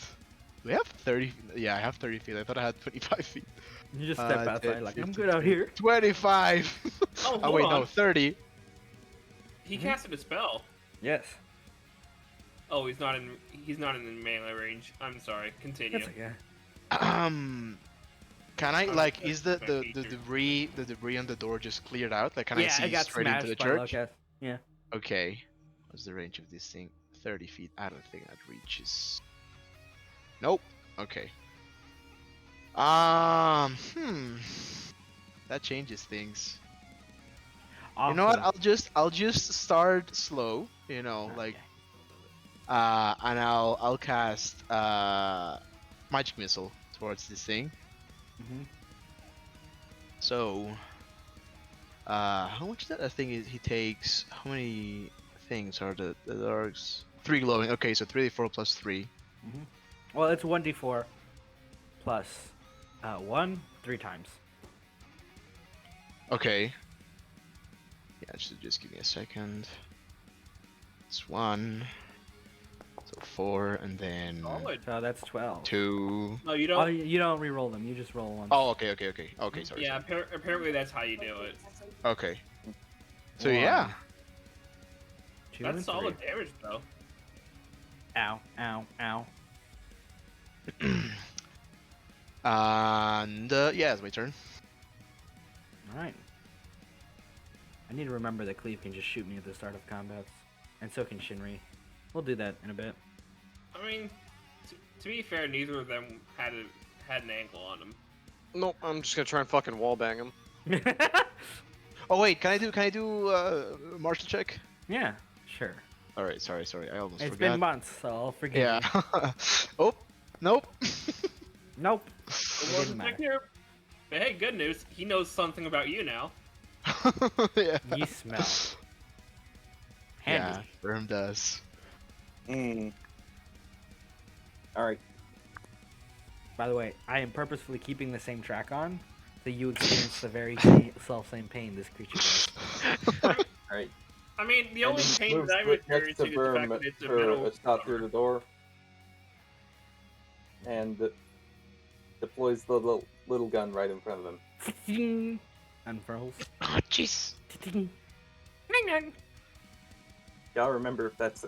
We have 30. Yeah, I have 30 feet. I thought I had 25 feet. You just step 10, outside like, I'm 15, good out here. 25. Oh, Oh hold wait, on. no, 30. He casted a spell. Yes. Oh, he's not in the melee range. I'm sorry. Continue. That's okay. Can I Oh, like? that's Is the my the feature. debris on the door just cleared out? Like, can I Yeah, see it got straight smashed into the by church? Locas. Yeah. Okay. What's the range of this thing? 30 feet. I don't think that reaches. Nope. Okay. That changes things. You know what? I'll just start slow. You know, like and I'll cast magic missile towards this thing. Hmm So how much that thing is he takes? How many things are the darks? 3 glowing. Okay, so 3d4 plus 3. Well, it's 1d4 plus 1 3 times. Okay. Yeah, just give me a second. It's 1. So 4, and then Solid. So that's 12. 2. No, you Oh, don't. you don't re-roll them. You just roll one. Oh, okay. Sorry. Yeah, apparently that's how you do it. Okay. So One, yeah. 2 That's and solid 3. damage, though. Ow, ow, ow. And yeah, it's my turn. All right. I need to remember that Cleve can just shoot me at the start of combats, and so can Shinri. We'll do that in a bit. I mean, to be fair, neither of them had an angle on them. Nope, I'm just gonna try and fucking wallbang him. Oh wait, can I do martial check? Yeah, sure. All right, sorry. I almost It's forgot. been months, so I'll forgive Yeah. you. Oh, nope. Nope. It didn't wasn't matter. back here. But hey, good news. He knows something about you now. Yeah. You smell. Yeah, Handy. Worm does. All right. By the way, I am purposefully keeping the same track on, so you experience the very same pain this creature does. All right. I mean, the And only he pain moves that I'm right next experiencing to is the fact Burm that it's a for metal. a shot through the door, and deploys the little gun right in front of him. Ting. Unfurls. Oh, jeez. Ting. Ning, ning. Gotta remember if that's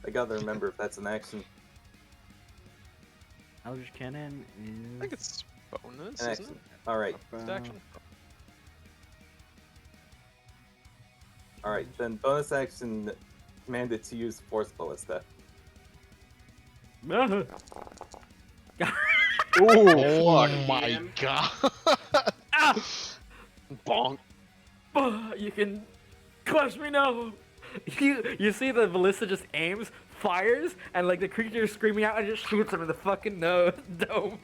I gotta remember if that's an action. Eldritch Cannon is. I think it's bonus, An isn't action. it? All right. First action. All right. Then bonus action commanded to use Force Ballista. Ah. Oh fuck, my man. god. Ah! Bonk. Ah, you can crush me now. You see the ballista just aims, fires, and like the creature is screaming out and just shoots him in the fucking nose dome.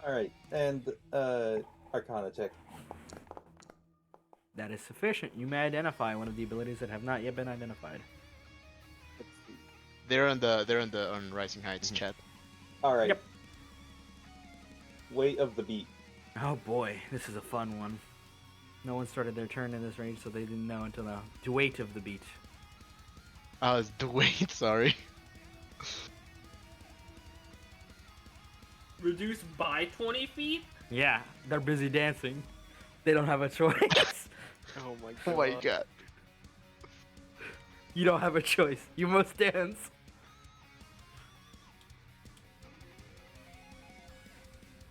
All right, and Arcana check. That is sufficient. You may identify one of the abilities that have not yet been identified. They're on Rising Heights chat. All right. Yep. Weight of the beat. Oh boy, this is a fun one. No one started their turn in this range, so they didn't know until now. The weight of the beat. It's Dwayne, sorry. Reduced by 20 feet? Yeah, they're busy dancing. They don't have a choice. Oh my god. Oh my god. You don't have a choice. You must dance.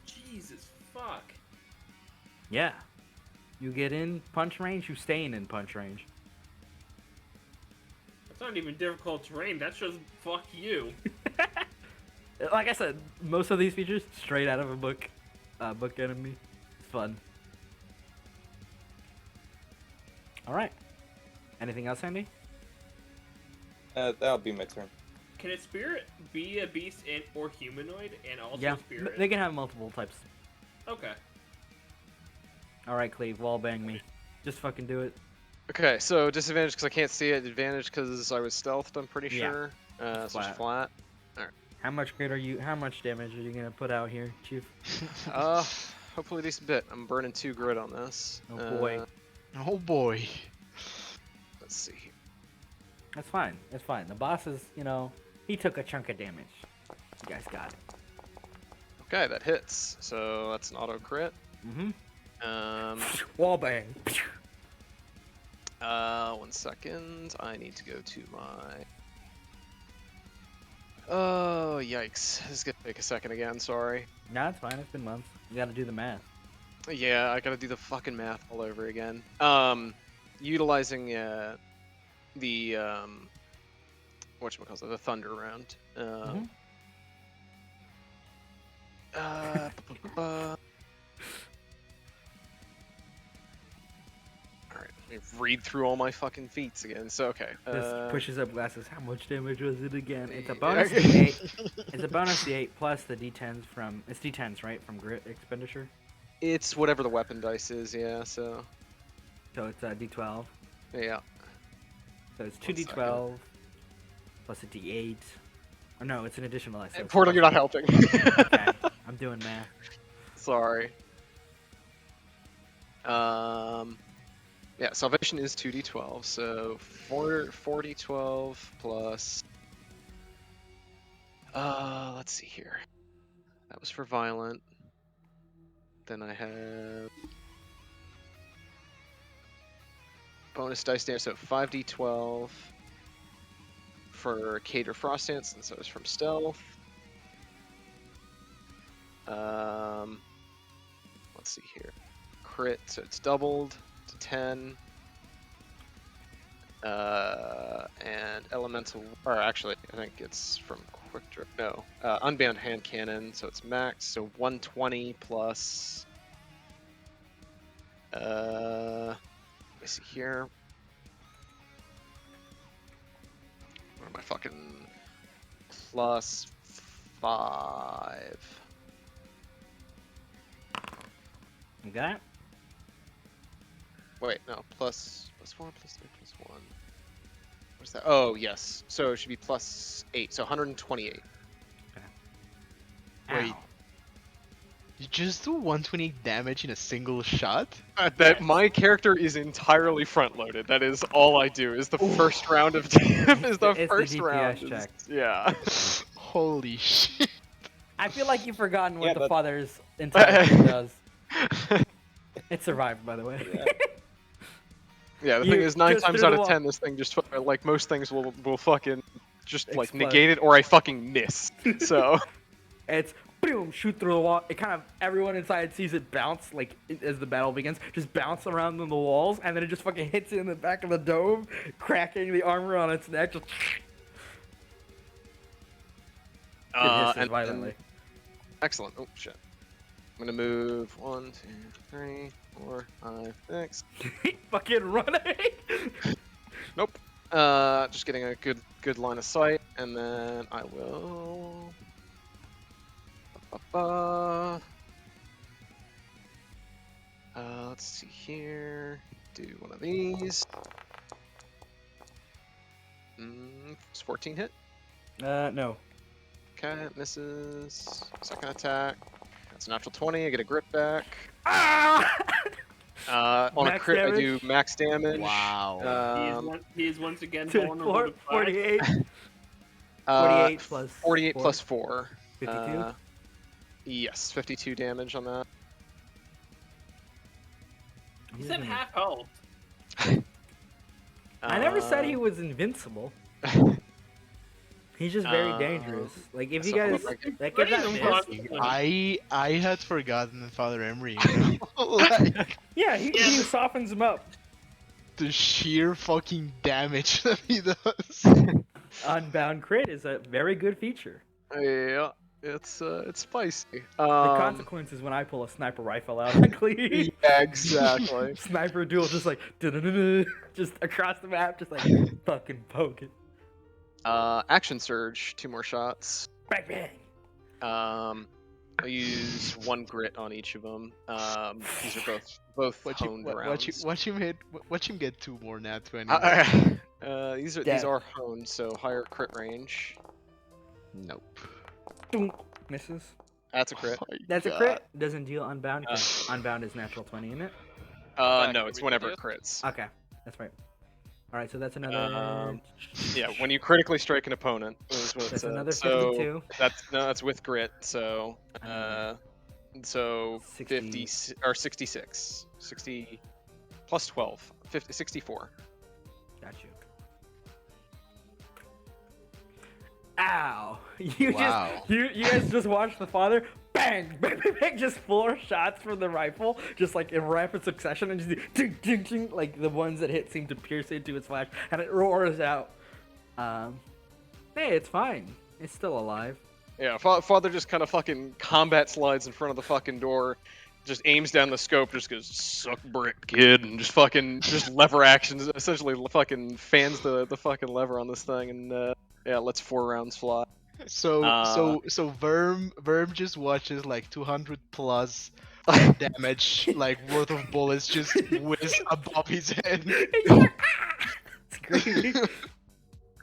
Jesus fuck. Yeah. You get in punch range, you staying in punch range. That's not even difficult terrain, that's just fuck you. Like I said, most of these features straight out of a book enemy. It's fun. Alright. Anything else, Andy? That'll be my turn. Can a spirit be a beast and or humanoid and also Yeah, spirit? they can have multiple types. Okay. Alright, Cleve, wallbang me. Just fucking do it. Okay, so disadvantage because I can't see it. Advantage because I was stealthed. I'm pretty Yeah. sure. It's So it's flat. flat. How much damage are you gonna put out here, Chief? Hopefully a decent bit. I'm burning 2 grit on this. Oh boy. Oh boy. Let's see. That's fine. That's fine. The boss is, he took a chunk of damage. You guys got it. Okay, that hits. So that's an auto crit. Mm-hmm. Wallbang. 1 second. I need to go to my. Oh yikes! This is gonna take a second again. Sorry. Nah, it's fine. It's been months. You gotta do the math. Yeah, I gotta do the fucking math all over again. Utilizing the whatchamacallit, the thunder round. Alright, let me read through all my fucking feats again. So okay. Just pushes up glasses. How much damage was it again? It's a Yeah. bonus D8. It's a bonus D8 plus the D10s from. It's D10s, right? From grit expenditure. It's whatever the weapon dice is, yeah. So So it's a D12. yeah. So it's 1 2D12 plus a D8. Or no, it's an additional dice. So it's Portal, you're not helping. Okay, I'm doing math. Sorry. Yeah, salvation is 2d12, so 4d12 plus. Let's see here. That was for violent. Then I have bonus dice damage, so 5d12 for Cater Frost Dance, since that was from stealth. Let's see here. Crit, so it's doubled to 10. And elemental, or actually, I think it's from quick draw. No, unbound hand cannon, so it's max. So 120 plus. Let me see here. Where am I fucking? Plus 5. You got it? Wait, no, plus 4, plus 3, plus 1. What's that? Oh, yes. So it should be plus 8, so 128. Wait. Ow. You just do 120 damage in a single shot? That my character is entirely front-loaded. That is all I do. Is the first round of is the It's the first DPS round. check. Yeah. Holy shit. I feel like you've forgotten what Yeah, the but- father's entire thing does. It survived, by the way. Yeah. Yeah. The You thing is, 9 just times threw out the of wall. 10, this thing just like most things will fucking just like Explode. negate it, or I fucking miss. So. It's boom, shoot through the wall. It kind of everyone inside sees it bounce as the battle begins, just bounce around on the walls, and then it just fucking hits it in the back of the dome, cracking the armor on its neck. Just it hisses and violently. Excellent. Oh shit. I'm gonna move 1, 2, 3, 4, 5, 6. Fucking running. Nope. Just getting a good line of sight, and then I will. let's see here. Do one of these. It's 14 hit. No. Okay, misses. Second attack. That's a natural 20. I get a grit back. Ah! On a Max crit, I damage? do max damage. Wow. He is once again To vulnerable to fire. 48. 48 plus 48 4. plus 4. 52? Yes, 52 damage on that. He's at half health. I never said he Uh, was invincible. He's just very dangerous. Like if you so guys like- like Pretty if that impossible. missed, I had forgotten Father Emery. You know? Like yeah, he softens him up. the sheer fucking damage that he does. Unbound crit is a very good feature. Yeah, it's spicy. The consequence is when I pull a sniper rifle out on Cleve. Yeah, exactly. Sniper duel, just like just across the map, just like fucking poke it. Action surge, 2 more shots. Bang bang. I'll use 1 grit on each of them. These are both honed rounds. Watch him get 2 more nat 20. These Dead. are honed, so higher crit range. Nope. Dunk. Misses. That's a crit. Oh my That's a God. crit. Doesn't deal unbound. 'Cause unbound is natural 20, isn't it? No, it's Can we whenever do it it? crits. Okay, that's right. All right, so that's another. Yeah, when you critically strike an opponent, is what it That's said. another So 52. that's with grit. So so 50 60. or 66, 60 plus 12, 50, 64. Got you. Ow! You Wow. just you guys just watched the father bang, bang, bang, bang, just 4 shots from the rifle, just like in rapid succession, and just ding, ding, ding, like the ones that hit seem to pierce into its flesh, and it roars out. Hey, it's fine. It's still alive. Yeah, father just kind of fucking combat slides in front of the fucking door, just aims down the scope, just goes suck brick, kid, and just fucking just lever actions, essentially fucking fans the fucking lever on this thing, and yeah, lets 4 rounds fly. So Uh, so Verm just watches like 200 plus damage like worth of bullets just whiz above his head. It's great.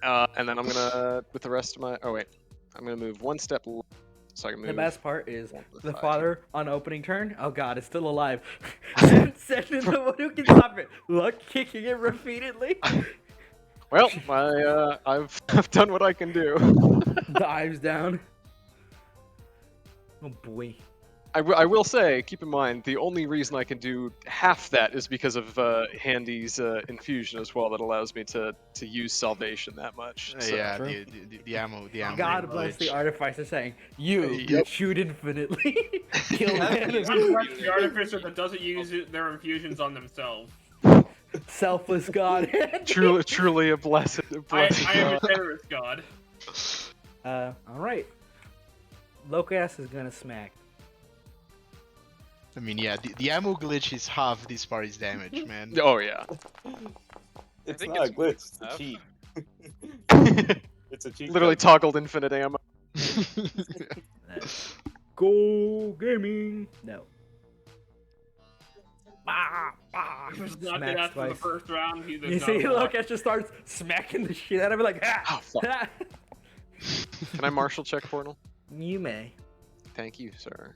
And then I'm gonna with the rest of my. Oh wait, I'm gonna move 1 step left, so I can move. The best part is 1 to the 5. father on opening turn. Oh god, it's still alive. Send in the one who can stop it. Look, kicking it repeatedly. Well, I've done what I can do. Dives down. Oh boy. I will say, keep in mind, the only reason I can do half that is because of Handy's infusion as well. That allows me to use salvation that much. So. Yeah, True. the ammo, the ammo. God bless the artificer saying, "You Yep. shoot infinitely, kill God enemies, bless the artificer that doesn't use their infusions on themselves. selfless God." Truly a blessed. I am a terrorist god. All right. Locas is gonna smack. I mean, yeah, the ammo glitch is half this party's damage, man. Oh yeah. It's think not it's a glitch, it's a enough. cheat. It's a cheat. Literally code. toggled infinite ammo. Go gaming. No. Bah, bah. If it's not Smacks good after the twice. first round, he does You not see, block. Locas just starts smacking the shit out of it like, ah, Oh, fuck. ah. Can I martial check portal? You may. Thank you, sir.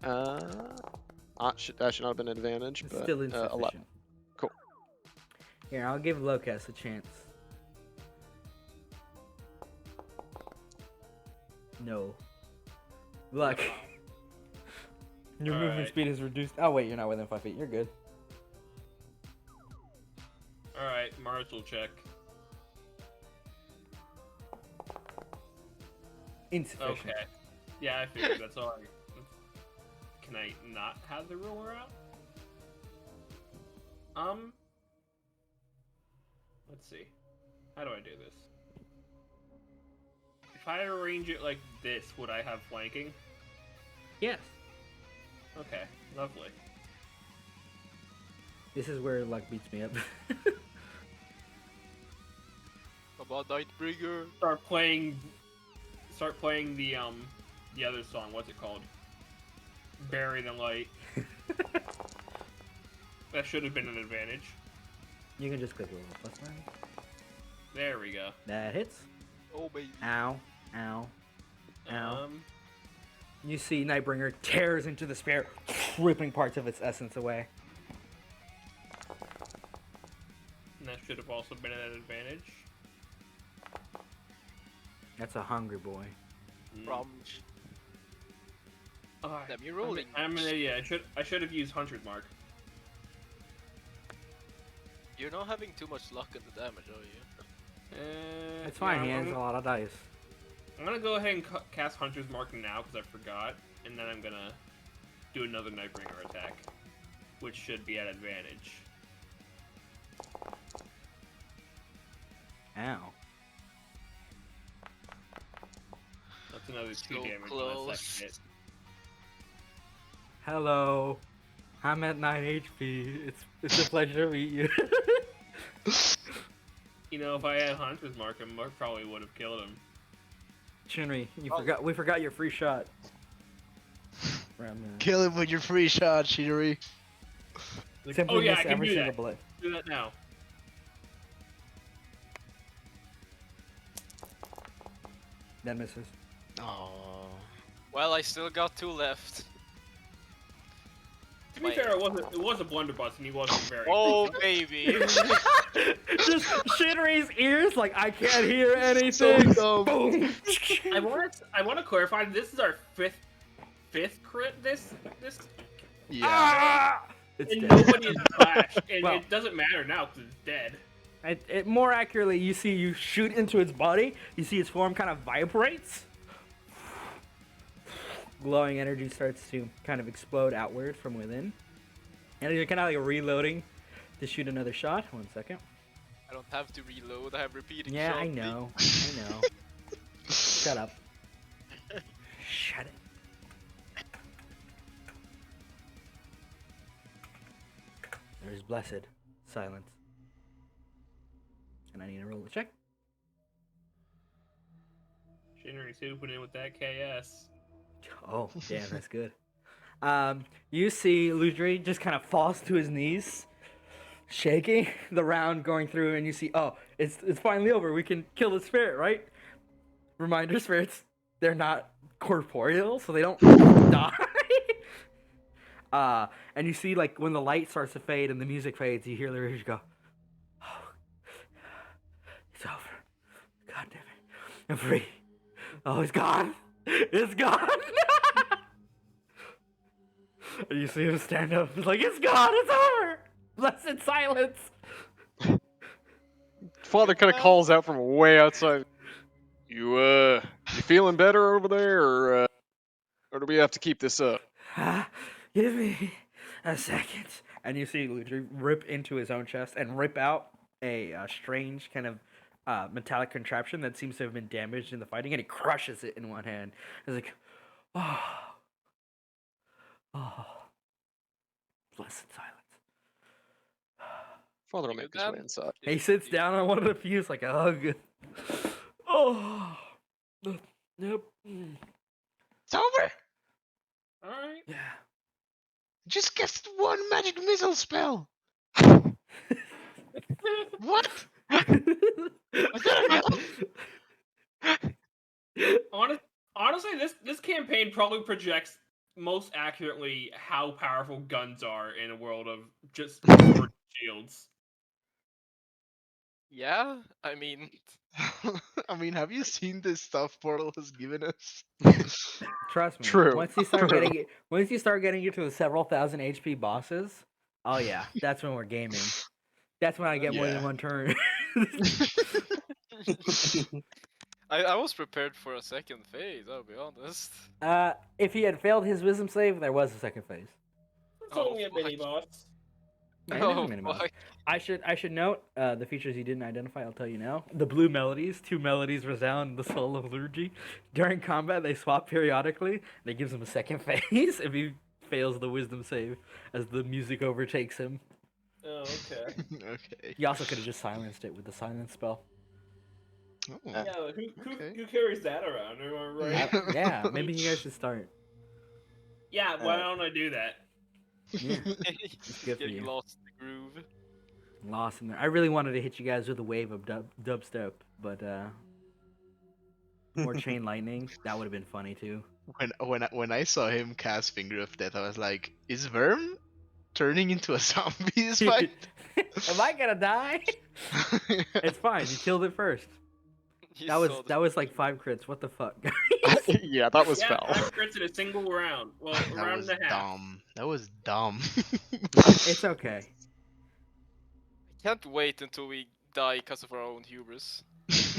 That should not have been an advantage, It's but still 11. insufficient. Cool. Here, I'll give Locas a chance. No. Look. Your movement Alright. speed is reduced. Oh wait, you're not within 5 feet. You're good. Alright, martial check. Insufficient. Okay. Yeah, I figured that's all I... Can I not have the ruler out? Let's see. How do I do this? If I arrange it like this, would I have flanking? Yes. Okay, lovely. This is where luck beats me up. About Nightbringer. Start playing the other song. What's it called? Bury the Light. That should have been an advantage. You can just click a little plus sign. There we go. That hits. Oh baby. Ow. Ow. Ow. Um, You see Nightbringer tears into the spear, ripping parts of its essence away. and that should have also been an advantage. That's a hungry boy. From Alright, them, you're rolling. I'm an idiot. I should have used Hunter's Mark. You're not having too much luck in the damage, are you? It's fine, he yeah, has a lot of dice. I'm gonna go ahead and cast Hunter's Mark now because I forgot, and then I'm gonna do another Nightbringer attack, which should be at advantage. Ow. That's another 2 So damage on that close. second hit. Hello. I'm at 9 HP. It's a pleasure to meet you. You know, if I had Hunter's Mark, I probably would have killed him. Shinri, Oh. we forgot your free shot. Kill him with your free shot, Shinri. Like, Simply oh yeah, miss I can every do single that. bullet. Do that now. That misses. Oh. Well, I still got 2 left. To be fair, it was a blunderbuss, and he wasn't very. Oh baby. Just Shinri's ears, like I can't hear anything. dumb. Boom. I want to clarify. This is our fifth crit. This Yeah. Ah! It's and dead. nobody is flashed, and Well- it doesn't matter now because it's dead. It more accurately, you see you shoot into its body. You see its form kind of vibrates. Glowing energy starts to kind of explode outward from within. And you're kind of like reloading to shoot another shot. 1 second. I don't have to reload, I have repeating Yeah, shot. I know. I know. Shut up. Shut it. There's blessed silence. And I need to roll a check. Shinri's hooping in with that KS. Oh, damn, that's good. You see Ludri just kind of falls to his knees, shaking, the round going through, and you see, oh, it's finally over. We can kill the spirit, right? Reminder, spirits, they're not corporeal, so they don't die. And you see, like, when the light starts to fade and the music fades, you hear Ludri go, oh, it's over. God damn it. I'm free. Oh, it's gone. It's gone. And you see him stand up. It's like, it's gone. It's over. Blessed silence. Father kind of calls out from way outside. You feeling better over there, or do we have to keep this up? Give me a second. And you see Ludri rip into his own chest and rip out a strange kind of metallic contraption that seems to have been damaged in the fighting, and he crushes it in one hand. He's like, oh, blessed silence. Father will You make his way done? inside. He sits down on one of the pews like a hug. Oh, yep. It's over. All right. Yeah. Just cast one magic missile spell. What? Was that a Honestly, this campaign probably projects most accurately how powerful guns are in a world of just sword shields. Yeah, I mean, I mean, have you seen this stuff Portal has given us? Trust me. True, Once you start true. getting into the several thousand HP bosses, oh yeah, that's when we're gaming. That's when I get more than Yeah. one turn. I was prepared for a second phase, I'll be honest. If he had failed his wisdom save, there was a second phase. It's Oh, only a mini boss. Yeah, it is a Oh, mini boss. fuck. I should note the features you didn't identify. I'll tell you now. The blue melodies, 2 melodies resound in the soul of Lurgy. During combat, they swap periodically. That gives him a second phase if he fails the wisdom save, as the music overtakes him. Oh, okay. Okay. You also could have just silenced it with the silence spell. Oh. Yeah, but Okay. who carries that around? Am I right? Yeah, maybe you guys should start. Yeah, why don't I do that? Yeah, it's good for Getting you. lost in the groove. Lost in there. I really wanted to hit you guys with a wave of dubstep, but more chain lightning. That would have been funny too. When I saw him cast Finger of Death, I was like, is Verm turning into a zombie this fight? Am I gonna die? It's fine. You killed it first. You That was saw the that was like spectacle. 5 crits. What the fuck, guys? Yeah, that was Yeah, foul. 5 crits in a single round. Well, a That round was and a half. dumb. That was dumb. It's okay. Can't wait until we die because of our own hubris.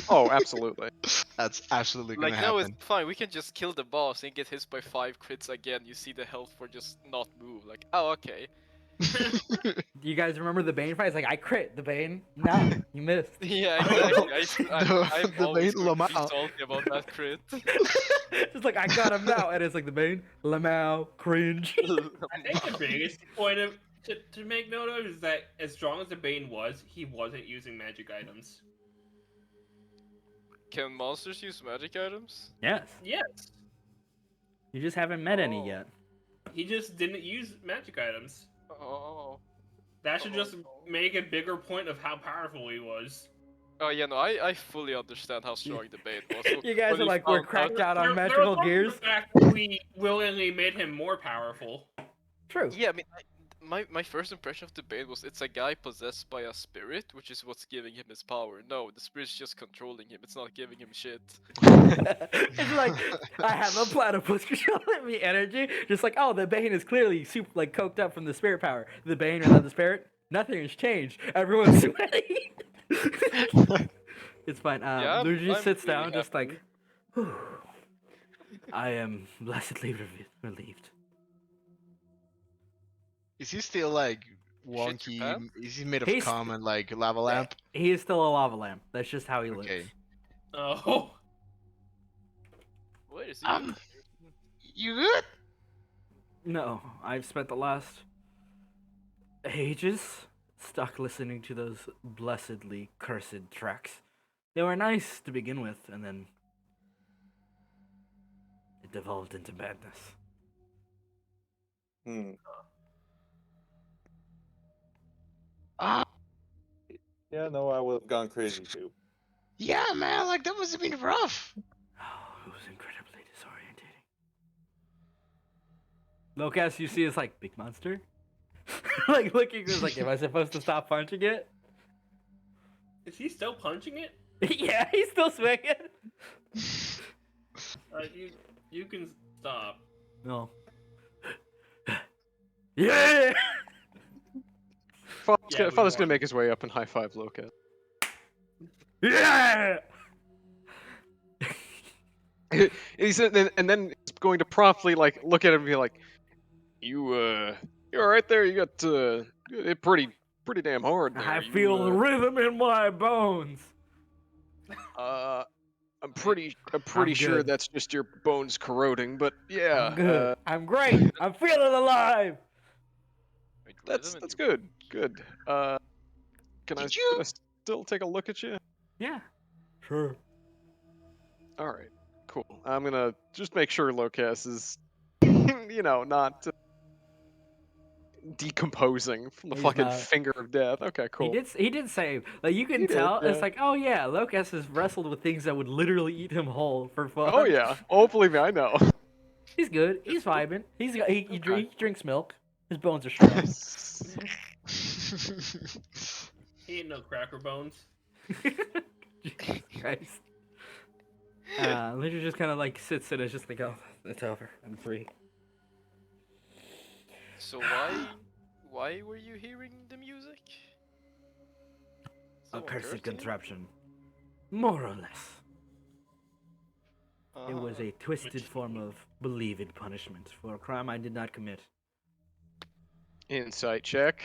Oh, absolutely. That's absolutely gonna Like, no, it's happen. fine. We can just kill the boss and get hit by 5 crits again. You see the health for just not move. Like, oh, okay. Do you guys remember the Bane fight? It's like I crit the Bane. Nah, you missed. Yeah, exactly. I'm The always main going to be Lamau. salty about that crit. Just like I got him now, and it's like the Bane, Lamau, cringe. I think the biggest point of to make note of is that as strong as the Bane was, he wasn't using magic items. Can monsters use magic items? Yes, Yes, you just haven't met any Oh. yet. he just didn't use magic items. Oh. That should just Oh. make a bigger point of how powerful he was. Oh yeah, no, I fully understand how strong the Bane was. You guys When are he like, we're found cracked out There- on there was magical also gears. The fact that we willingly made him more powerful. True. Yeah, I mean, my first impression of the Bane was it's a guy possessed by a spirit, which is what's giving him his power. No, the spirit's just controlling him. It's not giving him shit. It's like I have a platypus controlling me energy. Just like, oh, the Bane is clearly super like coked up from the spirit power. The Bane without the spirit, nothing has changed. Everyone's sweating. It's fine. Yeah, I'm- Luigi I'm sits really down, just happy. like, "Whew. I am blessedly relieved. Is he still like Shit your wonky? pants? Is he made of He's- cum and like lava lamp? He is still a lava lamp. That's just how he looks. Okay. Oh, Where is he? You good? No, I've spent the last ages stuck listening to those blessedly cursed tracks. They were nice to begin with, and then it devolved into madness. Hmm. Ah, Yeah, no, I would have gone crazy too. yeah, man, like that must have been rough. Oh, it was incredibly disorientating. Locas, you see, is like big monster, like looking. Is like, am I supposed to stop punching it? is he still punching it? Yeah, he's still swinging. You can stop. No. Yeah. Father's, Yeah, gonna, we Father's gonna won. make his way up and high five Locas. Yeah. And then he's going to promptly like look at him and be like, "You you're right there. You got it pretty damn hard there. I You, feel the rhythm in my bones. I'm pretty sure good. that's just your bones corroding, but yeah, I'm good. I'm great. I'm feeling alive. Wait, that's rhythm in good. Good. Can Did you- I still take a look at you? Yeah. Sure. All right, cool. I'm gonna just make sure Locas is, not decomposing from the He's fucking not. finger of death. Okay, cool. He did save. Like you can He did, tell. It's yeah. like, oh yeah, Locas has wrestled with things that would literally eat him whole for fun. Oh yeah. Oh, believe me, I know. He's good. He's vibing. He Okay. drinks milk. His bones are strong. He ain't no cracker bones. Jesus Christ. Luigi just kind of like sits and is just like, oh, it's over. I'm free. So why were you hearing the music? A Someone cursed cursing you? contraption. More or less. It was Uh-huh. a twisted form of believed punishment for a crime I did not commit. Insight check.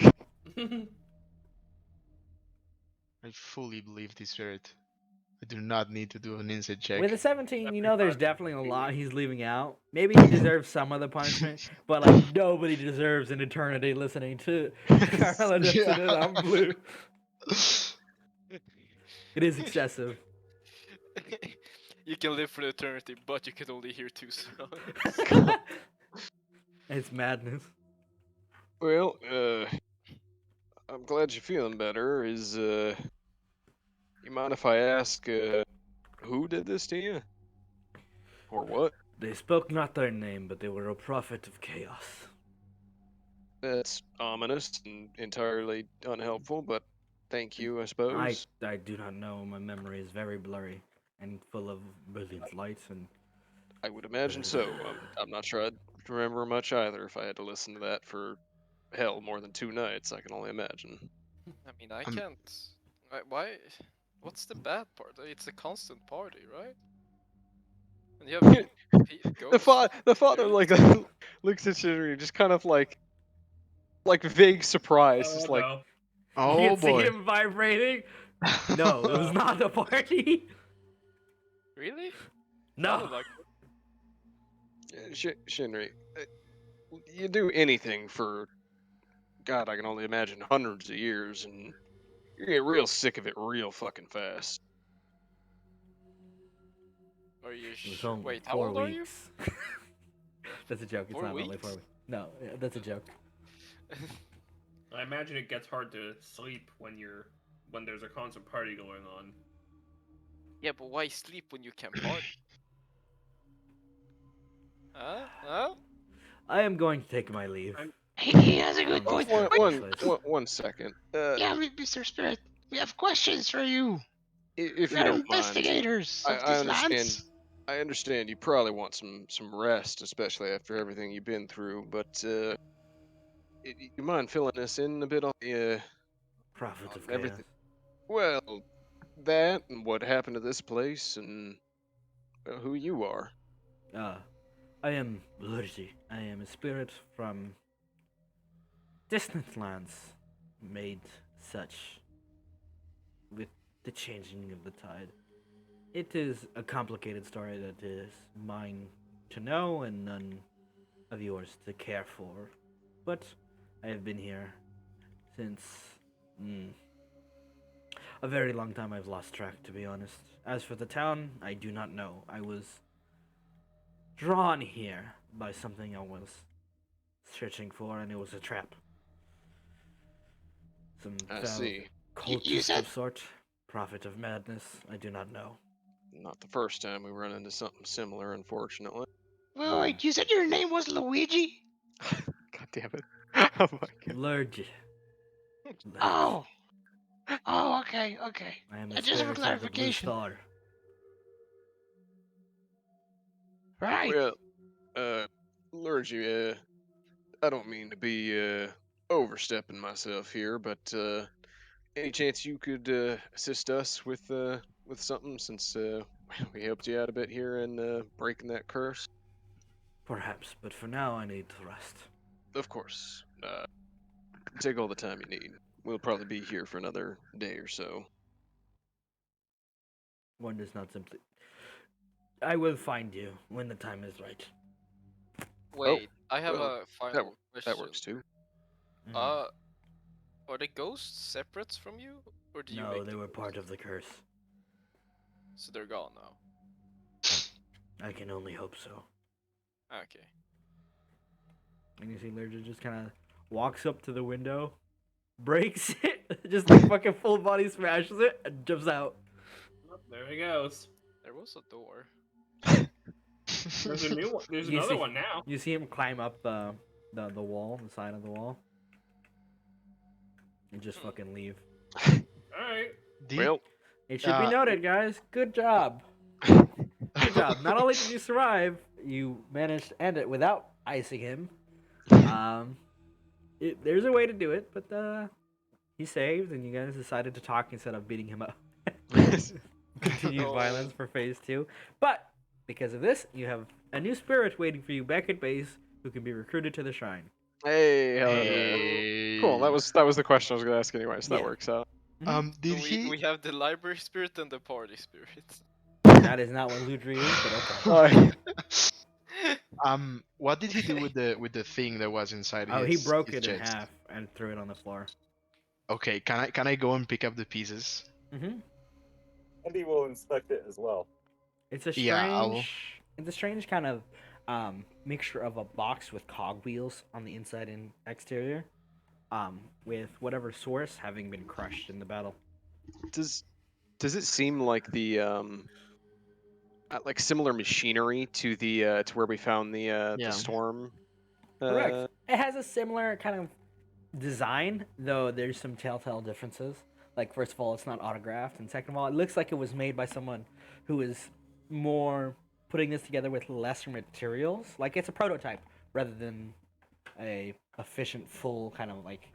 I fully believe this spirit. I do not need to do an insight check. With a 17, you know there's definitely a lot he's leaving out. Maybe he deserves some of the punishment, but like nobody deserves an eternity listening to Carla Dixon on Blue. It is excessive. You can live for eternity, but you can only hear 2 songs. It's madness. Well, I'm glad you're feeling better. You mind if I ask, who did this to you? Or what? They spoke not their name, but they were a prophet of chaos. That's ominous and entirely unhelpful, but thank you, I suppose. I do not know. My memory is very blurry and full of brilliant lights and I would imagine so. I'm not sure I'd remember much either if I had to listen to that for, hell, more than 2 nights, I can only imagine. I mean, I Um, can't. Why? What's the bad part? It's a constant party, right? And you have ghosts. The father like looks at you just kind of like vague surprise, Oh just like, no. you oh can see boy. him vibrating. No, it was not a party. Really? No. Sounded like Shinri, you do anything for, God, I can only imagine hundreds of years, and you get real sick of it real fucking fast. Are you It was sure? only Wait, how 4 old are you? weeks. That's a joke. It's 4 not only weeks? 4 weeks. No, yeah, that's a joke. I imagine it gets hard to sleep when there's a constant party going on. Yeah, but why sleep when you can party? Huh? Huh? I am going to take my leave. He has a good Oh, point. one- Wait, one- 1 second. yeah, Mr. Spirit, we have questions for you. If We you are don't mind, investigators of I these understand. lands. I understand you probably want some rest, especially after everything you've been through. But you mind filling us in a bit on the Prophet on of chaos. everything? Well, that and what happened to this place and who you are. I am Lurgi. I am a spirit from distant lands, made such with the changing of the tide. It is a complicated story that is mine to know and none of yours to care for. But I have been here since a very long time. I've lost track, to be honest. As for the town, I do not know. I was drawn here by something I was searching for, and it was a trap. Some I foul see. You cultist said- of sort, prophet of madness. I do not know. Not the first time we run into something similar, unfortunately. Wait, you said your name was Luigi? God damn it! Oh my god. Lurgi. Oh. Oh, okay. I am the Just for spirit of the blue clarification. star. Right. Well, Lurgy, I don't mean to be overstepping myself here, but any chance you could assist us with something since we helped you out a bit here in breaking that curse? Perhaps, but for now I need to rest. Of course. Take all the time you need. We'll probably be here for another day or so. One does not simply. I will find you when the time is right. Wait, I have well, a final question. That works too. Are the ghosts separate from you, or do you No, make they them were part of ghosts? the curse. So they're gone now. I can only hope so. Okay. And you see Lurgi just kind of walks up to the window, breaks it, just like fucking full body smashes it, and jumps out. Oh, there he goes. There was a door. There's a new one. There's You another see- one now. You see him climb up the wall, the side of the wall, and just fucking leave. All right. Well, It should be noted, guys. Good job. Good job. Not only did you survive, you managed to end it without icing him. There's a way to do it, but he saved, and you guys decided to talk instead of beating him up. Continued Oh. violence for phase 2. But because of this, you have a new spirit waiting for you back at base who can be recruited to the shrine. hey, hell yeah. Hey. Cool. That was the question I was gonna ask anyway, so that Yeah. works out. Did So he? we have the library spirit and the party spirit. That is not what Ludri is, but okay. What did he do with the thing that was inside Oh, his? he broke his it in chest? half and threw it on the floor. Okay, can I go and pick up the pieces? Mm-hmm. Andy will inspect it as well. It's a Yeah, strange, it's a strange kind of mixture of a box with cogwheels on the inside and exterior, with whatever source having been crushed in the battle. Does it seem like the like similar machinery to the to where we found the Yeah. storm? Correct. It has a similar kind of design, though there's some telltale differences. Like, first of all, it's not autographed, and second of all, it looks like it was made by someone who is more putting this together with lesser materials. Like, it's a prototype rather than a efficient full kind of like.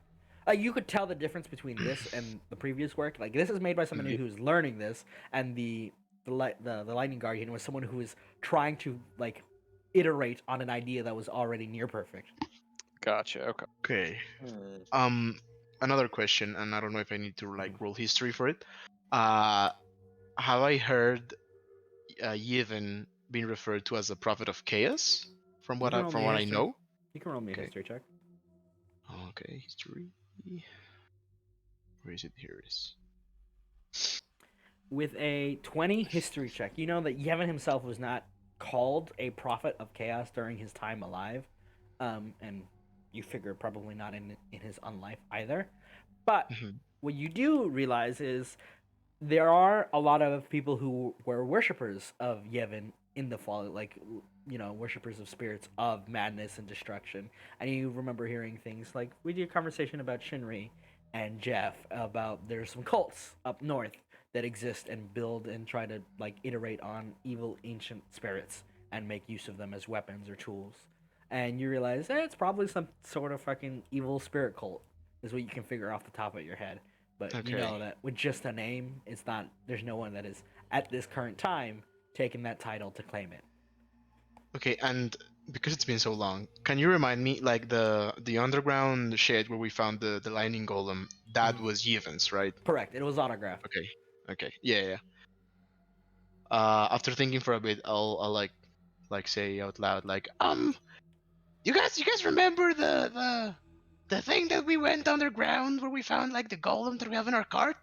You could tell the difference between this and the previous work. Like, this is made by somebody who's learning this, and the Lightning Guardian was someone who was trying to like iterate on an idea that was already near perfect. Gotcha. Okay. Okay. Hmm. Another question, and I don't know if I need to like roll history for it. Have I heard Yevon being referred to as a prophet of chaos? From what You can roll me a I history. know. You can roll me a Okay. history check. Okay, history. Where is it? Here it is. With a 20 history check, you know that Yevon himself was not called a prophet of chaos during his time alive, and you figure probably not in his unlife either. But Mhm. what you do realize is there are a lot of people who were worshippers of Yevon in the fall, like, you know, worshippers of spirits of madness and destruction. And you remember hearing things like we did a conversation about Shinri and Jeff about there's some cults up north that exist and build and try to like iterate on evil ancient spirits and make use of them as weapons or tools. And you realize it's probably some sort of fucking evil spirit cult is what you can figure off the top of your head. But you Okay. know that with just a name, it's not. There's no one that is at this current time taking that title to claim it. Okay, and because it's been so long, can you remind me, like the underground shed where we found the lightning golem? That Mhm. was Yevon's, right? Correct. It was autographed. Okay. Okay. Yeah. Yeah. After thinking for a bit, I'll like say out loud, like, you guys remember the thing that we went underground where we found like the golem that we have in our cart?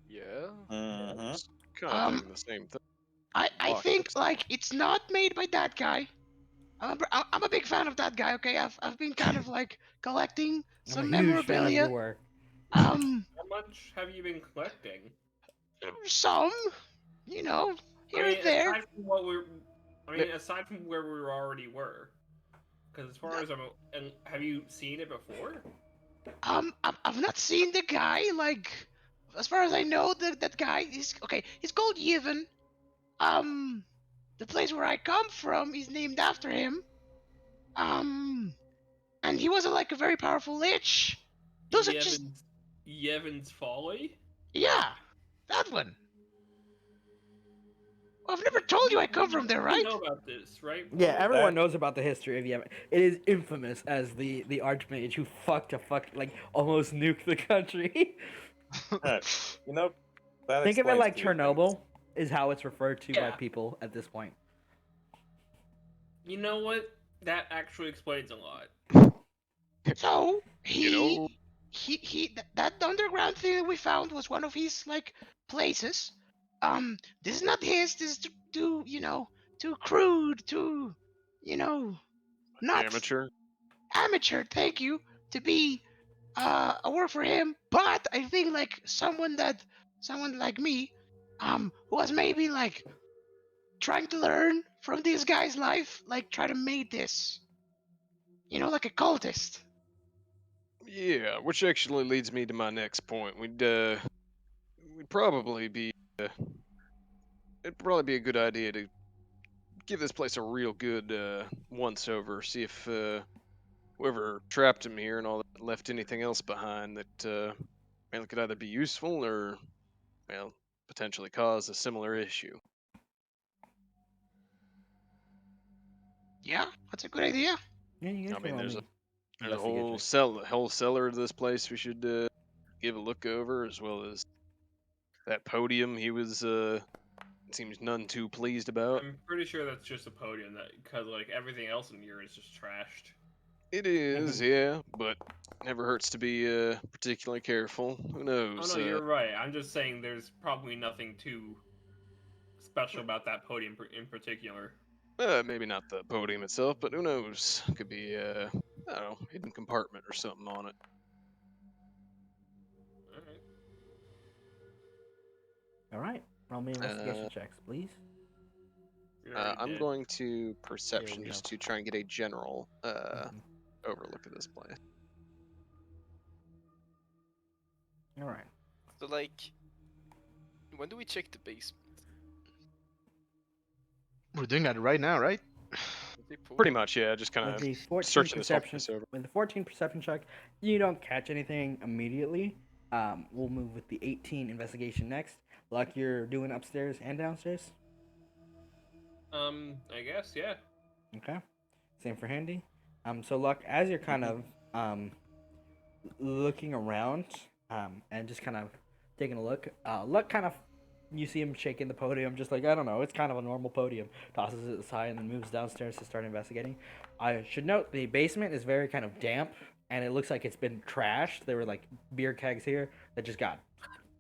Yeah. Mhm. It's kind of Um, thinking the same thing. I think Boxes. like it's not made by that guy. I'm a big fan of that guy. Okay, I've been kind of like collecting I'm a some huge fan of your memorabilia. work. Um, How much have you been collecting? some, you know, I here mean, and there. aside from what we're, I mean, aside from where we already were, because as far as I'm, and have you seen it before? I've not seen the guy. Like, as far as I know, that guy is okay. He's called Yevon. Um, the place where I come from is named after him. Um, and he was like a very powerful lich. Those are just Yevon's Folly. yeah, that one. I've never told you I come from there, You right? know about this, right? Yeah, Paul? everyone knows about the history of Yevon. It is infamous as the archmage who like almost nuked the country. You know, that Think of it explains like a few things. Chernobyl is how it's referred to by Yeah. people at this point. You know what? That actually explains a lot. So You know, that underground thing that we found was one of his like places. This is not his. This is too you know too crude, too you know not amateur. amateur. Thank you to be a work for him. But I think like someone like me, who was maybe like trying to learn from this guy's life, like try to make this, like a cultist. Yeah, which actually leads me to my next point. We'd probably be it'd probably be a good idea to give this place a real good once over. See if whoever trapped him here and all that left anything else behind that well, could either be useful or well potentially cause a similar issue. Yeah, that's a good idea. Yeah, you guys I can mean, roll there's a me there's a investigate check. whole cellar of this place we should give a look over, as well as that podium he was seems none too pleased about. I'm pretty sure that's just a podium that, because like everything else in here is just trashed. It is, yeah, but never hurts to be particularly careful. Who Oh knows? no, you're right. I'm just saying there's probably nothing too special about that podium in particular. Maybe not the podium itself, but who knows? Could be I don't know, hidden compartment or something on it. Alright. All right. Roll me investigation checks, please. You're already I'm dead. going to perception we just go. to try and get a general Mhm. overlook of this place. All right. So like, when do we check the basement? We're doing that right now, right? Pretty much, yeah. Just kind With of the 14 searching this whole perception, place over. with the 14 perception check, you don't catch anything immediately. We'll move with the 18 investigation next. Luck, you're doing upstairs and downstairs. I guess, yeah. Okay. Same for Handy. So Luck, as you're kind of looking around, and just kind of taking a look, Luck kind of, you see him shaking the podium, just like, I don't know, it's kind of a normal podium. Tosses it aside and then moves downstairs to start investigating. I should note the basement is very kind of damp, and it looks like it's been trashed. There were like beer kegs here that just got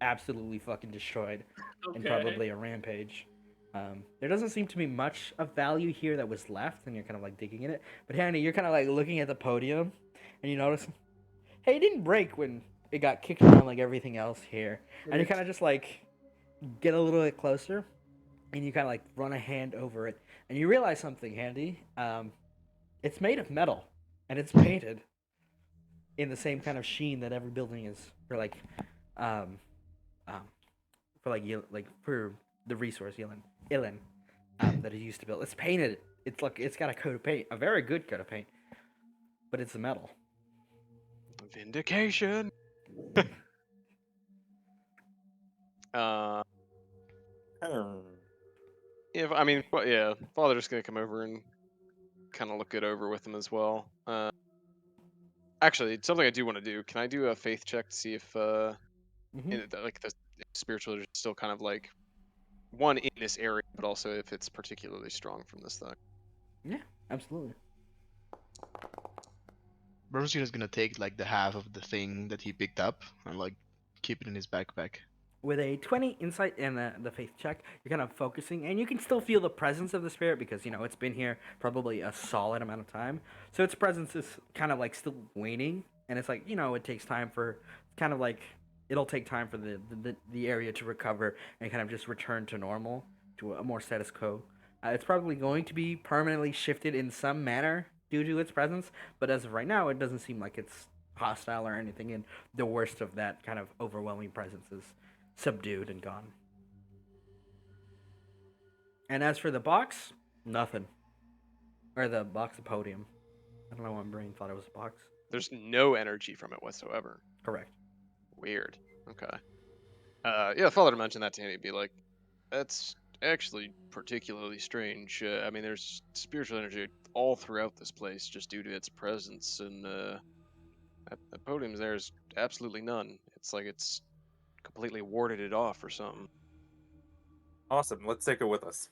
absolutely fucking destroyed in probably a rampage. There doesn't seem to be much of value here that was left, and you're kind of like digging in it. But Handy, you're kind of like looking at the podium, and you notice, hey, it didn't break when it got kicked around like everything else here. And you kind of just like get a little bit closer, and you kind of like run a hand over it, and you realize something, Handy. It's made of metal, and it's painted in the same kind of sheen that every building is, for like, for the resource Ilan, that it used to build. It's painted. It's like it's got a coat of paint, a very good coat of paint, but it's metal. Vindication. Yeah, I mean, yeah, Father's gonna come over and kind of look it over with him as well. Actually, it's something I do want to do. Can I do a faith check to see if like the spiritual is still kind of like one in this area, but also if it's particularly strong from this thing? Yeah, absolutely. Bernstine gonna take like the half of the thing that he picked up and like keep it in his backpack. With a 20 insight and the faith check, you're kind of focusing, and you can still feel the presence of the spirit because, you know, it's been here probably a solid amount of time. So its presence is kind of like still waning, and it's like, you know, it takes time for, kind of like, it'll take time for the area to recover and kind of just return to normal, to a more status quo. It's probably going to be permanently shifted in some manner due to its presence, but as of right now, it doesn't seem like it's hostile or anything, and the worst of that kind of overwhelming presence is subdued and gone. And as for the box, nothing. Or the box of podium. I don't know why my brain thought it was a box. There's no energy from it whatsoever. Correct. Weird. Okay. Yeah, Father mentioned that to me. He'd be like, that's actually particularly strange. I mean, there's spiritual energy all throughout this place just due to its presence, and at the podium there's absolutely none. It's like it's completely warded it off or something. Awesome. Let's take it with us.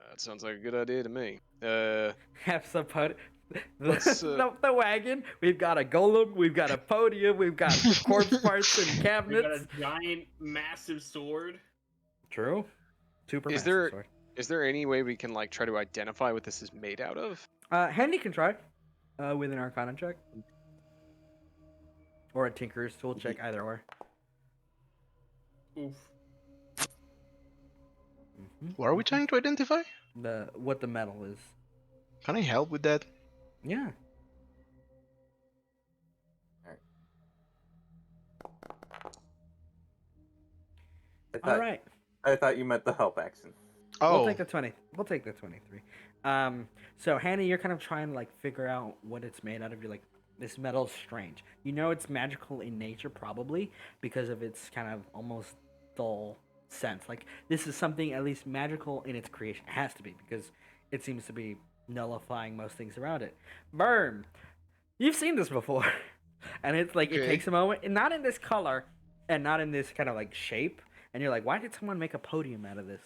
That sounds like a good idea to me. Have some Let's, the wagon. We've got a golem. We've got a podium. We've got corpse parts and We got cabinets. a giant, massive sword. True. Super. Is massive there- sword. Is there any way we can like try to identify what this is made out of? Handy can try. With an Arcana check. Or a Tinker's tool check, either or. Oof. What are we trying to identify? What the metal is. Can I help with that? Yeah. All right. I thought you meant the help action. Oh, We'll take the 20. We'll take the 23. So Hannah, you're kind of trying to like figure out what it's made out of. You're like, this metal's strange. You know it's magical in nature, probably because of its kind of almost dull sense. Like this is something at least magical in its creation. It has to be because it seems to be nullifying most things around it. Burn. You've seen this before, and it's like it Okay. takes a moment, and not in this color, and not in this kind of like shape. And you're like, why did someone make a podium out of this?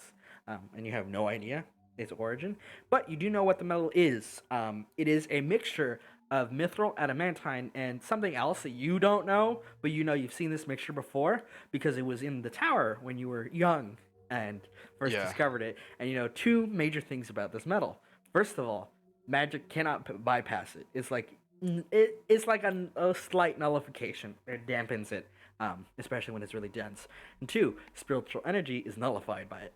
And you have no idea its origin, but you do know what the metal is. It is a mixture of mithril, adamantine, and something else that you don't know, but you know you've seen this mixture before because it was in the tower when you were young and first Yeah. discovered it. And you know two major things about this metal. First of all, magic cannot bypass it. It's like it's like a slight nullification. It dampens it, especially when it's really dense. And two, spiritual energy is nullified by it,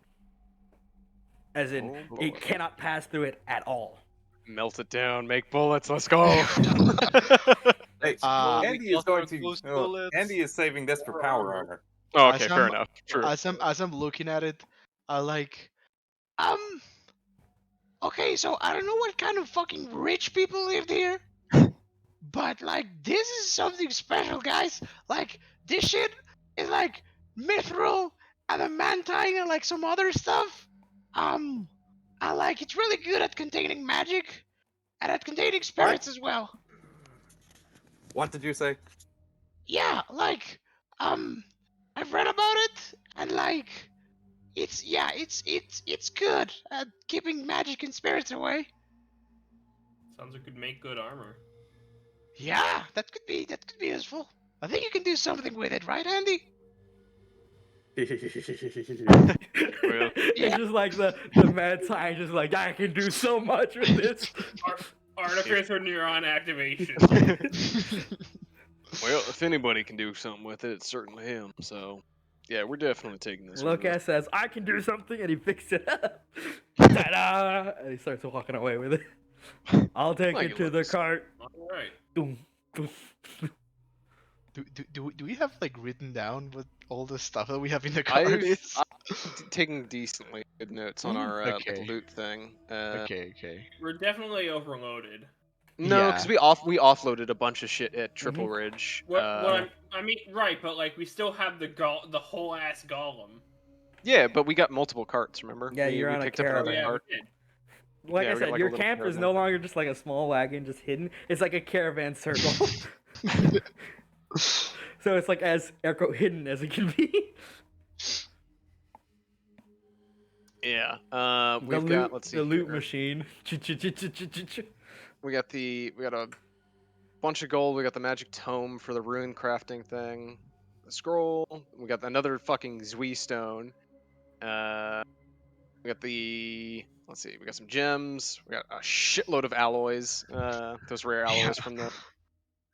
as in Oh, boy. it cannot pass through it at all. Melt it down, make bullets. Let's go. Hey, Uh, Andy is going to. Those No, bullets. Andy is saving this for power armor. Oh, As okay, fair I'm- enough. True. as I'm looking at it, I like, Okay, so I don't know what kind of fucking rich people lived here, but like this is something special, guys. Like this shit is like mithril, adamantine, and like some other stuff. I like it's really good at containing magic and at containing spirits as well. What did you say? Yeah, like I've read about it and like it's good at keeping magic and spirits away. Sounds like it could make good armor. Yeah, that could be useful. I think you can do something with it, right, Andy? Well, It's just like the mad scientist, like I can do so much with this. Artificer neuron activation. well, if anybody can do something with it, it's certainly him. So, yeah, we're definitely taking this. one. Lucas says, "I can do something," and he picks it up. Ta-da! And he starts walking away with it. I'll take Like it to the Lucas. cart. All right. Doom, doom. do we have like written down what all the stuff that we have in the I've, card is? taking decently good notes on Mm, our okay. like, loot thing. Okay. We're definitely overloaded. No, because Yeah. we offloaded a bunch of shit at Triple Ridge. I mean, right, but like we still have the whole ass golem. Yeah, but we got multiple carts. Remember? Yeah, you're we on a picked up another caravan. Yeah, cart. we did. Like Yeah, I we got, said, like, a your little camp is caravan. no longer just like a small wagon just hidden. It's like a caravan circle. So it's like as air quote hidden as it can be. Yeah. The We've loot, got. Let's see. the loot here. machine. We got a bunch of gold. We got the magic tome for the rune crafting thing. The scroll. We got another fucking Zui stone. We got the. Let's see. We got some gems. We got a shitload of alloys. Those rare alloys from the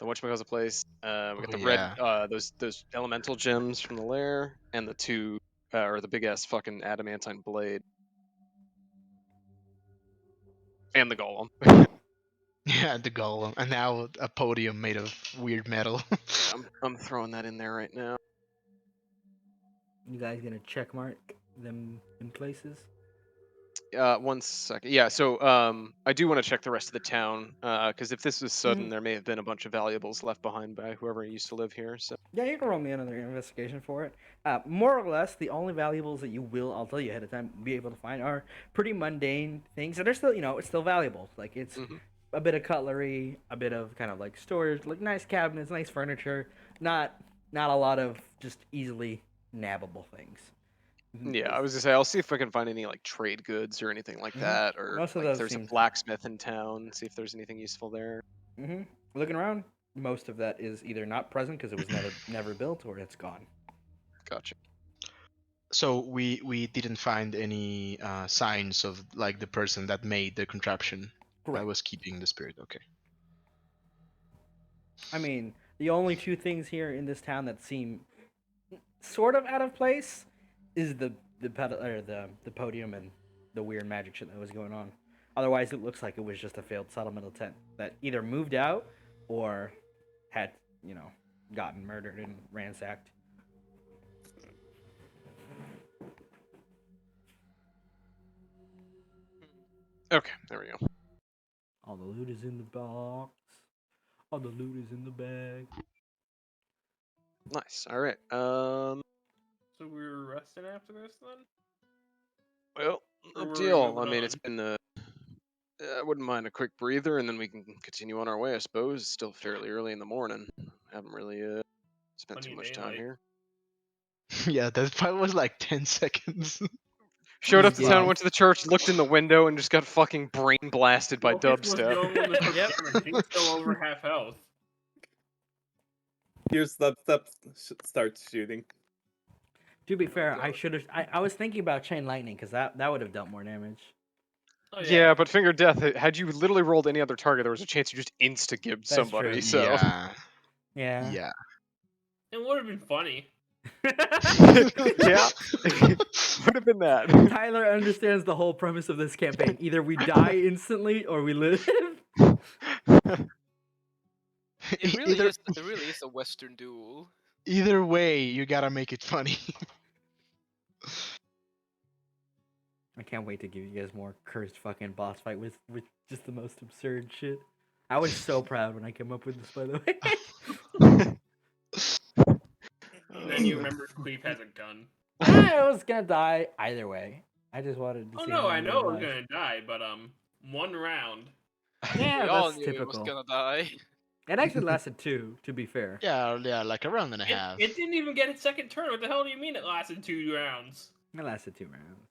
whatchamacallit place. We got the red. Those elemental gems from the lair, and the two or the big ass fucking adamantine blade. And the golem. Yeah, the golem, and now a podium made of weird metal. I'm throwing that in there right now. You guys gonna check mark them in places? 1 second. Yeah, so I do want to check the rest of the town because if this was sudden, there may have been a bunch of valuables left behind by whoever used to live here. So Yeah, you can roll me another investigation for it. More or less, the only valuables that you will, I'll tell you ahead of time, be able to find are pretty mundane things that are still, it's still valuable. Like it's Mhm. a bit of cutlery, a bit of kind of like storage, like nice cabinets, nice furniture. Not a lot of just easily nabbable things. yeah, I was gonna say I'll see if I can find any like trade goods or anything like Mhm. that, or Most of like, if those there's seem- a blacksmith in town. See if there's anything useful there. Looking around, most of that is either not present because it was never built, or it's gone. Gotcha. So we didn't find any signs of like the person that made the contraption Correct. that was keeping the spirit. Okay. I mean, the only two things here in this town that seem sort of out of place is the podium and the weird magic shit that was going on. Otherwise, it looks like it was just a failed settlemental tent that either moved out or had, gotten murdered and ransacked. Okay, there we go. All the loot is in the box. All the loot is in the bag. Nice. All right. So we were resting after this then? Well, Or up were to we y'all. I moving mean, it's on? been I wouldn't mind a quick breather, and then we can continue on our way. I suppose it's still fairly early in the morning. Haven't really spent Plenty too of much time daylight. here. Yeah, that part was like 10 seconds. Showed up to Yeah. town, went to the church, looked in the window, and just got fucking brain blasted by Locust was the dubstep. only one that took Yep. damage. He's still over half health. Here's starts shooting. To be fair, I should have. I was thinking about chain lightning because that would have dealt more damage. Oh, Yeah, but Finger Death, had you literally rolled any other target, there was a chance you just insta-gibbed That's somebody. true. So Yeah. Yeah. Yeah. It would have been funny. yeah, would have been that. Tyler understands the whole premise of this campaign. Either we die instantly or we live. It really either, is. It really is a Western duel. either way, you gotta make it funny. I can't wait to give you guys more cursed fucking boss fight with just the most absurd shit. I was so proud when I came up with this, by the way. And then you remember Queef has a gun. I was gonna die either way. I just wanted to Oh see. no, how I many know I was alive. gonna die, but one round. Yeah, We all that's knew it was typical. gonna die. It actually lasted 2, to be fair. yeah, like a round and a half. It didn't even get its second turn. What the hell do you mean it lasted 2 rounds? It lasted 2 rounds.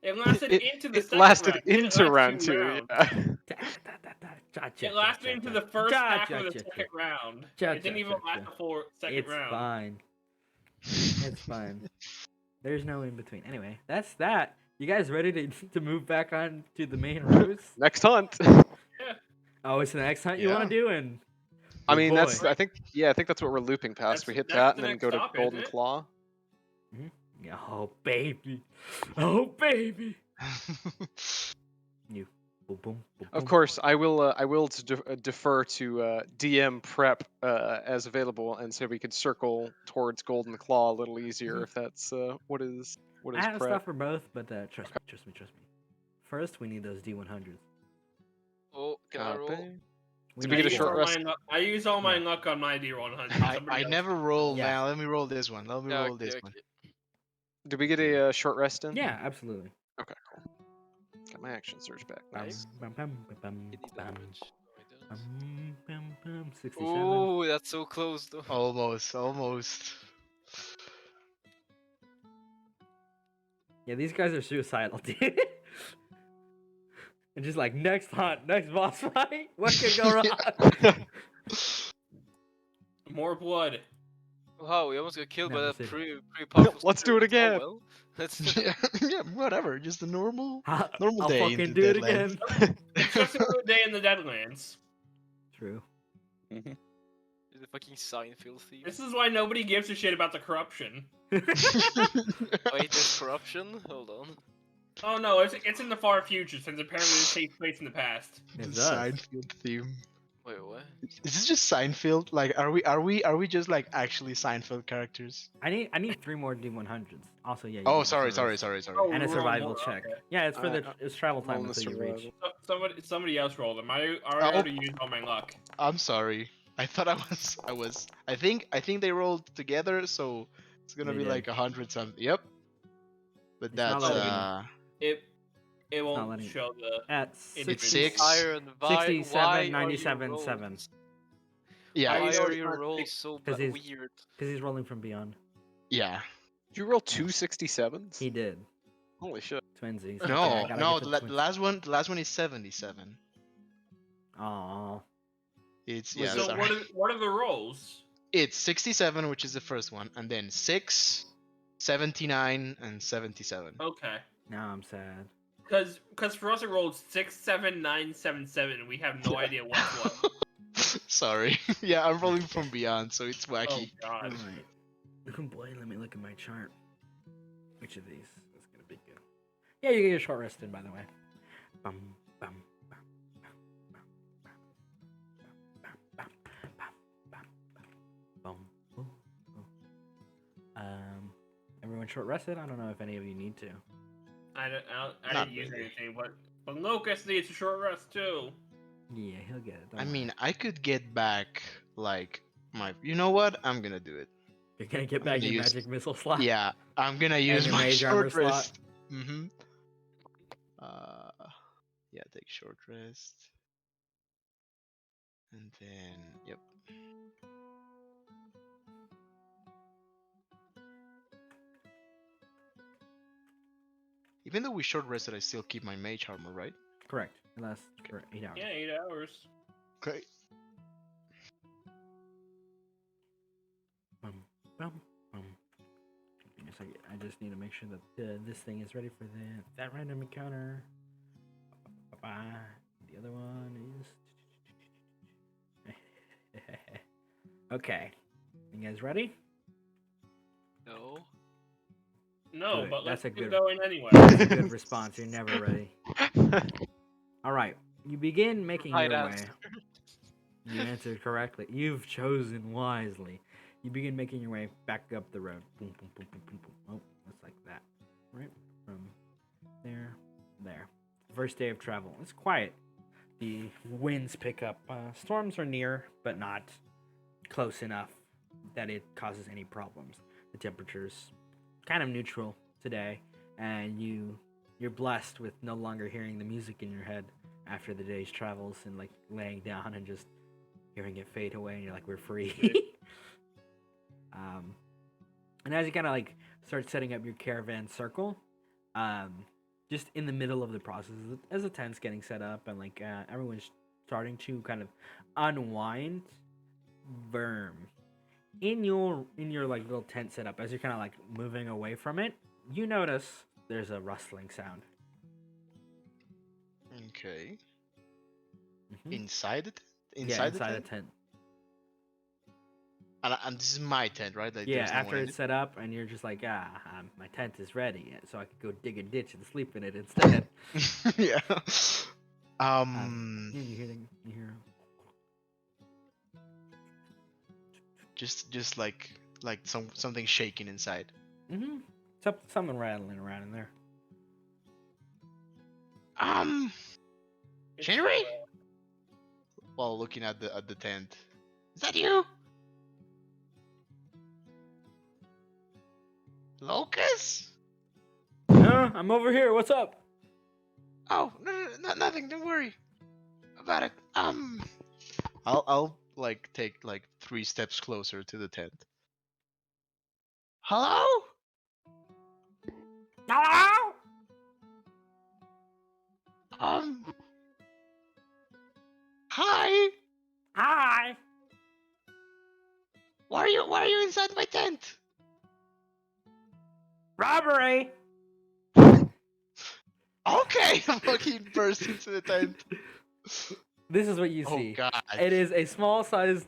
It lasted into the it second lasted round. It didn't into last round 2 2. rounds. It It lasted into the first half of the second round. It didn't even last the full second It's round. fine. It's fine. There's no in between. Anyway, that's that. You guys ready to move back on to the main routes? Next hunt. Oh, it's the next hunt you want to do, and I Good mean, that's. boy. I think. Yeah, I think that's what we're looping past. We hit That's that the and then next go to stop, Golden isn't it? Claw. Oh baby, oh baby. You, boom, boom, boom, Of boom. course, I will. I will defer to DM prep as available, and so we could circle towards Golden Claw a little easier if that's what is I have prep. stuff for both, but trust me. First, we need those D100s. Oh, can I roll? Copy. We Did we need get a four. short rest? I use all my Yeah. luck on my D100. I Somebody else- never roll Yeah. now. Let me roll this one. Let me Yeah, roll okay, this okay. one. Did we get a short rest in? Yeah, absolutely. Okay, cool. Got my action surge back. Nice. Bum, bum, bum, bum, Any bum, damage? No, I don't. bum, 67. Oh, that's so close though. Almost. Yeah, these guys are suicidal, dude. And just like next hunt, next boss fight. What could go wrong? More blood. Wow, we almost got killed by Never that seen. pretty powerful. Let's do it spirit. again. Oh, well. That's yeah, whatever. Just a normal I'll day. fucking in do it Deadlands. again. It's just another day in the Deadlands. True. the fucking Seinfeld theme. This is why nobody gives a shit about the corruption. Wait, there's corruption? Hold on. Oh no, it's in the far future since apparently it takes place in the past. The It does. Seinfeld theme. Wait, what? Is this just Seinfeld? Like, are we just like actually Seinfeld characters? I need 3 more D100s. Also, yeah. you Oh, need sorry. the rest. Oh, And a we're survival rolling, check. okay. Yeah, it's for Alright, it's travel time rolling the until you reach. survival. Somebody else rolled them. I already used all my luck. I'm sorry. I thought I was. I think they rolled together, so it's gonna They be did. like 100 something. Yep. But It's not that's letting me. It not won't letting me. show the. At It's 66, 6. Iron, why 67, are 97, you 7. rolls- yeah, Why it's- are your rolls so 'Cause he's- weird? Because he's rolling from beyond. yeah. Did you roll 267s? He did. Holy shit. Twinsies. No, Okay, I gotta no. get The the twins. last one is 77. Aw. It's Was yeah. it- So sorry. what are the rolls? It's 67, which is the first one, and then 6, 79, and 77. Okay. Now I'm sad. Because for us it rolled 6, 7, 9, 7, 7. We have no idea what's what. Sorry. yeah, I'm rolling from beyond, so it's Oh wacky. god. Alright. Oh boy, let me look at my chart. Which of these is gonna be good? Yeah, you get your short rest in, by the way. Bum, bum, bum, bum, bum, bum, bum, bum, bum, bum, bum. Everyone short rested? I don't know if any of you need to. I Not didn't use really. anything, but Locust needs a short rest too. Yeah, he'll get it. don't I worry. mean, I could get back like my. You know what? I'm gonna do it. You're gonna get I'm back gonna your use- magic missile slot. Yeah, I'm gonna use your my mage armor short slot. rest. Mm-hmm. Yeah, take short rest. And then, yep. Even though we short rested, I still keep my mage armor, right? Correct. It lasts for 8 hours. Yeah, 8 hours. Okay. Bum, bum, bum. Give me a second. I just need to make sure that this thing is ready for that random encounter. The other one is. Okay. You guys ready? No. No, Good, but let's that's a keep good- going anyway. That's a good response. You're never ready. All right. You begin making Right your answer. way. You answered correctly. You've chosen wisely. You begin making your way back up the road. Boom, boom, boom, boom, boom, boom. Oh, that's like that. Right? From there, there. First day of travel. It's quiet. The winds pick up. Storms are near, but not close enough that it causes any problems. The temperature's kind of neutral today, and you're blessed with no longer hearing the music in your head after the day's travels and like laying down and just hearing it fade away, and you're like, we're free. And as you kind of like start setting up your caravan circle, just in the middle of the process, as the tent's getting set up and like everyone's starting to kind of unwind, Verm, in your like little tent setup, as you're kind of like moving away from it, you notice there's a rustling sound. Okay. Mhm. Inside it? Yeah, inside the the tent? tent. And this is my tent, right? Like, Yeah, there's no after one in it's set up, and you're just like, my tent is ready, so I could go dig a ditch and sleep in it instead. it. Yeah. Yeah, you hear. Just like something shaking inside. Mm-hmm. Something rattling around in there. Shinri? While looking at the tent. Is that you? Locus? Yeah, I'm over here. What's up? Oh, no, nothing. Don't worry about it. I'll like take like 3 steps closer to the tent. Hello? Hello? Hi. Hi. Why are you inside my tent? Robbery. Okay. Fucking burst into the tent. This is what you Oh see. god. It is a small-sized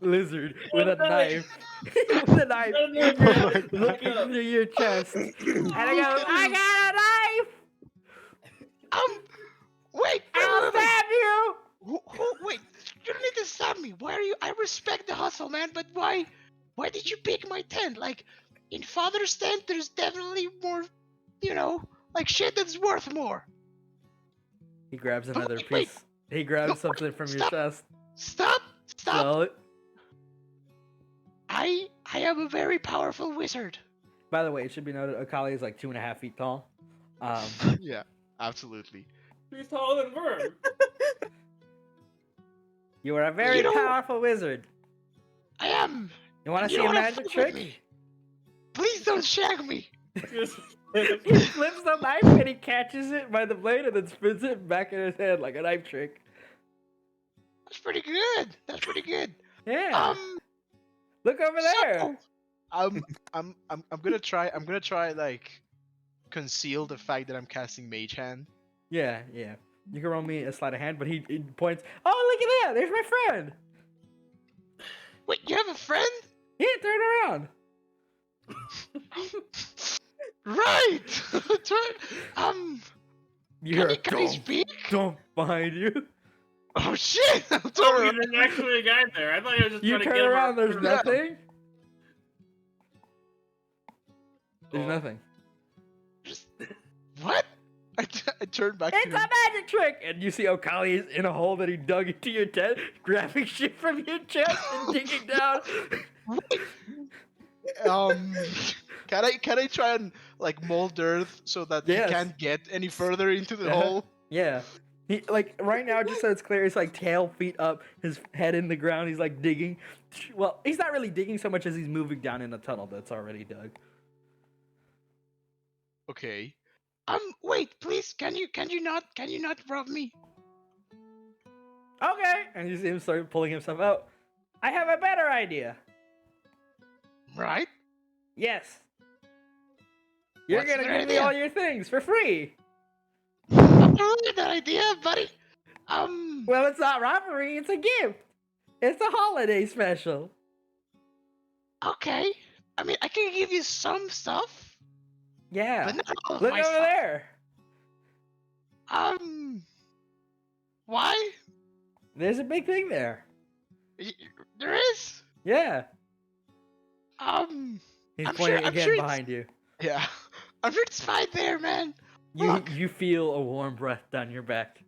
lizard with a Oh, no. knife. With a knife No, no, in your, no, no. looking through your chest. And it goes, I got a knife! Wait. I'll stab you! Wait. You don't need to stab me. Why are you? I respect the hustle, man. But why did you pick my tent? Like, in Father's tent, there's definitely more, like shit that's worth more. He grabs another wait. piece. He grabs No, something from your stop. chest. Stop. So, I am a very powerful wizard. by the way, it should be noted, Akali is like 2.5 feet tall. Yeah, absolutely. He's taller than Verm. You are a very You know- powerful wizard. I am. You want to You see a don't wanna magic fuck with trick? me. Please don't shag me. He flips the knife and he catches it by the blade and then spins it back in his head like a knife trick. That's pretty good. That's pretty good. Yeah. Look over there. So, I'm gonna try like conceal the fact that I'm casting Mage Hand. Yeah. You can roll me a sleight of hand, but he points. Oh, look at that! There's my friend. wait, you have a friend? Yeah, turn around. Right. You hear a can he dump, speak? dump behind you. Oh shit! Oh, there's actually a guy there. I thought he was just You trying to turn get him around. There's around. nothing. There's Oh. nothing. What? I turned back It's to a him. magic trick! And you see Okali is in a hole that he dug into your tent, grabbing shit from your chest and digging down. Can I try and like mold earth so that Yes. he can't get any further into the Uh-huh. hole? Yeah. He like right now, just so it's clear, it's like tail, feet up, his head in the ground. He's like digging. Well, he's not really digging so much as he's moving down in a tunnel that's already dug. Okay. Wait, please. Can you not rob me? Okay. And you see him start pulling himself out. I have a better idea. Right? Yes. You're What's gonna the give me idea? all your things for free. A don't like that idea, buddy. Well, it's not robbery. It's a gift. It's a holiday special. Okay. I mean, I can give you some stuff, Yeah. but not all of Look my over stuff. there. Why? There's a big thing there. There is. Yeah. He's I'm pointing sure- I'm again sure it's- behind you. Yeah. I'm sure it's fine there, man. You Look. you feel a warm breath down your back.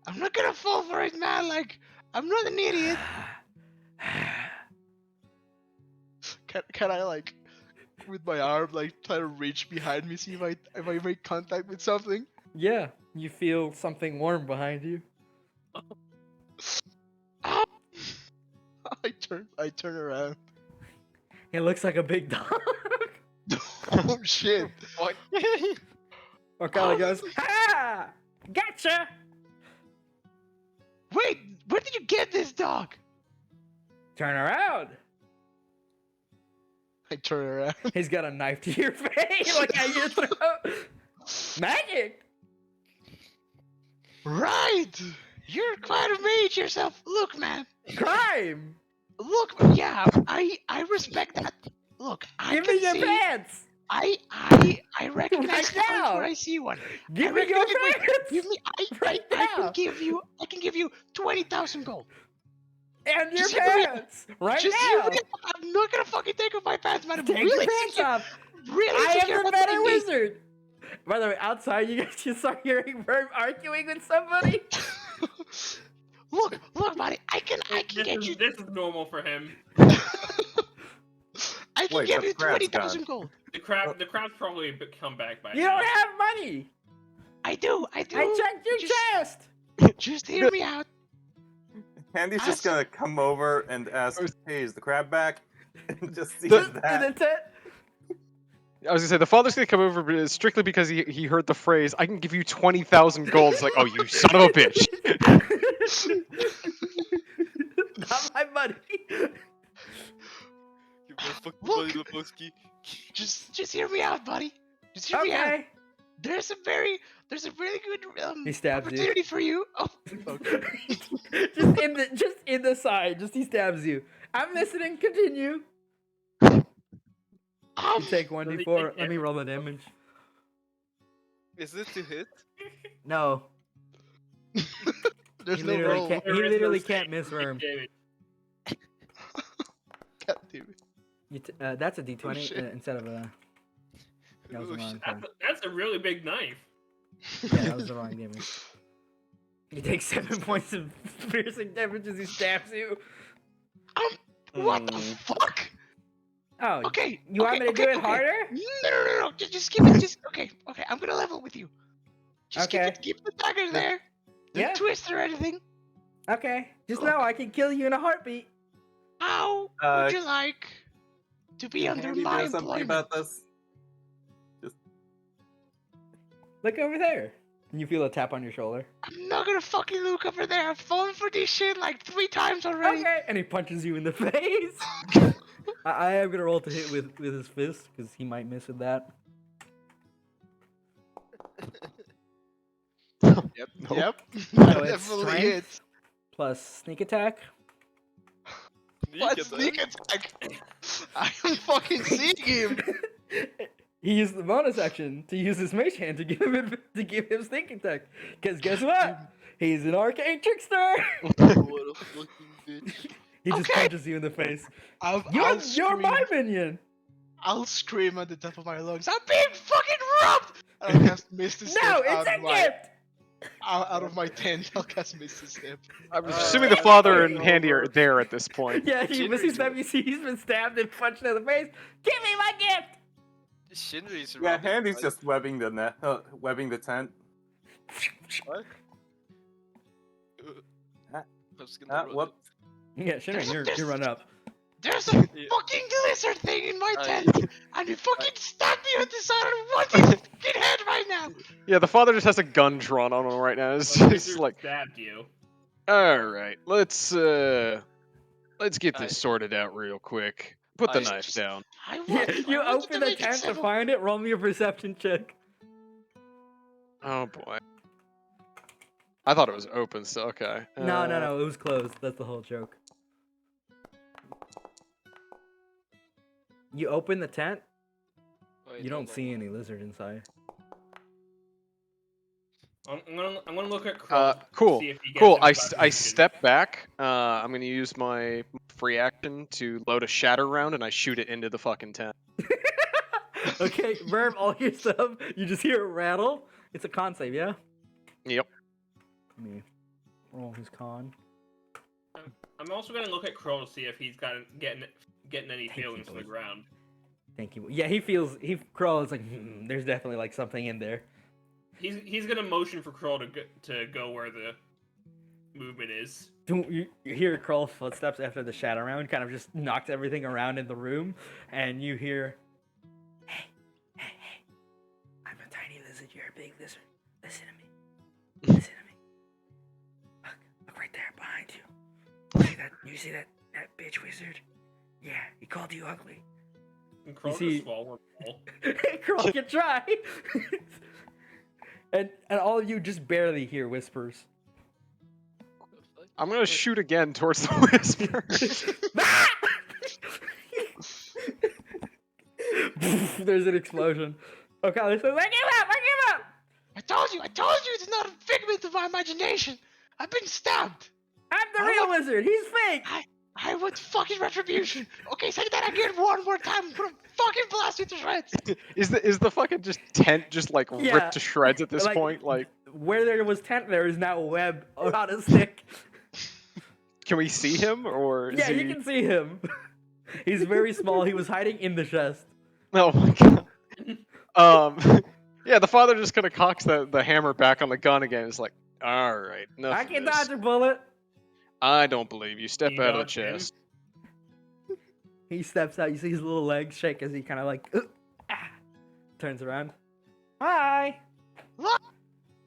I'm not gonna fall for it, man. Like, I'm not an idiot. Can I like, with my arm, like try to reach behind me, see if I make contact with something? Yeah, you feel something warm behind you. Oh, I turn around. It looks like a big dog. Oh shit! What? Orkala goes, ha! Gotcha! wait, where did you get this dog? Turn around. I turn around. He's got a knife to your face, like at your throat. Magic! Right. You're quite a mage yourself. Look, man. Crime! Look, yeah, I respect that. Look, I Give can me your see. pants! I recognize Right clowns now. where I see one. Give I me your recognize it. pants! Give me. Right I now. can give you 20,000 gold. And your Just hear me out. pants! Right Just hear now! me out. I'm not gonna fucking take off my pants, man. I'm Take really your pants insecure- off! Really I insecure am the about what better I need. wizard! By the way, outside you guys just saw hearing Verb arguing with somebody. Look, buddy. I can get you. This is normal for him. I can Wait, give the you crab's 20,000 gold. The crab's probably come back by You now. don't have money! I do. I checked your Just- chest! Just hear me out. Handy's just gonna come over and ask, "Hey, is the crab back?" And just see And that. that's it. I was gonna say the father's gonna come over, but it's strictly because he heard the phrase, "I can give you 20,000 gold." It's like, oh, you son of a bitch. Not my money. Give me a fucking Look. money, Lebowski. Just hear me out, buddy. Just hear me out. Okay. There's a really good He stabs you. opportunity for you. Oh, just in the side. Just he stabs you. I'm listening. Continue. You take 1d4. Let me roll the damage. Is it to hit? No. There's He no literally roll. can't. He There is no literally save. can't miss Worm. Damage. God damn it. That's a d20 shit. instead of a. That was the Oh, wrong shit. card. That's a really big knife. Yeah, that was the wrong damage. You take 7 points of piercing damage as he stabs you. what the Mm. fuck? Oh, Okay. you want me to do it harder? No. Just give it. Just okay. I'm gonna level with you. Just Okay. keep the dagger there. Don't Yeah. twist or anything. Okay. Just know I can kill you in a heartbeat. How would you like to be under Handy my know something employment? about this? Look over there. And you feel a tap on your shoulder. I'm not gonna fucking look over there. I've fallen for this shit like 3 times already. Okay. And he punches you in the face. I am gonna roll to hit with his fist because he might miss with that. Nope. Yep. So That it's definitely strength? hits. Plus sneak attack. What Sneak sneak attack. attack? I am fucking seeing him. He used the bonus action to use his mage hand to give him sneak attack. Cause guess what? He's an arcane trickster. What a fucking bitch. He just Okay. punches you in the face. I'll You're scream. my minion. I'll scream at the top of my lungs. I'm being fucking robbed. And I'll cast Misty Step No, out, it's a of my, gift. out of my tent. I'll cast Misty Step. I'm assuming the father and Handy are there at this point. Yeah, he misses Shinri's that. You see, he's been stabbed and punched in the face. Give me my gift. Shinri's Yeah, running, Handy's right? just webbing the net, webbing the tent. What? Ah, I was gonna run whoop. Yeah, Shinra, you run up. There's a Yeah. fucking lizard thing in my I- tent, and he fucking stabbed me with the side of one fucking head right now. Yeah, the father just has a gun drawn on him right now. It's The just wizard like, stabbed you. all right, let's get I- this sorted out real quick. Put the I knife just- down. I Yeah, wanted you to open the make it tent to civil. find it. Roll me a perception check. Oh boy. I thought it was open, so okay. No, it was closed. That's the whole joke. You open the tent, Wait, you don't hold on. see any lizard inside. I'm gonna look at Crow. Cool. See if he gets Cool. any I vibration. step back. I'm gonna use my free action to load a shatter round, and I shoot it into the fucking tent. Okay, Verb, all your stuff, you just hear a rattle. It's a con save, yeah? Yep. Let me roll his con. I'm also gonna look at Crow to see if he's getting any Thank you, feelings from the boys. ground. Thank you. Yeah, Kroll is like, there's definitely like something in there. He's gonna motion for Crow to go where the movement is. You hear Kroll's footsteps after the shadow round kind of just knocks everything around in the room, and you hear, hey, I'm a tiny lizard, you're a big lizard. Listen to me. Listen to me. Look right there behind you. See that? You see that bitch wizard? Yeah, he called you ugly. And Crow see- just swallow a ball. Kroll can try. and all of you just barely hear whispers. I'm gonna shoot again towards the whisper. There's an explosion. Okay, says, I give up! I told you it's not a figment of my imagination. I've been stabbed. I'm the real wizard, he's fake! I want fucking retribution. Okay, say that again one more time. I'm gonna fucking blast you to shreds. Is the fucking just tent just like Yeah. ripped to shreds at this Like- point? Like, Where there was tent, there is now a web on a stick. can we see him or is Yeah, he? you can see him. He's very small, he was hiding in the chest. Oh my god. Yeah, the father just kind of cocks the hammer back on the gun again. It's like, all right, enough I of can this. dodge a bullet. I don't believe you. Step You out of the dodged him? chest. He steps out, you see his little legs shake as he kind of like, turns around. Hi!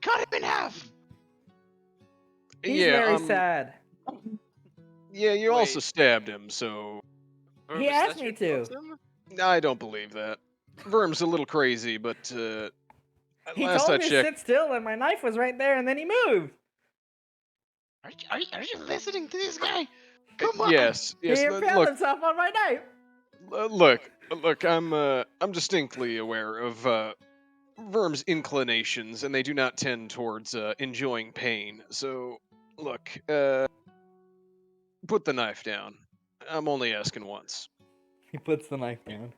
Cut him in half. He's yeah, very sad. Yeah, you also Wait. stabbed him, so Verb, He is that asked me your to. cousin? I don't believe that. Verm's a little crazy, but He last I told me to checked, sit still and my knife was right there and then he moved. Are you listening to this guy? Come on. yes, He yes. impaled himself on my knife. Look. I'm distinctly aware of Verm's inclinations, and they do not tend towards enjoying pain. So, look, put the knife down. I'm only asking once. He puts the knife down.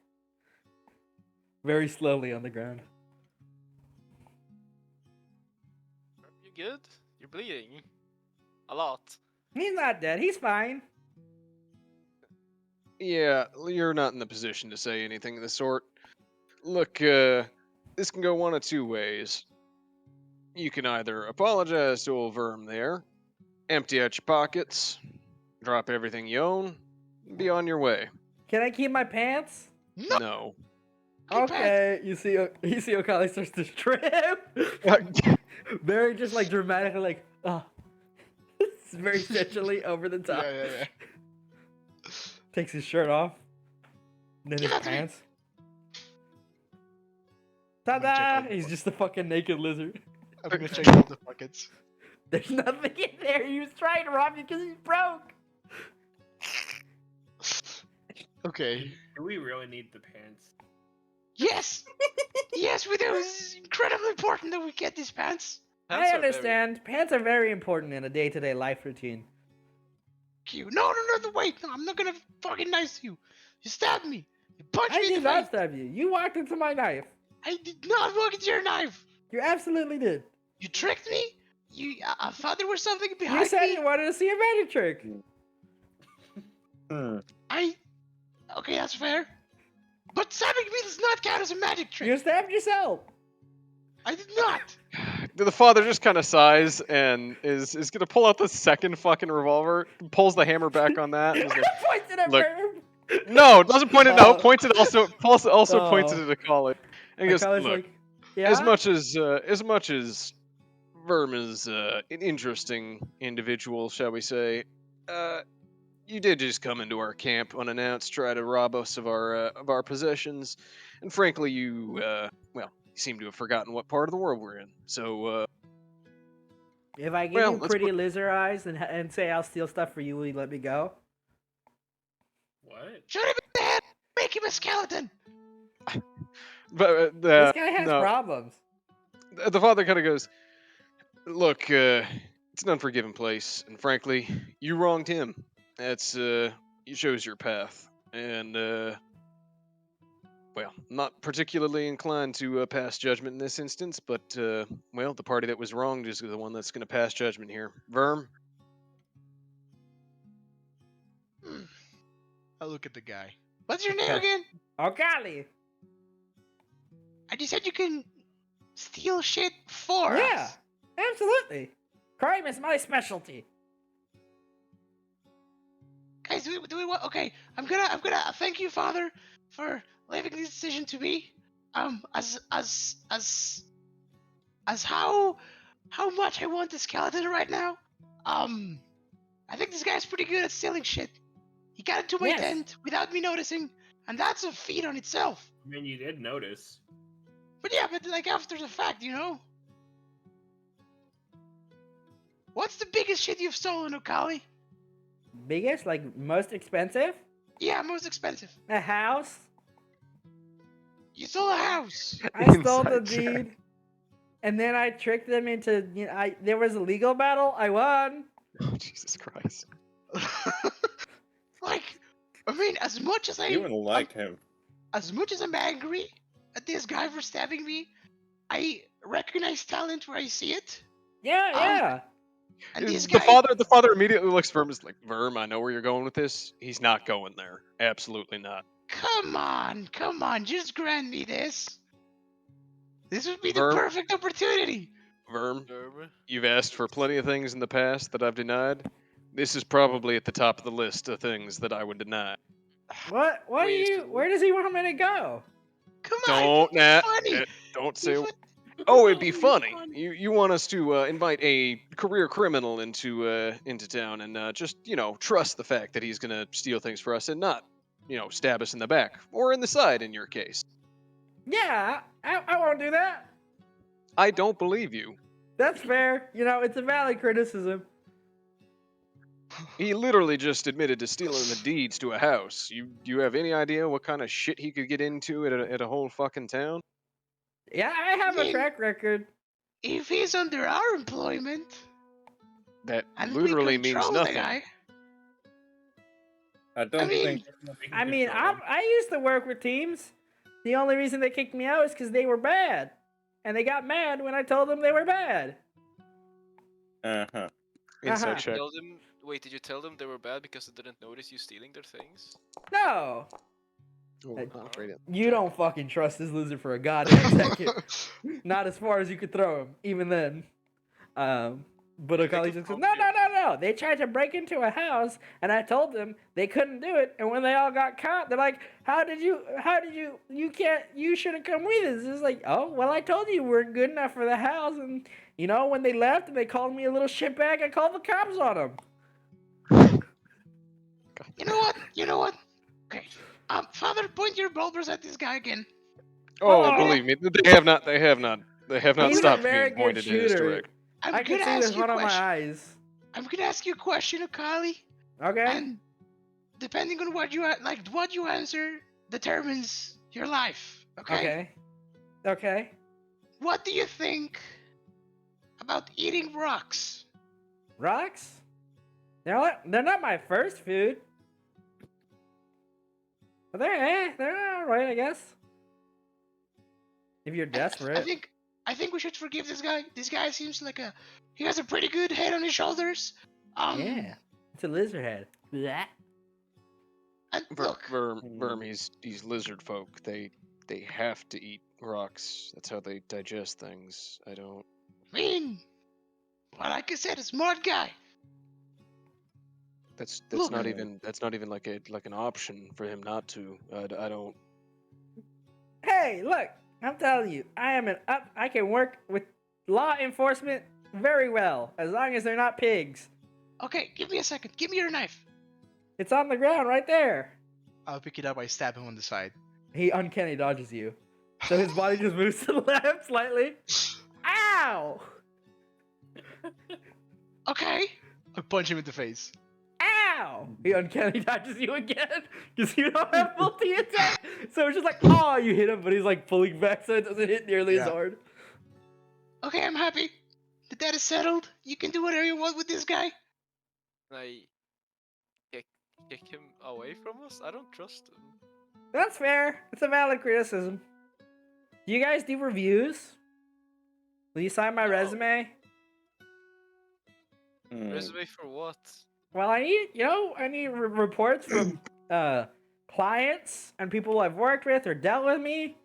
Very slowly on the ground. You good? You're bleeding. A lot. He's not dead, he's fine. Yeah, you're not in the position to say anything of the sort. Look, this can go one of two ways. You can either apologize to old Verm there, empty out your pockets, drop everything you own, and be on your way. Can I keep my pants? No. No. Okay, you see Okali starts to strip. Very just like dramatically like, it's very sensually over the top. Yeah. Takes his shirt off. Then his Give that to me. pants. I'm gonna check Ta-da! all the He's just a fucking naked lizard. I'm gonna check all the pockets. There's nothing in there. He was trying to rob you because he's broke. Okay. Do we really need the pants? Yes. Yes, we do. It's incredibly important that we get these pants. Pants I are very- understand. Pants are very important in a day-to-day life routine. Q. No, wait. No, I'm not gonna fucking nice to you. You stabbed me. You punched I me in did the not face. stab you. You walked into my knife. I did not walk into your knife. You absolutely did. You tricked me. I thought there was something You behind said me. you wanted to see a magic trick. Okay, that's fair. But stabbing me does not count as a magic trick. You stabbed yourself. I did not. The father just kind of sighs and is gonna pull out the second fucking revolver, pulls the hammer back on that. And is like, Points it at Look. Verb. no, doesn't point it. No, Oh. points it also points Oh. it at Akali. And he goes, Akali's look, like, yeah? as much as Verm is an interesting individual, shall we say, you did just come into our camp unannounced, try to rob us of our possessions, and frankly, you seem to have forgotten what part of the world we're in. So, If I give Well, you let's pretty put- lizard eyes and say I'll steal stuff for you, will you let me go? What? Shoot him in the head. Make him a skeleton. but This guy has no, problems. the father kind of goes, "Look, it's an unforgiving place, and frankly, you wronged him. That's you chose your path, and well, not particularly inclined to pass judgment in this instance, but well, the party that was wronged is the one that's going to pass judgment here. Verm, Hmm. I look at the guy. What's your name Okay. again? Oh, golly. And you said you can steal shit for Yeah, us. absolutely. Crime is my specialty. Guys, do we want? Okay, I'm gonna thank you, Father, for leaving this decision to me. As how much I want the skeleton right now. I think this guy's pretty good at stealing shit. He got into my Yes. tent without me noticing, and that's a feat on itself. I mean, you did notice. But yeah, but like after the fact, you know. What's the biggest shit you've stolen, Okali? Biggest, like most expensive? Yeah, most expensive. A house? You stole a house. I stole the Inside joke. deed. And then I tricked them into, there was a legal battle. I won. Oh, Jesus Christ. Like, I mean, as much as You even like him. as much as I'm angry at this guy for stabbing me, I recognize talent where I see it. Yeah, Um, yeah. And this The guy, father immediately looks at Verm, is like, Verm, I know where you're going with this. He's not going there. Absolutely not. come on, just grant me this. This would be the Verm. perfect opportunity. Verm, you've asked for plenty of things in the past that I've denied. This is probably at the top of the list of things that I would deny. What do Ways you, to- where does he want me to go? Come on, Don't, it's Nat. funny. Don't He say. would- Oh, it'd be funny. You want us to invite a career criminal into town and just trust the fact that he's gonna steal things for us and not stab us in the back or in the side in your case. Yeah, I won't do that. I don't believe you. That's fair. It's a valid criticism. He literally just admitted to stealing the deeds to a house. You have any idea what kind of shit he could get into at a whole fucking town? Yeah, I have a mean- track record. If he's under our employment, That and literally we means control the nothing. guy, I don't mean- think. I mean, I used to work with teams. The only reason they kicked me out is because they were bad. And they got mad when I told them they were bad. Uh-huh. Inside Uh-huh. check. Tell them. Wait, did you tell them they were bad because they didn't notice you stealing their things? No, Oh, Hey, not radiant. you don't fucking trust this lizard for a goddamn second. Not as far as you could throw him, even then. But They Akali could just goes, probably- no. They tried to break into a house, and I told them they couldn't do it. And when they all got caught, they're like, you should have come with us. It's like, oh, well, I told you weren't good enough for the house. And, when they left and they called me a little shitbag, I called the cops on them. you know what? Okay, Father, point your bulbers at this guy again. Oh, Oh. believe me, they have not He's a stopped very being good pointed in his shooter. direction. I'm I can gonna see ask with you a one of my question. eyes. I'm gonna ask you a question, Akali, Okay? and depending on what you answer determines your life. Okay. Okay. What do you think about eating rocks? Rocks? They're not my first food. But they're alright, I guess. If you're desperate. I think we should forgive this guy. This guy seems like he has a pretty good head on his shoulders. Yeah. It's a lizard head. Blah. And look, Verm, he's lizard folk. They have to eat rocks. That's how they digest things. I don't. I mean, well, like I said, a smart guy. That's Look. not even like an option for him not to. I don't. Hey, look! I'm telling you, I can work with law enforcement very well, as long as they're not pigs. Okay, give me a second. Give me your knife. It's on the ground right there. I'll pick it up. I stab him on the side. He uncanny dodges you. So his body just moves to the left slightly. Ow! Okay. I punch him in the face. Ow! He uncanny dodges you again because you don't have multi attack. So it's just like, oh, you hit him, but he's like pulling back so it doesn't hit nearly as Yeah. hard. Okay, I'm happy. The debt is settled. You can do whatever you want with this guy. I kick him away from us? I don't trust him. That's fair. It's a valid criticism. Do you guys do reviews? Will you sign my No. resume? Resume for what? Well, I need reports from clients and people I've worked with or dealt with me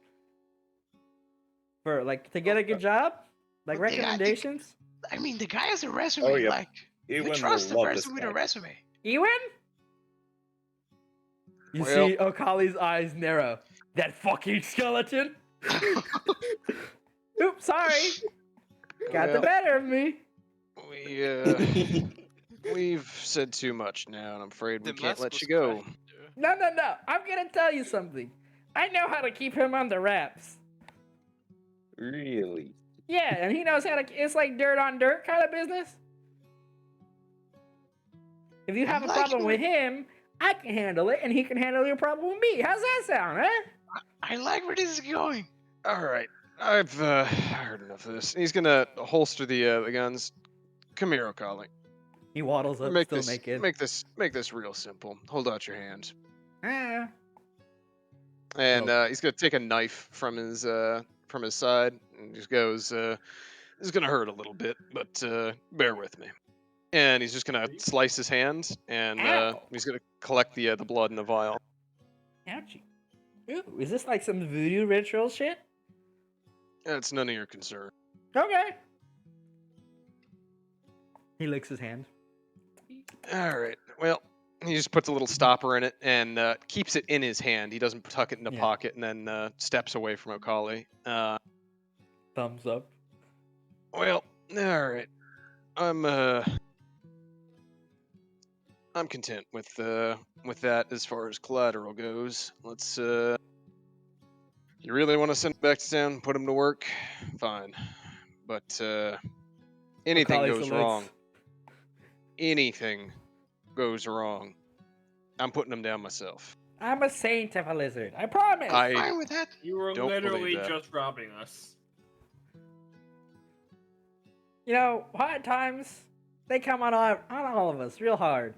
for like to get a good job, like But they got the- recommendations. I mean, the guy has a resume. Oh, yeah. Like, Ewan we will trust the love this person with a guy. resume. Ewan? You Well- see Okali's eyes narrow. That fucking skeleton. Oops, sorry. Got the Well, better of me. We've said too much now, and I'm afraid we The can't mask let was you go. kinder. No. I'm gonna tell you something. I know how to keep him under wraps. Really? Yeah, and he knows how to. It's like dirt on dirt kind of business. If you have a Like problem you- with him, I can handle it, and he can handle your problem with me. How's that sound, huh? I like where this is going. All right, I've heard enough of this. He's gonna holster the guns. Come here, Okali. He waddles up, Make still this naked. make this real simple. Hold out your hand, Ah. and Oh. he's gonna take a knife from his side and just goes, "This is gonna hurt a little bit, but bear with me." And he's just gonna slice his hand, and Ow. he's gonna collect the blood in a vial. Ouchie. Ooh, is this like some voodoo ritual shit? It's none of your concern. Okay. He licks his hand. All right. Well, he just puts a little stopper in it and keeps it in his hand. He doesn't tuck it in the Yeah. pocket and then steps away from Okali. Thumbs up. Well, all right. I'm content with that as far as collateral goes. Let's you really want to send him back to town, put him to work? Fine. But anything Okali goes salutes. wrong. Anything goes wrong, I'm putting him down myself. I'm a saint of a lizard. I promise. Fine with that. You were Don't believe literally that. just robbing us. You know, hard times, they come on all of us real hard.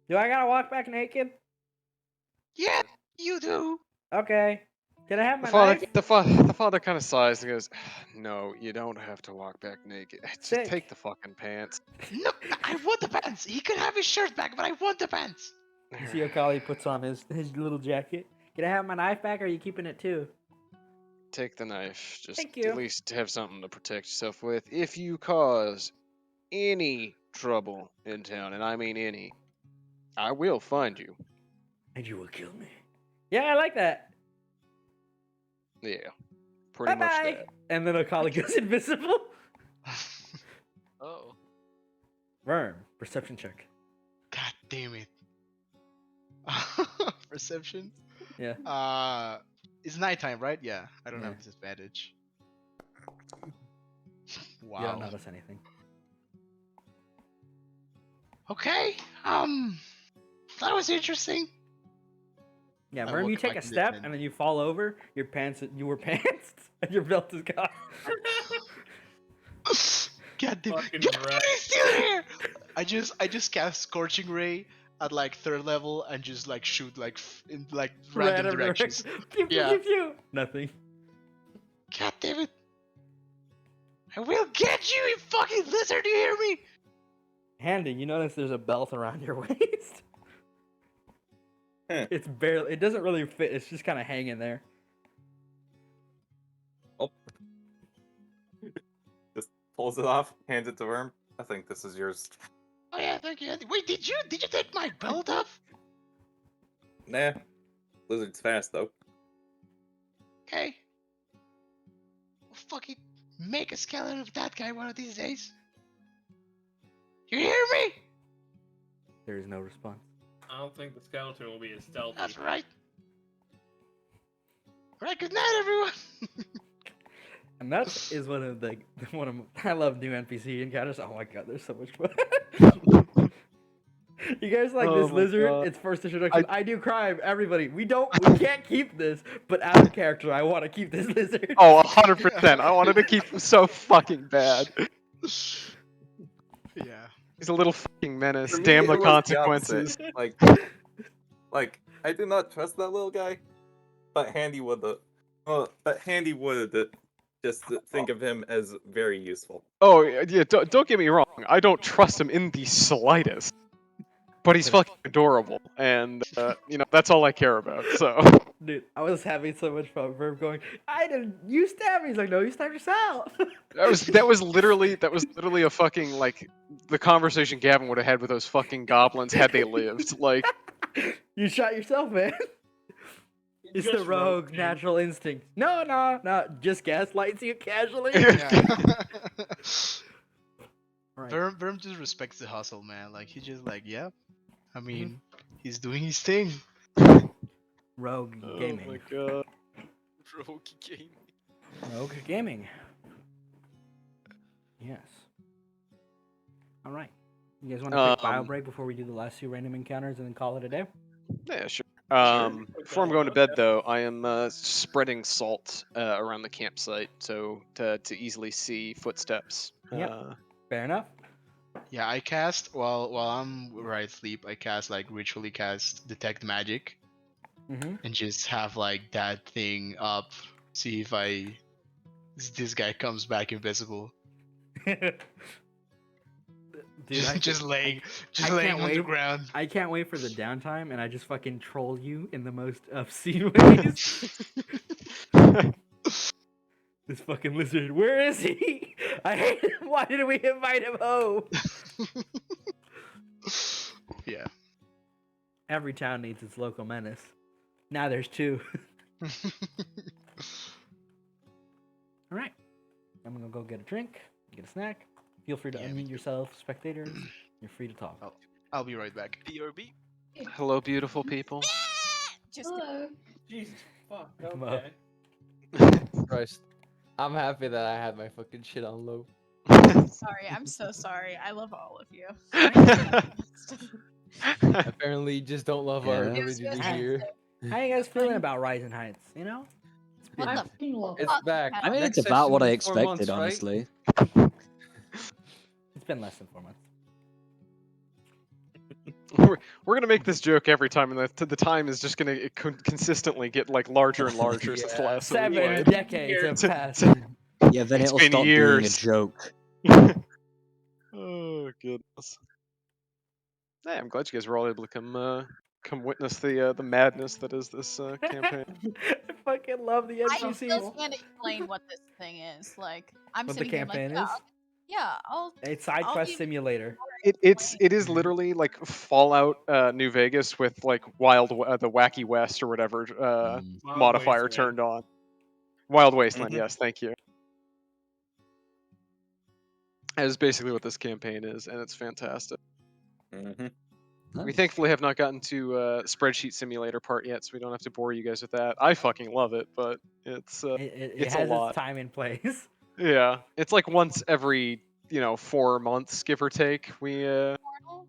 Do I gotta walk back naked? Yeah, you do. Okay. Can I have The my father, knife? the father kind of sighs and goes, "No, you don't have to walk back naked. Just Sick. take the fucking pants." No, I want the pants. He can have his shirt back, but I want the pants. You see Okali puts on his little jacket. Can I have my knife back, or are you keeping it too? Take the knife. Just Thank you. at least have something to protect yourself with. If you cause any trouble in town, and I mean any, I will find you. And you will kill me. Yeah, I like that. Yeah, pretty much Bye-bye. that. And then Okali goes invisible. Oh. Worm, perception check. God damn it. Perception? Yeah. It's nighttime, right? Yeah. I don't Yeah. have disadvantage. You Wow. don't notice anything. Okay. That was interesting. Yeah, I Worm, will you come take a back in the step tent. and then you fall over. You were pantsed, and your belt is gone. God damn Fucking God, right. He's still here. I just cast Scorching Ray at like 3rd level and just like shoot like in like random directions. Pew, pew, Yeah. pew, pew. Nothing. God damn it. I will get you, you fucking lizard. You hear me? Handy, you notice there's a belt around your waist. Huh. It's barely. It doesn't really fit. It's just kind of hanging there. Just pulls it off, hands it to Worm. I think this is yours. Oh yeah, thank you. Wait, did you take my belt off? Nah. Lizard's fast though. Okay. We'll fucking make a skeleton of that guy one of these days. You hear me? There is no response. I don't think the skeleton will be as stealthy. That's right. Alright, good night, everyone. And that is one of I love new NPC encounters. Oh my god, there's so much fun. You guys like Oh this my lizard? God. It's first introduction. I do crime. Everybody, we can't keep this. But as a character, I want to keep this lizard. Oh, 100%. I wanted to keep him so fucking bad. Yeah. He's a little fucking menace. For me, Damn the it was consequences. opposite. Like I did not trust that little guy, but Handy would just think of him as very useful. Oh, yeah, don't get me wrong. I don't trust him in the slightest. But he's fucking adorable, and, that's all I care about, so... Dude, I was having so much fun. Verb going, I didn't. You stabbed me. He's like, no, you stabbed yourself. That was literally a fucking, like, the conversation Gavin would have had with those fucking goblins had they lived. Like, You shot yourself, man. It's the Just rogue rogue, natural instinct. No, just gaslights you casually. Yeah. Right. Verm just respects the hustle, man. Like he just like, yeah. I mean, he's doing his thing. Rogue oh gaming. my god. Rogue game. Rogue gaming. Yes. All right. You guys want a quick bio break before we do the last two random encounters and then call it a day? Yeah, sure. Before I'm going to bed, though, I am spreading salt around the campsite so to easily see footsteps. Yep. Fair enough. Yeah, I cast while I'm right asleep. I cast like ritually cast detect magic, and just have like that thing up. See if this guy comes back invisible. Dude, just laying I laying can't on the wait. ground. I can't wait for the downtime, and I just fucking troll you in the most obscene ways. This fucking lizard, where is he? I hate him. Why did we invite him home? Yeah. Every town needs its local menace. Now there's two. All right. I'm gonna go get a drink, get a snack. Feel free to Yeah, unmute yourself, spectators. You're free to talk. I'll be right back. BRB. Hello, beautiful people. Just Jesus fuck. Come Okay. Christ. I'm happy that I had my fucking shit on low. sorry. I'm so sorry. I love all of you. Apparently, you just don't love our Yeah. ability to Yes, hear. How you guys feeling about Rising Heights? You know? What been- the It's back. I mean, Next it's about what I session in 4 months, expected, right? honestly. It's been less than 4 months. We're gonna make this joke every time, and the time is just gonna consistently get like larger and larger as the last. 7 decades have passed. Yeah, then It's it'll been stop years. being a joke. Oh goodness. Hey, I'm glad you guys were all able to come witness the madness that is this campaign. I fucking love the I still NPCs. can't explain what this thing is. Like, I'm What the sitting here like, campaign yeah, is? I'll It's side I'll quest give- simulator. It is literally like Fallout New Vegas with like the Wacky West or whatever Wild modifier Wasteland. turned on. Wild Wasteland, yes, thank you. That is basically what this campaign is, and it's fantastic. We thankfully have not gotten to spreadsheet simulator part yet, so we don't have to bore you guys with that. I fucking love it, but it's It it's has a lot. its time and place. Yeah, it's like once every 4 months, give or take. We Portal?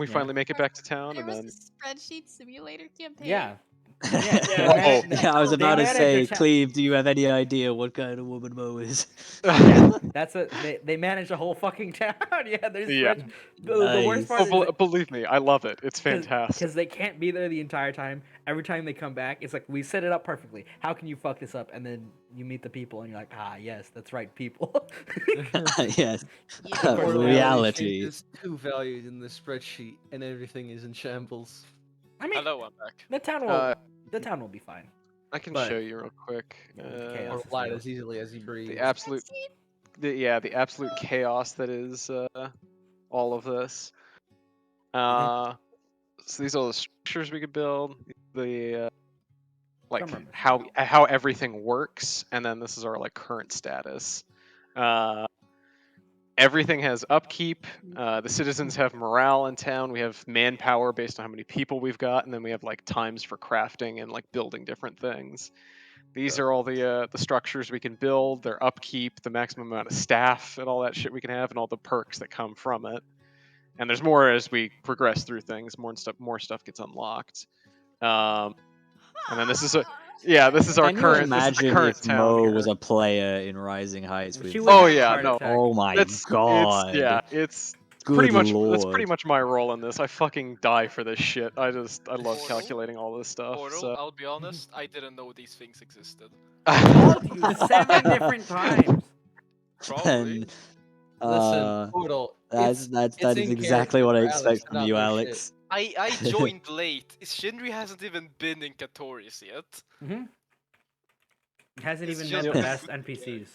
finally make it back to town, There and was then a spreadsheet simulator campaign. Yeah. Yeah, I was They about to manage say, their ta- Cleve, do you have any idea what kind of woman Mo is? Yeah, that's what they manage a whole fucking town. Yeah, there's Yeah. the worst part is believe me, I love it. It's fantastic. because they can't be there the entire time. Every time they come back, it's like we set it up perfectly. How can you fuck this up? And then you meet the people, and you're like, ah, yes, that's right, people. Yes. Yeah. Reality. There's 2 values in the spreadsheet, and everything is in shambles. I mean, Hello, I'm back. the town will be fine. I can but- show you real quick. chaos. Or is light real. as easily as he breathes. The absolute, the absolute chaos that is all of this. So these are the structures we could build. The like Remember. how everything works, and then this is our like current status. Everything has upkeep. The citizens have morale in town. We have manpower based on how many people we've got, and then we have like times for crafting and like building different things. These are all the structures we can build, their upkeep, the maximum amount of staff, and all that shit we can have, and all the perks that come from it. And there's more as we progress through things. More stuff gets unlocked. And then this is this is our Can you current. This is the imagine current if town Mo here. was a player in Rising Heights? With She would Oh have a yeah, heart no. attack. Oh my It's god! it's Good pretty much lord. that's pretty much my role in this. I fucking die for this shit. I love Portal? calculating all this stuff. Portal, So. I'll be honest, I didn't know these things existed. Told you 7 different times. Probably. And, Listen, Portal. that it's is in exactly character what I for Alex expect to from not you, know Alex. I joined late. Shinri hasn't even been in Katoris yet. Mm-hmm. Hasn't It's even just met the a best good NPCs.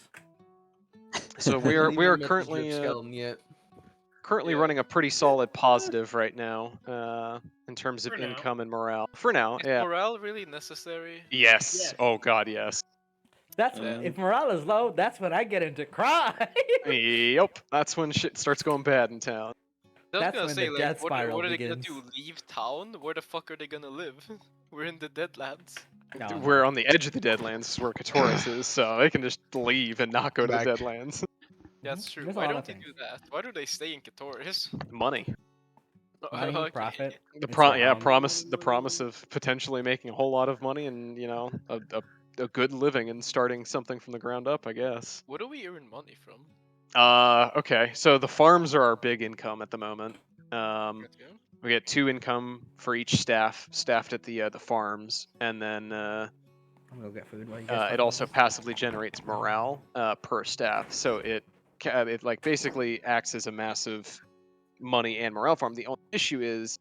So Haven't even we are met the currently drip skeleton yet. Yeah. running a pretty solid positive right now in terms of For now. income and morale. For now, Is yeah. morale really necessary? Yes. Yes. Oh god, yes. That's if morale is low. That's when I get into cry. Yep. That's when shit starts going bad in town. I was That's gonna when say, the like, death spiral what are they begins. gonna do? Leave town? Where the fuck are they gonna live? We're in the Deadlands. No, We're no. on the edge of the Deadlands, where Katoris is, so they can just leave and not go to Like- the Deadlands. That's true. There's a Why lot don't of they things. do that? Why do they stay in Katoris? Money. Money, Okay. profit. The It's their home. promise of potentially making a whole lot of money and a good living and starting something from the ground up, I guess. What do we earn money from? Okay, so the farms are our big income at the moment. Okay. We get 2 income for each staffed at the farms, and then I'm gonna go get food while you guys talk it about also this. passively generates morale per staff. So it like basically acts as a massive money and morale farm. The only issue is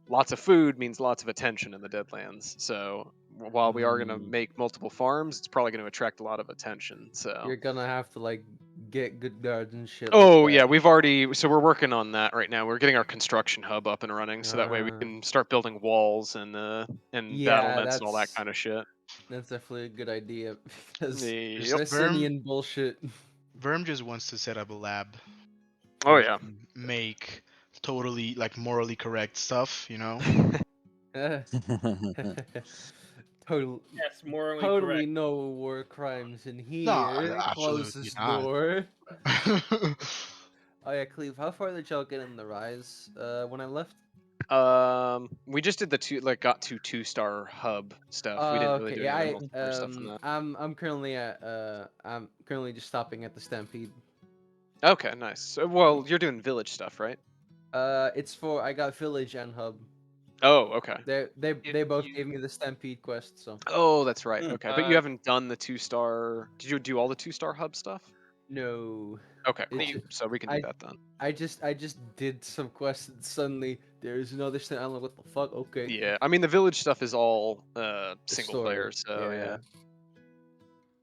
lots of food means lots of attention in the Deadlands. So while we are going to make multiple farms, it's probably going to attract a lot of attention. So You're gonna have to like get good guards and shit. oh like yeah, that. we're working on that right now. We're getting our construction hub up and running, so that way we Ah. can start building walls and Yeah, battlements and all that that's- kind of shit. That's definitely a good idea because Yep. Justinian bullshit. Verm just wants to set up a lab. Oh where he yeah. can make totally like morally correct stuff, you know. Total, Yes, morally totally correct. no war crimes in here. absolutely Closest not. door. Oh yeah, Cleve, how far did y'all get in the Rise? When I left. We just did got to 2-star hub stuff. We didn't really Okay, do yeah, any multiplayer stuff in that. I'm currently at I'm currently just stopping at the Stampede. Okay, nice. So, well, you're doing village stuff, right? It's for I got Village and Hub. Oh, okay. They both gave me the Stampede quest, so. Oh, that's right. Okay, but you Uh, haven't done the 2-star. Did you do all the 2-star hub stuff? No. Okay, cool. It's ju- So we can do that then. I just did some quests and suddenly there's another thing. I'm like, what the fuck? Okay. Yeah, I mean the village stuff is all single story, player, so yeah.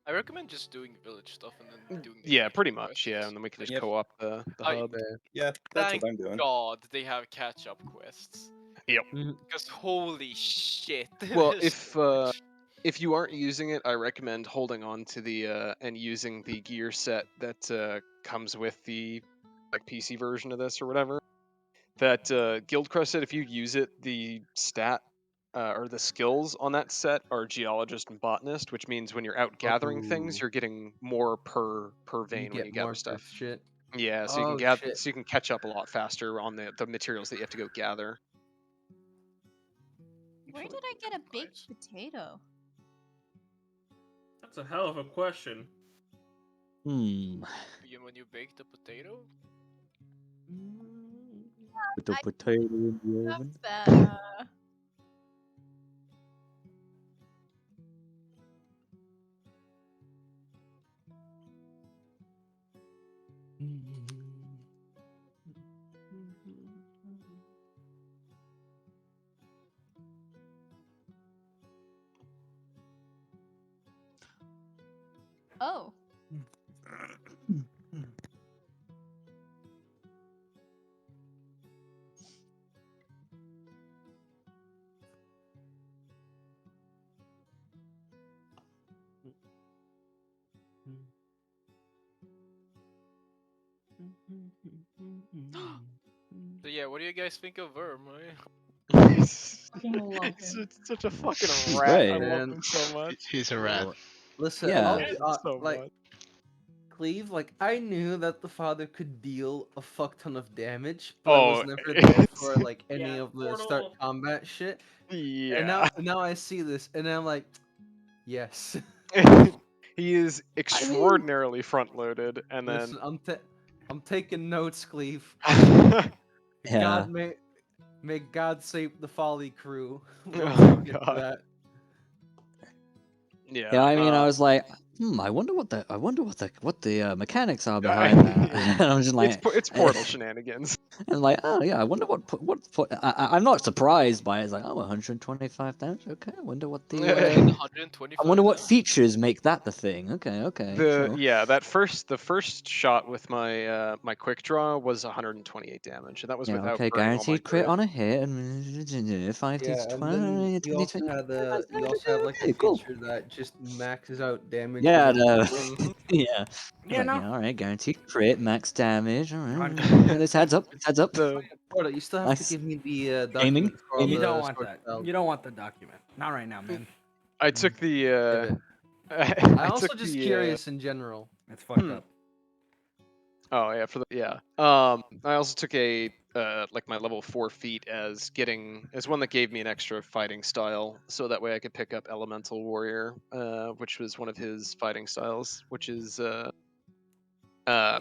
I recommend just doing village stuff and then doing. The Yeah, main pretty much. Yeah, quests. and then we can just Yep. co-op the hub. Yeah, that's Thank what I'm doing. God they have catch-up quests. Yep. Because holy shit. Well, there's if you aren't using it, I recommend holding on to the and using the gear set that comes with the like PC version of this or whatever. That Guildcrest set, if you use it, the stat or the skills on that set are geologist and botanist, which means when you're out gathering things, Ooh. you're getting more per You vein when get you gather more stuff. shit. Yeah, so you can Oh, gather, shit. so you can catch up a lot faster on the materials that you have to go gather. Where did I get a baked potato? That's a hell of a question. Hmm. when you bake the potato. Put the potato in the oven. That's that. Oh. So yeah, what do you guys think of Verm? Fucking love him. Such a fucking He's rat. I great. love Man, him so much. he's a rat. Listen, Yeah. I'll be, So like much. Cleve, like I knew that the father could deal a fuck ton of damage, but I was Oh, never there it's- for like any Yeah, of the start portal. combat shit. And Yeah. now I see this, and I'm like, yes. He is extraordinarily front loaded, and then Listen, I'm taking notes, Cleve. Yeah. God may God save the Folly crew. Once Oh, we get to God. that. yeah. Yeah, I mean, I uh, was like, I wonder what the mechanics are behind that. And I'm just like, it's Portal shenanigans. I'm like, oh yeah, I wonder I'm not surprised by it. It's like, oh, 125 damage. Okay, I wonder what the Yeah. 125 I wonder what features make that the thing. Okay, sure. The first shot with my my quick draw was 128 damage, and that was Yeah, without okay, burning all my guaranteed crit grit. on a hit, and 5 Yeah, takes and 20, then 20, 20. you also have like a Okay, cool. feature that just maxes out damage. Yeah, within no. the- yeah. Yeah, no. All right, guaranteed crit, max damage. All right, Con- this adds up. This adds up. The Portal, you still have Nice. to give me the Gaming? document for all You the don't want sword that. spells. You don't want the document. Not right now, man. I took the Give it. I I'm also took just the, curious in general. It's fucked Hmm. up. Oh yeah, I also took a like my level 4 feat as one that gave me an extra fighting style, so that way I could pick up Elemental Warrior, which was one of his fighting styles, which is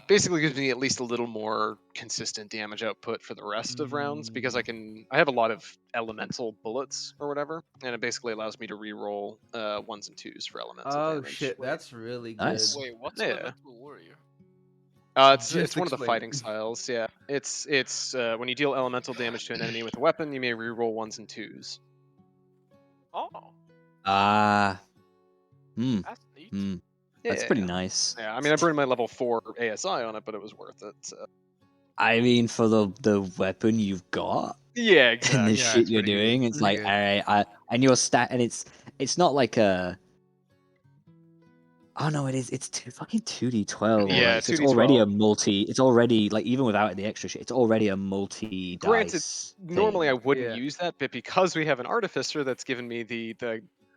basically gives me at least a little more consistent damage output for the rest of rounds, because I have a lot of elemental bullets or whatever, and it basically allows me to reroll 1s and 2s for elemental Oh damage. shit, that's really good. Nice. Wait, what's Yeah. Elemental Warrior? It's Just one of the explain. fighting styles. Yeah, it's when you deal elemental damage to an enemy with a weapon, you may reroll 1s and 2s. Oh, Ah. that's neat. That's pretty nice. Yeah, I mean, I burned my level 4 ASI on it, but it was worth it. So. I mean, for the weapon you've got Yeah, and exactly. the Yeah, shit it's you're pretty good. doing, it's Pretty like, good. alright, and your stat, and it's not like a. Oh no, it is. It's fucking 2d12. Yeah, like, so it's already 2d12. a multi. It's already like even without the extra shit, it's already a multi Granted, dice. normally I thing. wouldn't Yeah. use that, but because we have an artificer that's given me the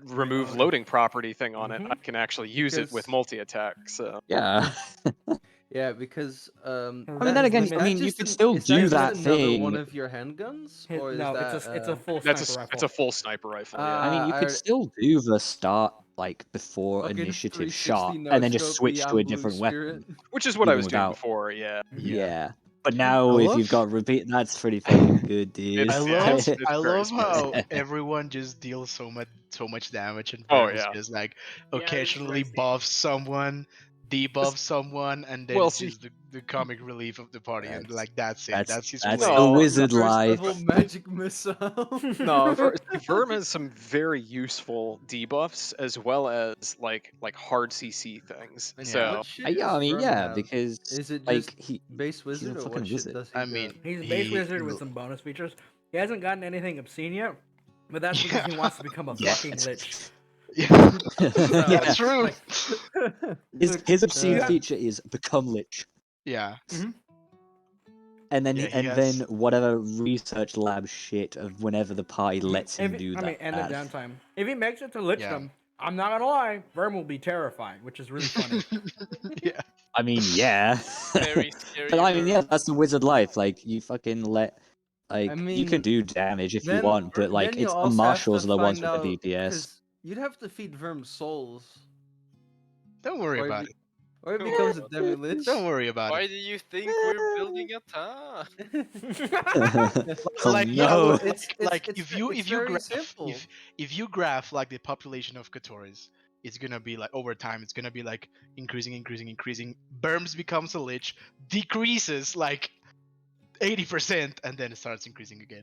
remove Reload. loading property thing on it, Mhm. I can actually use it with Because- multi attack. So Yeah. Yeah, because I I mean, That then is again, limited. I mean, you just could an- still is do just that another one thing. of your handguns, Hit- or is no, that it's a full that's sniper rifle. it's a full sniper rifle. Yeah. I mean, you I could already- still do the start like before fucking initiative 360 shot, no and then just scope switch the to a Amblue different Spirit. weapon. Which is what I even was doing without- before. Yeah. Yeah. But now, I if love- you've got repeat, that's pretty fucking good, dude. It's- I yeah, love it's I very love how smooth. everyone just deals so much damage, and Oh, Burns yeah. just like Yeah, this is occasionally Rexy. buffs someone, debuffs someone, and then Well, it's see- just the comic relief of the party, and like that's it. That's his that's way. the No, wizard First life. level magic missile. No, Verm has some very useful debuffs as well as like hard CC things. Yeah. So What shit Yeah, does I mean, Verm yeah, have? because Is it like just he base wizard, or fucking what shit wizard. does he I got? mean, He's a base he- wizard with some bonus features. He hasn't gotten anything obscene yet, but that's because he wants to become a Yeah. fucking lich. Yeah, So, that's true. like, His obscene Yeah. feature is become lich, Yeah. and then Yeah, he and has- then whatever research lab shit of whenever the party lets him if- do I that. mean, and the downtime. If he makes it to lichdom, I'm not gonna lie, Verm will be terrifying, which is really funny. Yeah. I mean, yeah. Very scary. But I mean, Verm. yeah, that's the wizard life. Like you fucking let, like I you can mean, do damage if you then- want, but like then you it's the also have marshals to are the ones find with the out- DPS. 'cause you'd have to feed Verm souls, Don't worry or about it it. or it becomes a demi lich. Don't worry about Why it. do you think we're building a town? Oh, Like no. it's like it's if you very graph simple. if you graph like the population of Kotoris, it's gonna be like over time it's gonna be like increasing. Burms becomes a lich, decreases like 80%, and then it starts increasing again.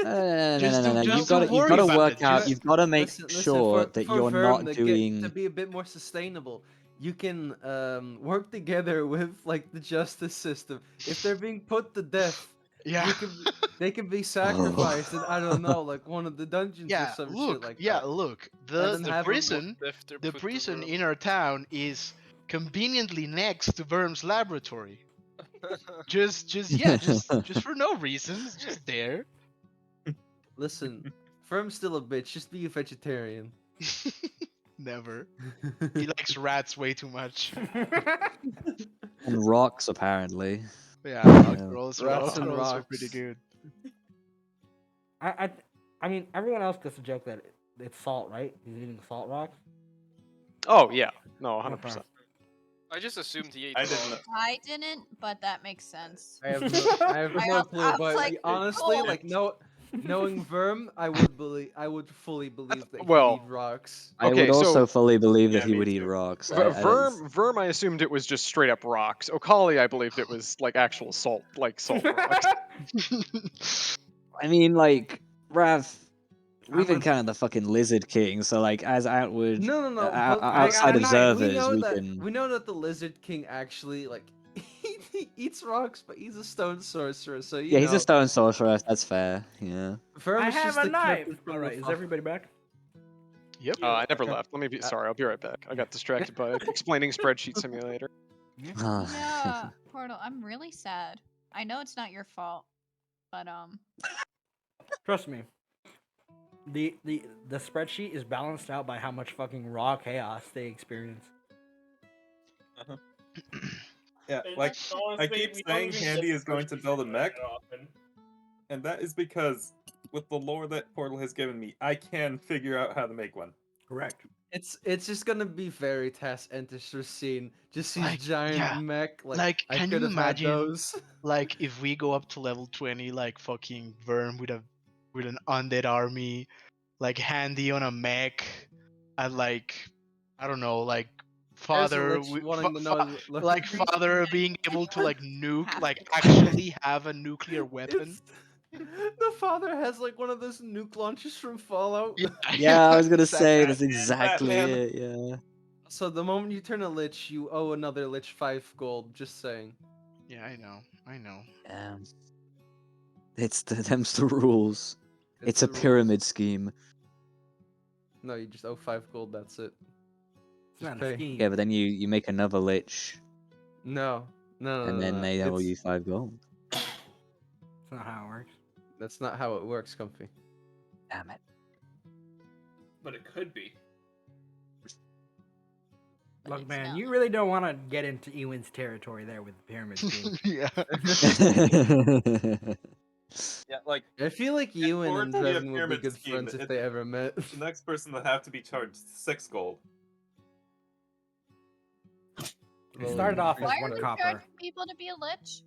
No. Just You've don't got worry to about work it, out. just- You've got to make sure that you're Verm not to doing. be a bit more sustainable. You can work together with like the justice system. If they're being put to death, Yeah. they can be sacrificed in, I don't know, like one of the dungeons or Yeah, some look, shit like yeah, that. look. And The then have 'em prison, Left or the put to prison Verm. in our town is conveniently next to Verm's laboratory. just for no reason, it's just there. Listen, Firm's still a bitch. Just be a vegetarian. Never. He likes rats way too much. And rocks, apparently. Yeah, Yeah. rolls Rats and are pretty rocks. good. I mean, everyone else gets a joke that it's salt, right? He's eating salt rocks. Oh yeah, no, Okay. 100%. I just assumed he ate I raw. didn't. I didn't, but that makes sense. I have no clue, I was but like, honestly, cool. like knowing Verm, I would fully believe that he'd Well, eat rocks. I Okay, would also so- fully believe that Yeah, he me would eat too. rocks. Verm, I assumed it was just straight up rocks. Okali, I believed it was like actual salt, like salt rocks. I mean, like, Rav, we've I'm been with- kind of the fucking Lizard King, so like, as outward, No, but outside I'm not- observers, we can. we know that the Lizard King actually like he eats rocks, but he's a stone sorcerer, so you Yeah, he's know. a stone sorcerer. That's fair. Yeah. Verm I is have just a the knife. captain from All the right, is fu- everybody back? Yep. I never left. Let me be. Sorry, I'll be right back. I got distracted by explaining spreadsheet simulator. Yeah, Portal, I'm really sad. I know it's not your fault, but Trust me. The spreadsheet is balanced out by how much fucking raw chaos they experience. Yeah, And like I honestly, keep we don't saying even Handy get is going to spreadsheets build a that mech, often. and that is because with the lore that Portal has given me, I can figure out how to make one. Correct. It's just gonna be Veritas enters the scene. Just sees Like, giant yeah, mech. like, I can could you have had imagine, those. like, if we go up to level 20, like fucking Verm with an undead army, like Handy on a mech, and like, I don't know, like Father, Lich wanting to know, look- like Father being able to like nuke, like actually have a nuclear weapon. The father has like one of those nuke launchers from Fallout. Yeah, I was gonna exactly. say that's exactly Batman. it. Yeah. So the moment you turn a lich, you owe another lich 5 gold. Just saying. Yeah, I know. Yeah. It's them's the rules. It's a the rules. pyramid scheme. No, you just owe 5 gold. That's it. It's Just not pay. a scheme. Yeah, but then you make another lich, No, and then they owe it's- you 5 gold. That's not how it works. That's not how it works, Comfy. Damn it. But it could be. but Look, it's man, not. you really don't want to get into Ewan's territory there with the pyramid scheme. Yeah. Yeah, like I feel like in Ewan order and to be a Revan would be pyramid good scheme, friends if it- they ever met. the next person would have to be charged 6 gold. It started off as Why are 1 we copper charging people to be a lich?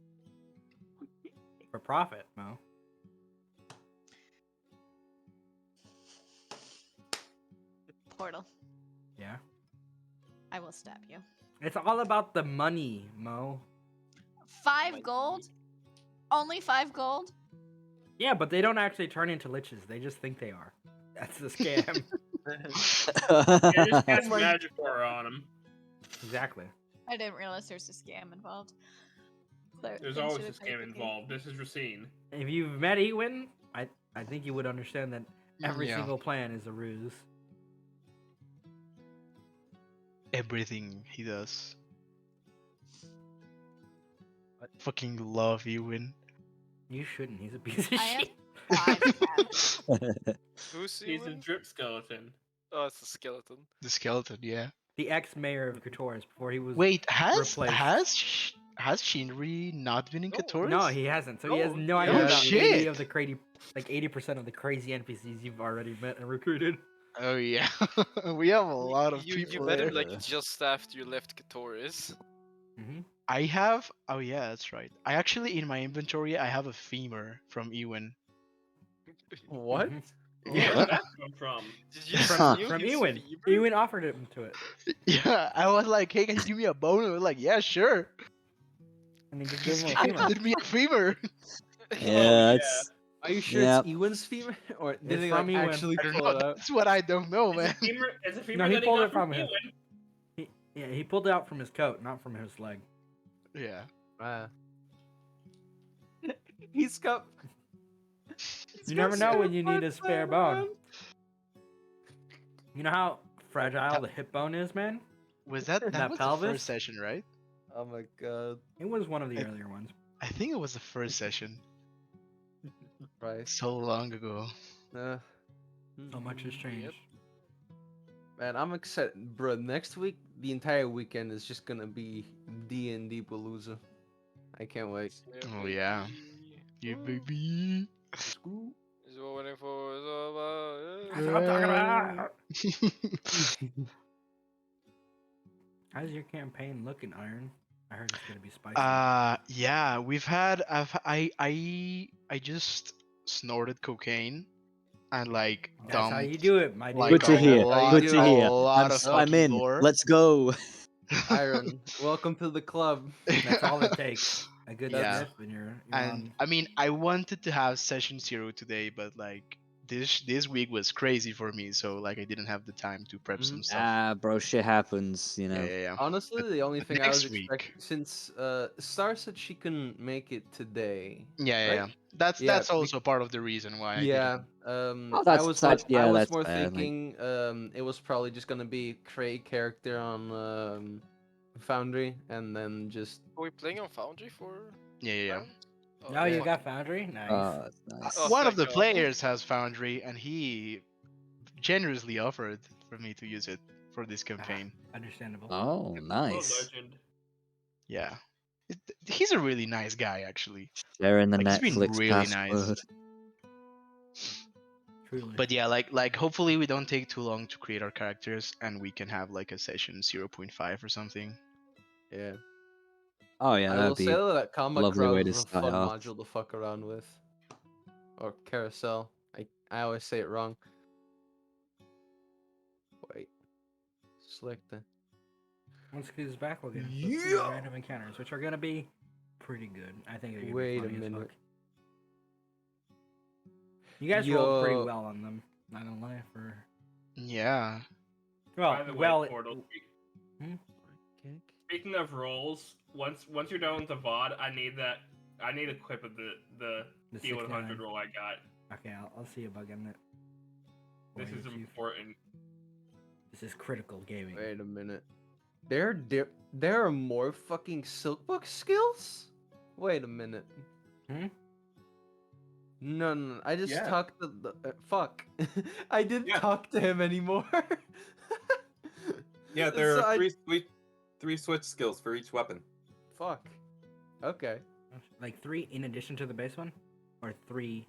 for profit, Mo. Portal, Yeah. I will stab you. It's all about the money, Mo. 5 gold? Only 5 gold? Yeah, but they don't actually turn into liches. They just think they are. That's the scam. Yeah, just cast magic aura on him. Exactly. I didn't realize there's a scam involved. There's Thanks always for a the scam clarification. involved. This is Racine. If you've met Ewan, I think you would understand that every Yeah. single plan is a ruse. Everything he does. I fucking love Ewan. You shouldn't. He's a piece of I have shit. 5 cats. Who's He's a Ewan? drip skeleton. Oh, it's a skeleton. The skeleton, yeah. The ex-mayor of Katoris before he was. Wait, replaced. has Shinri not been in Katoris? No, he hasn't. So he has no Oh, idea no about shit. 80 of the crazy, like 80% of the crazy NPCs you've already met and recruited. Oh yeah, we have a lot of you people met there. him like just after you left Katoris. Mm-hmm. I have. Oh yeah, that's right. I actually in my inventory I have a femur from Ewan. What? Mm-hmm. Yeah. Where'd that come from? Did you Huh. steal From his Ewan. fever? Ewan offered him to it, Yeah, I was like, hey, can you give me a bone? And I was like, yeah, sure. and he just This gave him guy a femur. did me a femur. Yeah, it's Are you sure Yep. it's Ewan's femur, or did It's they from like, Ewan. actually I don't pull know. it out? That's what I don't know, It's a man. femur, it's a femur No, he that pulled got it from him. Ewan. Yeah, he pulled it out from his coat, not from his leg. Yeah. He's got. You never know when you need a spare bone. You know how fragile the hip bone is, man? Was that That was pelvis? the first session, right? Oh my god. It was one of the earlier ones. I think it was the first session. Right. So long ago. So much has changed. Man, I'm excited, bro. Next week, the entire weekend is just gonna be D&D Palooza. I can't wait. Oh yeah. Yeah, baby. Is waiting for That's what I'm talking about. How's your campaign looking, Iron? I heard it's gonna be spicy. Yeah, we've had I just snorted cocaine and like That's how dumped you do it, my dude. like Good to a hear. lot, Good to a hear. lot of I'm fucking in. lore. Let's go. Iron, welcome to the club. That's all it takes. A good Yeah. sniff, and you're And on. I mean, I wanted to have session 0 today, but like this week was crazy for me, so like I didn't have the time to prep some stuff. Ah, bro, shit happens, you know. Yeah. Honestly, the only but thing I was next week- expecting, since Star said she couldn't make it today. Yeah. right? That's Yeah, that's also part of the reason why. I Yeah. Oh, I that's was that's I yeah, was that's more fair. Like, thinking it was probably just gonna be create character on Foundry and then just Are we playing on Foundry for? Yeah. rounds? Oh, No, you fuck. got Foundry. Nice. that's nice. Oh, One of thank the God. players has Foundry, and he generously offered for me to use it for this campaign. Understandable. Oh, Oh, nice. legend. Yeah. He's a really nice guy, actually. Sharing the Like, he's been Netflix really nice. password. Truly. But yeah, like hopefully we don't take too long to create our characters, and we can have like a session 0.5 or something. yeah. Oh yeah, I that'd will be say that Combat lovely way Crowd to is a start fun off. module to fuck around with. Or carousel. I always say it wrong. Wait. Select the. Once Squeeze is back, we'll get into the Yeah! random encounters, which are gonna be pretty good. I think they're gonna Wait be a funny as minute. fuck. You guys rolled pretty Yo. well on them. Not gonna lie. For Yeah. By the way, well, Portal. Hmm? Speaking of rolls, once you're done with the VOD, I need a clip of the The D100 69. roll I got. Okay, I'll see a bug in it. This Wait, is you- important. This is critical gaming. Wait a minute. There are more fucking Silkbook skills? Wait a minute. Hmm? No. I just Yeah. talked to the fuck. I didn't Yeah. talk to him anymore. Yeah, there So are I- three switch skills for each weapon. Fuck. Okay. Like 3 in addition to the base one, or 3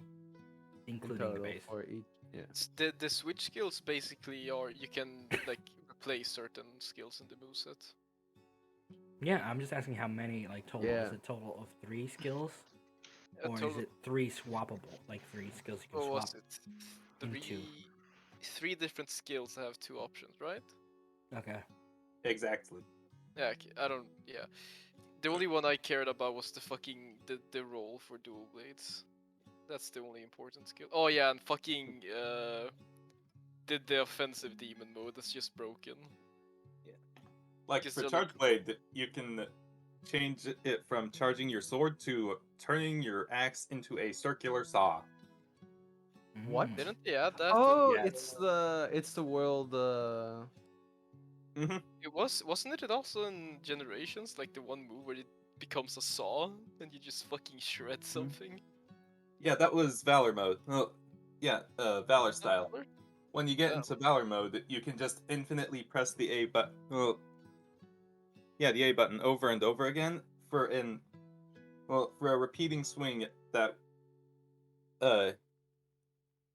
In including the total base. for each. Yeah. The switch skills basically are you can like replace certain skills in the moveset. Yeah, I'm just asking how many like total. Yeah. Is it total of 3 skills, A or is total- it 3 swappable? Like 3 skills you can Or swap. was it into. three different skills have 2 options, right? Okay. Exactly. Yeah, I don't. Yeah, the only one I cared about was the fucking the roll for dual blades. That's the only important skill. Oh yeah, and fucking the offensive demon mode that's just broken. Like Just for a Charge look- Blade, you can change it from charging your sword to turning your axe into a circular saw. What? Mm. Didn't they add that? Oh, Yeah. it's the world. It wasn't it also in Generations like the one move where it becomes a saw and you just fucking shred something? Yeah, that was Valor mode. Oh, yeah, Valor style. Valor? When you get Valor. into Valor mode, you can just infinitely press the A button. Well, yeah, the A button over and over again for a repeating swing that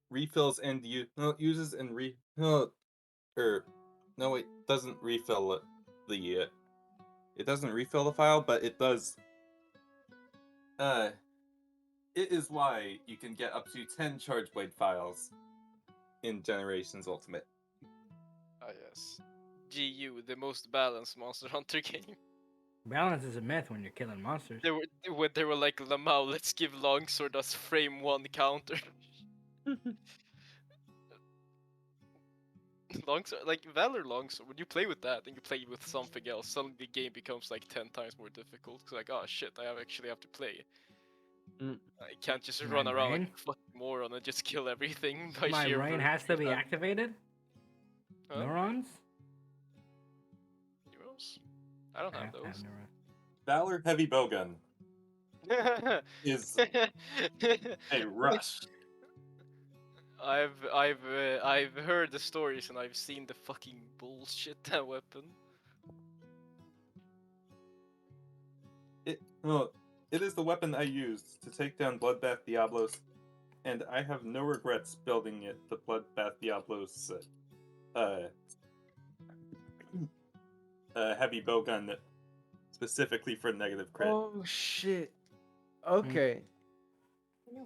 refills and uses and doesn't refill it doesn't refill the file, but it does. It is why you can get up to 10 Charge Blade files in Generations Ultimate. Ah yes. GU, the most balanced Monster Hunter game. Balance is a myth when you're killing monsters. They were like, Lamau, let's give Longsword us frame 1 counter. Longsword, like Valor Longsword, when you play with that and you play with something else, suddenly the game becomes like 10 times more difficult. It's like, oh shit, actually have to play. Mm. I can't just My run around like brain? a fucking moron and just kill everything by My sheer brain brute has to be force. activated. Huh? Neurons. Neurons? I don't have I have those. neurons. Valor Heavy Bowgun is a rush. I've heard the stories and I've seen the fucking bullshit that weapon. It is the weapon I used to take down Bloodbath Diablos, and I have no regrets building it. The Bloodbath Diablos heavy bowgun specifically for negative crit. Oh shit. Okay.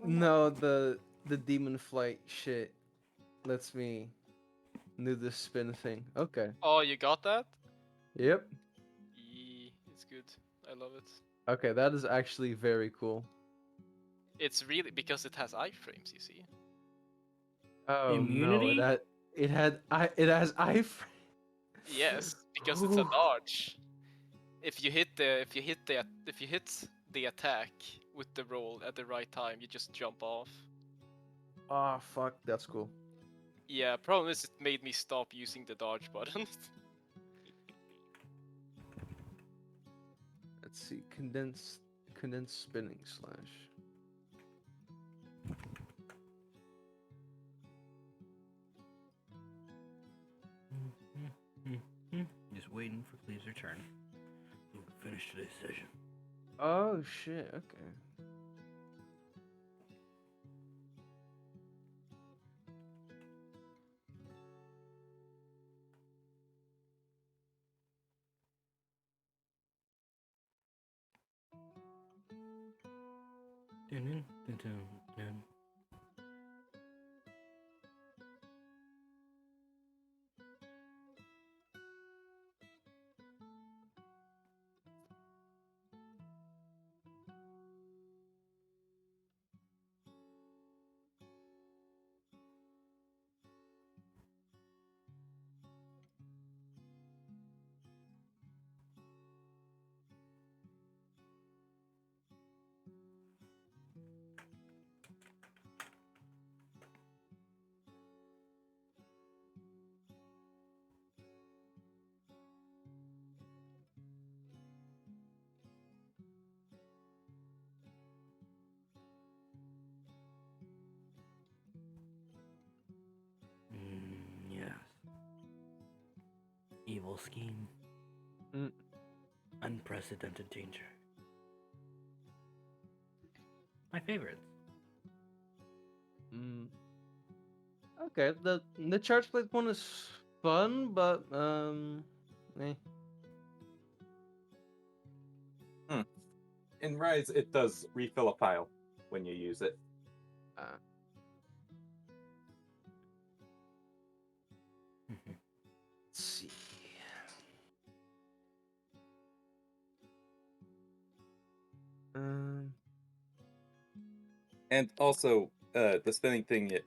No, the demon flight shit lets me do the spin thing. Okay. Oh, you got that? Yep. It's good. I love it. Okay, that is actually very cool. It's really because it has iframes, you see. Oh Immunity? no, it has iframe. Yes, because it's a dodge. If you hit the attack with the roll at the right time, you just jump off. Oh fuck, that's cool. Yeah, problem is it made me stop using the dodge button. Let's see, condensed spinning slash. Just waiting for Cleve's return. We'll finish today's session. Oh shit, okay. Dun, dun, dun, dun. Yes. Evil scheme. Unprecedented danger. My favorites. Okay, the charge plate one is fun, but eh. In Rise, it does refill a pile when you use it. Let's see. And also, the spinning thing, it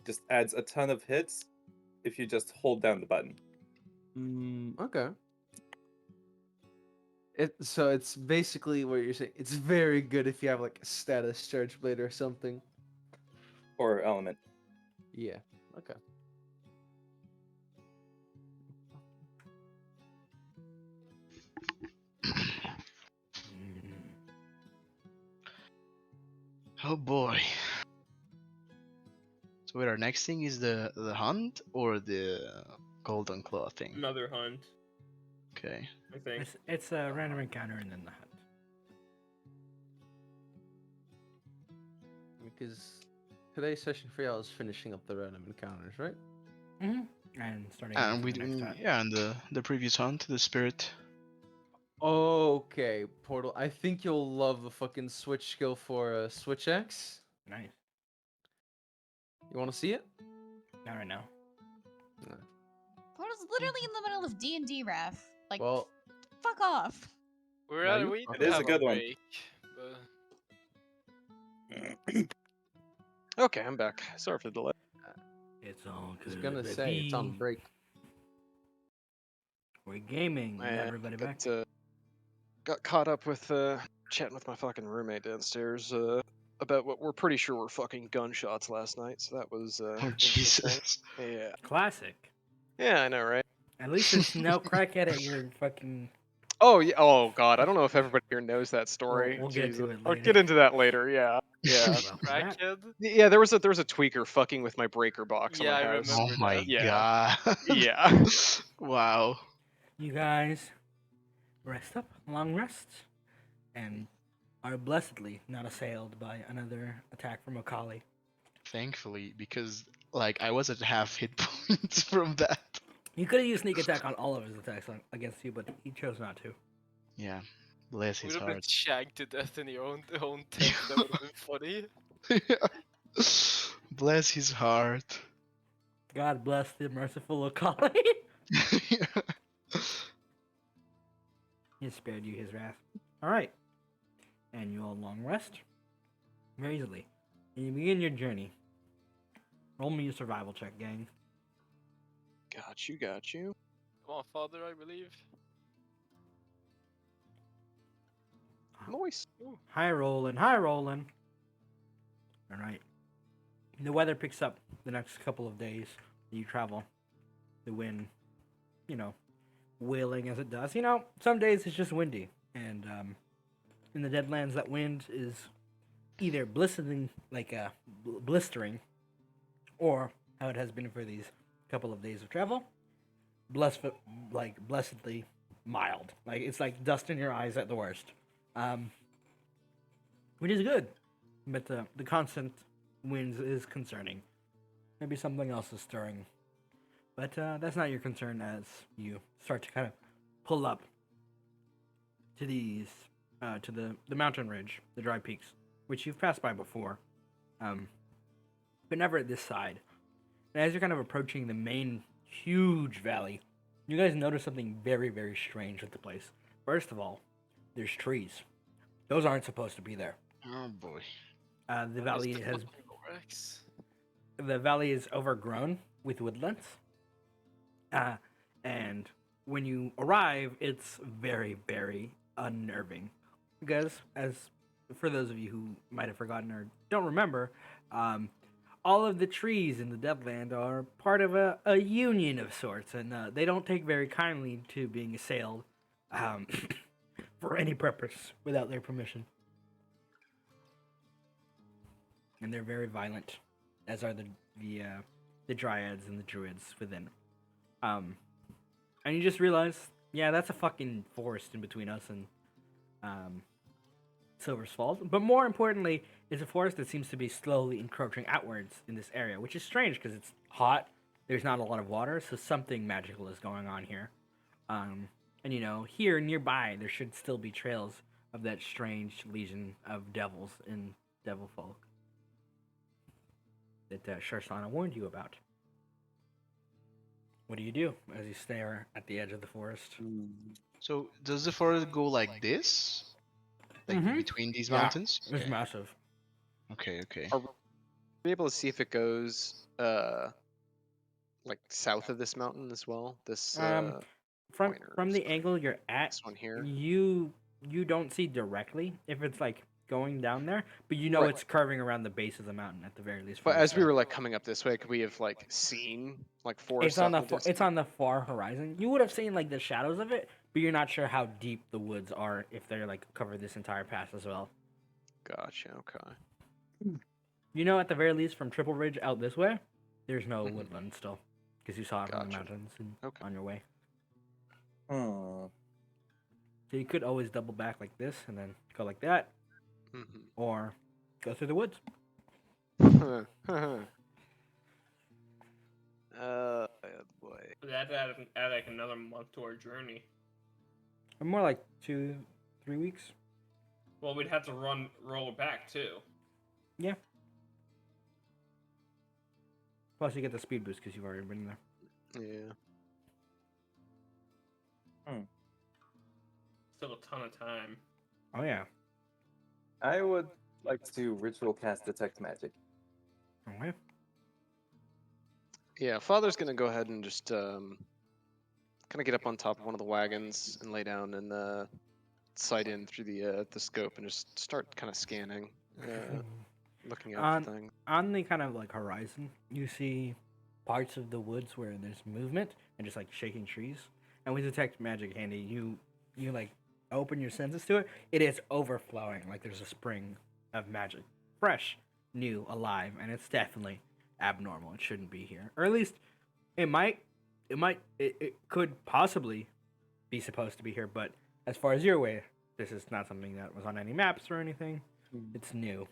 just adds a ton of hits if you just hold down the button. Okay. So it's basically what you're saying. It's very good if you have like a status charge blade or something. Or element. Yeah. Okay. Oh boy. So wait, our next thing is the hunt or the golden claw thing? Another hunt, Okay. I think. It's a random encounter and then the hunt. Because today's session for y'all is finishing up the random encounters, right? Mm-hmm. And starting And for we the next time. yeah, and the previous hunt, the spirit. Okay, Portal. I think you'll love the fucking switch skill for Switch X. Nice. You want to see it? Not right now. Portal's literally in the middle of D&D, Raph. Like, Well, fuck off. We're No, at you we fuck do It is a have good one. break, but Okay, I'm back. Sorry for the delay. It's all I good. was gonna say it's on baby. break. We're gaming. I Everybody back. got caught up with chatting with my fucking roommate downstairs about what we're pretty sure were fucking gunshots last night. So that was Oh interesting. Jesus. Yeah. Classic. Yeah, I know, right? At least there's no crackhead at your fucking. Oh yeah. Oh god, I don't know if everybody here knows that story. we'll get to Jesus. it I'll later. get into that later. Yeah. Yeah. Well, that- Crackhead? Yeah, there was a tweaker fucking with my breaker box Yeah, on I my house. remember Oh my that. Yeah. god. Yeah. Wow. You guys rest up, long rest, and are blessedly not assailed by another attack from Akali. Thankfully, because like I was at half hit points from that. You could have used sneak attack on all of his attacks against you, but he chose not to. Yeah. Bless Would his have been heart. shanked to death in your own tent. That would have been funny. Bless his heart. God bless the merciful Akali. He spared you his wrath. Alright. And you all long rest. Very easily. And you begin your journey. Roll me a survival check, gang. Got you. Got you. Come on, father, I believe. Nice. High rolling, high rolling. Alright. The weather picks up the next couple of days that you travel. The wind, wailing as it does. Some days it's just windy. And in the Deadlands, that wind is either blistering, blistering, or how it has been for these couple of days of travel, blessedly mild. Like, it's like dust in your eyes at the worst. Which is good. But the constant winds is concerning. Maybe something else is stirring. But that's not your concern as you start to kind of pull up to these, to the mountain ridge, the dry peaks, which you've passed by before, but never at this side. And as you're kind of approaching the main huge valley, you guys notice something very, very strange with the place. First of all, there's trees. Those aren't supposed to be there. Oh boy. The valley Mr. has Rex. the valley is overgrown with woodlands. And when you arrive, it's very, very unnerving. Because, as for those of you who might have forgotten or don't remember, all of the trees in the Deadland are part of a union of sorts, and they don't take very kindly to being assailed for any purpose without their permission. And they're very violent, as are the dryads and the druids within. And you just realize, yeah, that's a fucking forest in between us and Silver's Falls. But more importantly, it's a forest that seems to be slowly encroaching outwards in this area, which is strange because it's hot. There's not a lot of water, so something magical is going on here. And here nearby, there should still be trails of that strange legion of devils in Devil Folk that Sharsana warned you about. What do you do as you stare at the edge of the forest? So does the forest go like this? Like Mhm. between these Yeah, mountains? It's Okay. massive. Okay, okay. Are we able to see if it goes south of this mountain as well? This From pointer from or the something. angle you're at, This one here. you don't see directly if it's going down there, but Right. it's curving around the base of the mountain at the very least. But from as this we side. were coming up this way, could we have seen forest? it's on out the in it's on the far horizon. You would have seen the shadows of it, but you're not sure how deep the woods are if they're cover this entire pass as well. Gotcha. Okay. At the very least, from Triple Ridge out this way, there's no Mhm. woodland still, because you saw it from the Gotcha. mountains and Okay. on your way. Hmm. So you could always double back like this and then go like that, Mhm. or go through the woods. Boy. That add another month to our journey. Or more like 2-3 weeks. Well, we'd have to roll it back too. Plus, you get the speed boost because you've already been there. Yeah. Still a ton of time. Oh yeah. I would like to ritual cast detect magic. Okay. Yeah. Father's gonna go ahead and just kind of get up on top of one of the wagons and lay down and sight in through the scope and just start kind of scanning, looking out for things. On the kind of horizon, you see parts of the woods where there's movement and just shaking trees. And with detect magic handy, you you like open your senses to it, it is overflowing. Like there's a spring of magic, fresh, new, alive, and it's definitely abnormal. It shouldn't be here, or at least it could possibly be supposed to be here. But as far as you're aware, this is not something that was on any maps or anything. It's new.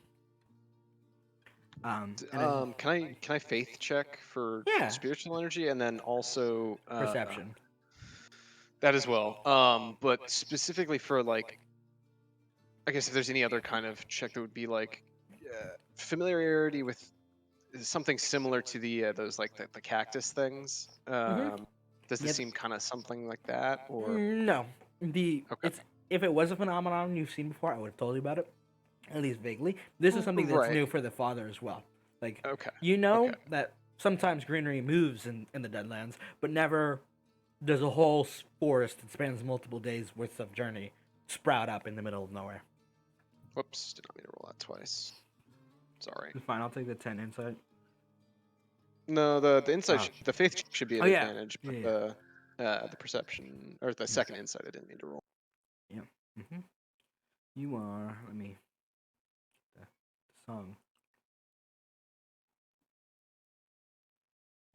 And then Can I faith check for Yeah. spiritual energy and then also perception. that as well. But specifically for like, I guess if there's any other kind of check that would be like familiarity with something similar to the those like the cactus things. Does this Yep. seem kind of something like that, or No, Okay. it's if it was a phenomenon you've seen before, I would have told you about it, at least vaguely. This is something that's Right. new for the father as well. Like okay? you know Okay. that sometimes greenery moves in the Deadlands, but never does a whole forest that spans multiple days worth of journey sprout up in the middle of nowhere. Whoops! Did not mean to roll that twice. Sorry. Fine, I'll take the 10 insight. No, the insight, Oh. the faith check should be an Oh, yeah. advantage, but Yeah, the perception or the second insight I didn't mean to roll. Mm-hmm. You are. Let me. The song.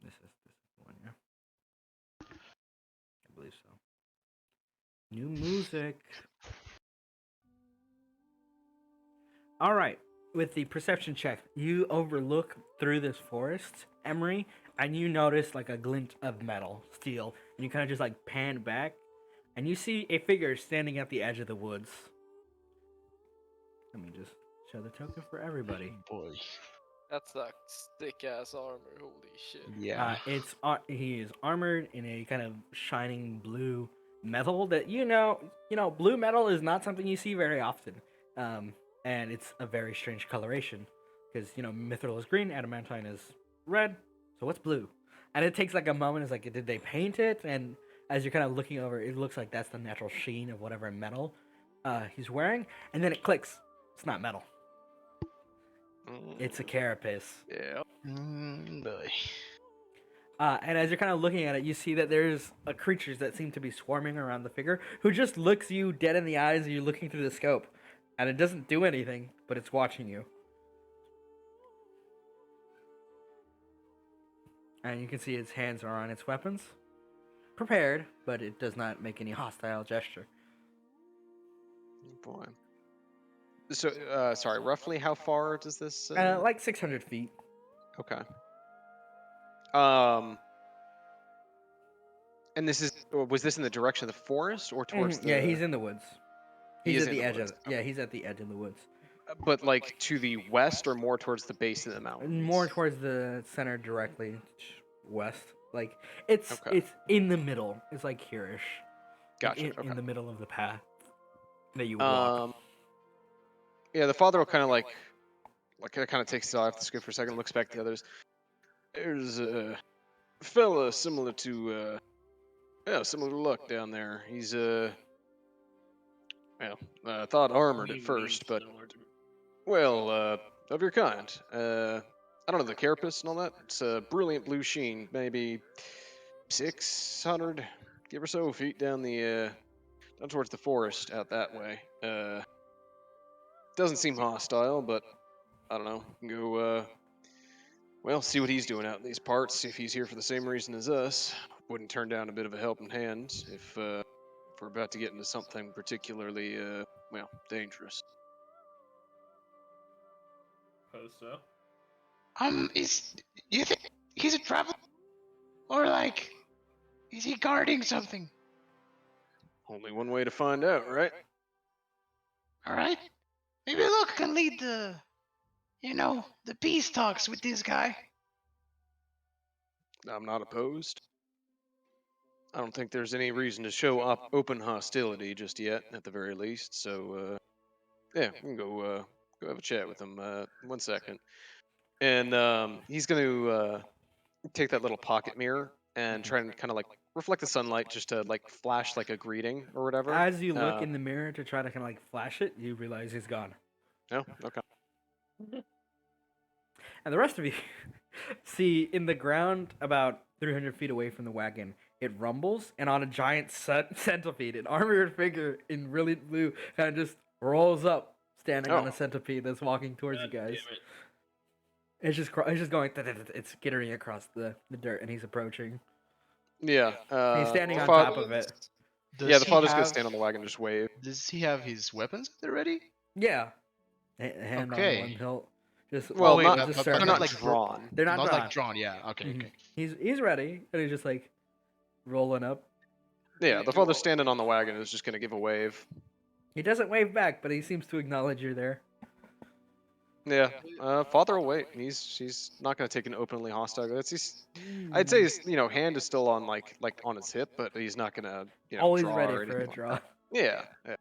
This is the one, yeah. I believe so. New music. All right. With the perception check, you overlook through this forest, Emery, and you notice like a glint of metal, steel, and you kind of just like pan back, and you see a figure standing at the edge of the woods. Let me just show the token for everybody. Boy. That's like thick ass armor. Holy shit. Yeah. He is armored in a kind of shining blue metal that you know, blue metal is not something you see very often, and it's a very strange coloration because mithril is green, adamantine is red, so what's blue? And it takes like a moment. It's like, did they paint it? And as you're kind of looking over, it looks like that's the natural sheen of whatever metal he's wearing, and then it clicks. It's not metal. It's a carapace. Yeah. Boy. And as you're kind of looking at it, you see that there's creatures that seem to be swarming around the figure, who just looks you dead in the eyes as you're looking through the scope, and it doesn't do anything, but it's watching you. And you can see its hands are on its weapons, prepared, but it does not make any hostile gesture. Boy. So, sorry. Roughly, how far does this? Like 600 feet. Okay. And was this in the direction of the forest or towards the? Yeah, he's in the woods. He He's is at in the the edge woods, of. Yeah, he's at the edge of the woods. But like to the west or more towards the base of the mountain? More towards the center, directly west. Like it's Okay. it's in the middle. It's like here-ish. Like, Gotcha. in Okay. the middle of the path that you walk. Yeah, the father will kind of like it kind of takes his eye off the scope for a second, looks back at the others. There's a fella similar to similar to Luck down there. He's I thought armored at first, but of your kind. I don't know the carapace and all that. It's a brilliant blue sheen, maybe 600, give or so, feet down the down towards the forest out that way. Doesn't seem hostile, but I don't know. Go, see what he's doing out in these parts. If he's here for the same reason as us, wouldn't turn down a bit of a helping hand if we're about to get into something particularly, dangerous. Suppose so. Do you think he's a traveler? Or like, is he guarding something? Only one way to find out, right? Alright. Maybe Luke can lead the peace talks with this guy. I'm not opposed. I don't think there's any reason to show up open hostility just yet, at the very least. So, we can go have a chat with him. 1 second. And he's going to take that little pocket mirror and try and kind of like reflect the sunlight just to like flash like a greeting or whatever. As you look in the mirror to try to kind of like flash it, you realize he's gone. Oh, okay. And the rest of you see in the ground about 300 feet away from the wagon it rumbles, and on a giant centipede, an armored figure in really blue kind of just rolls up, standing on Oh. a centipede that's walking towards you God guys. damn it. It's just going. It's skittering across the dirt, and he's approaching. Yeah. He's standing the on fa- top of it. Does Yeah, the he father's gonna have? stand on the wagon and just wave. Does he have his weapons at the ready? Yeah, hand on Okay. one hilt. Just Well, wait, not- just but start they're not not like like drawn. they're not Not drawn. like drawn. Yeah. Okay. Mhm. Okay. He's ready, and he's just like rolling up. Yeah, the father's standing on the wagon is just gonna give a wave. He doesn't wave back, but he seems to acknowledge you're there. Yeah, father will wait. He's not gonna take an openly hostile. I'd say his hand is still on like on his hip, but he's not gonna Always draw ready or for anything a like draw. that. Yeah, yeah.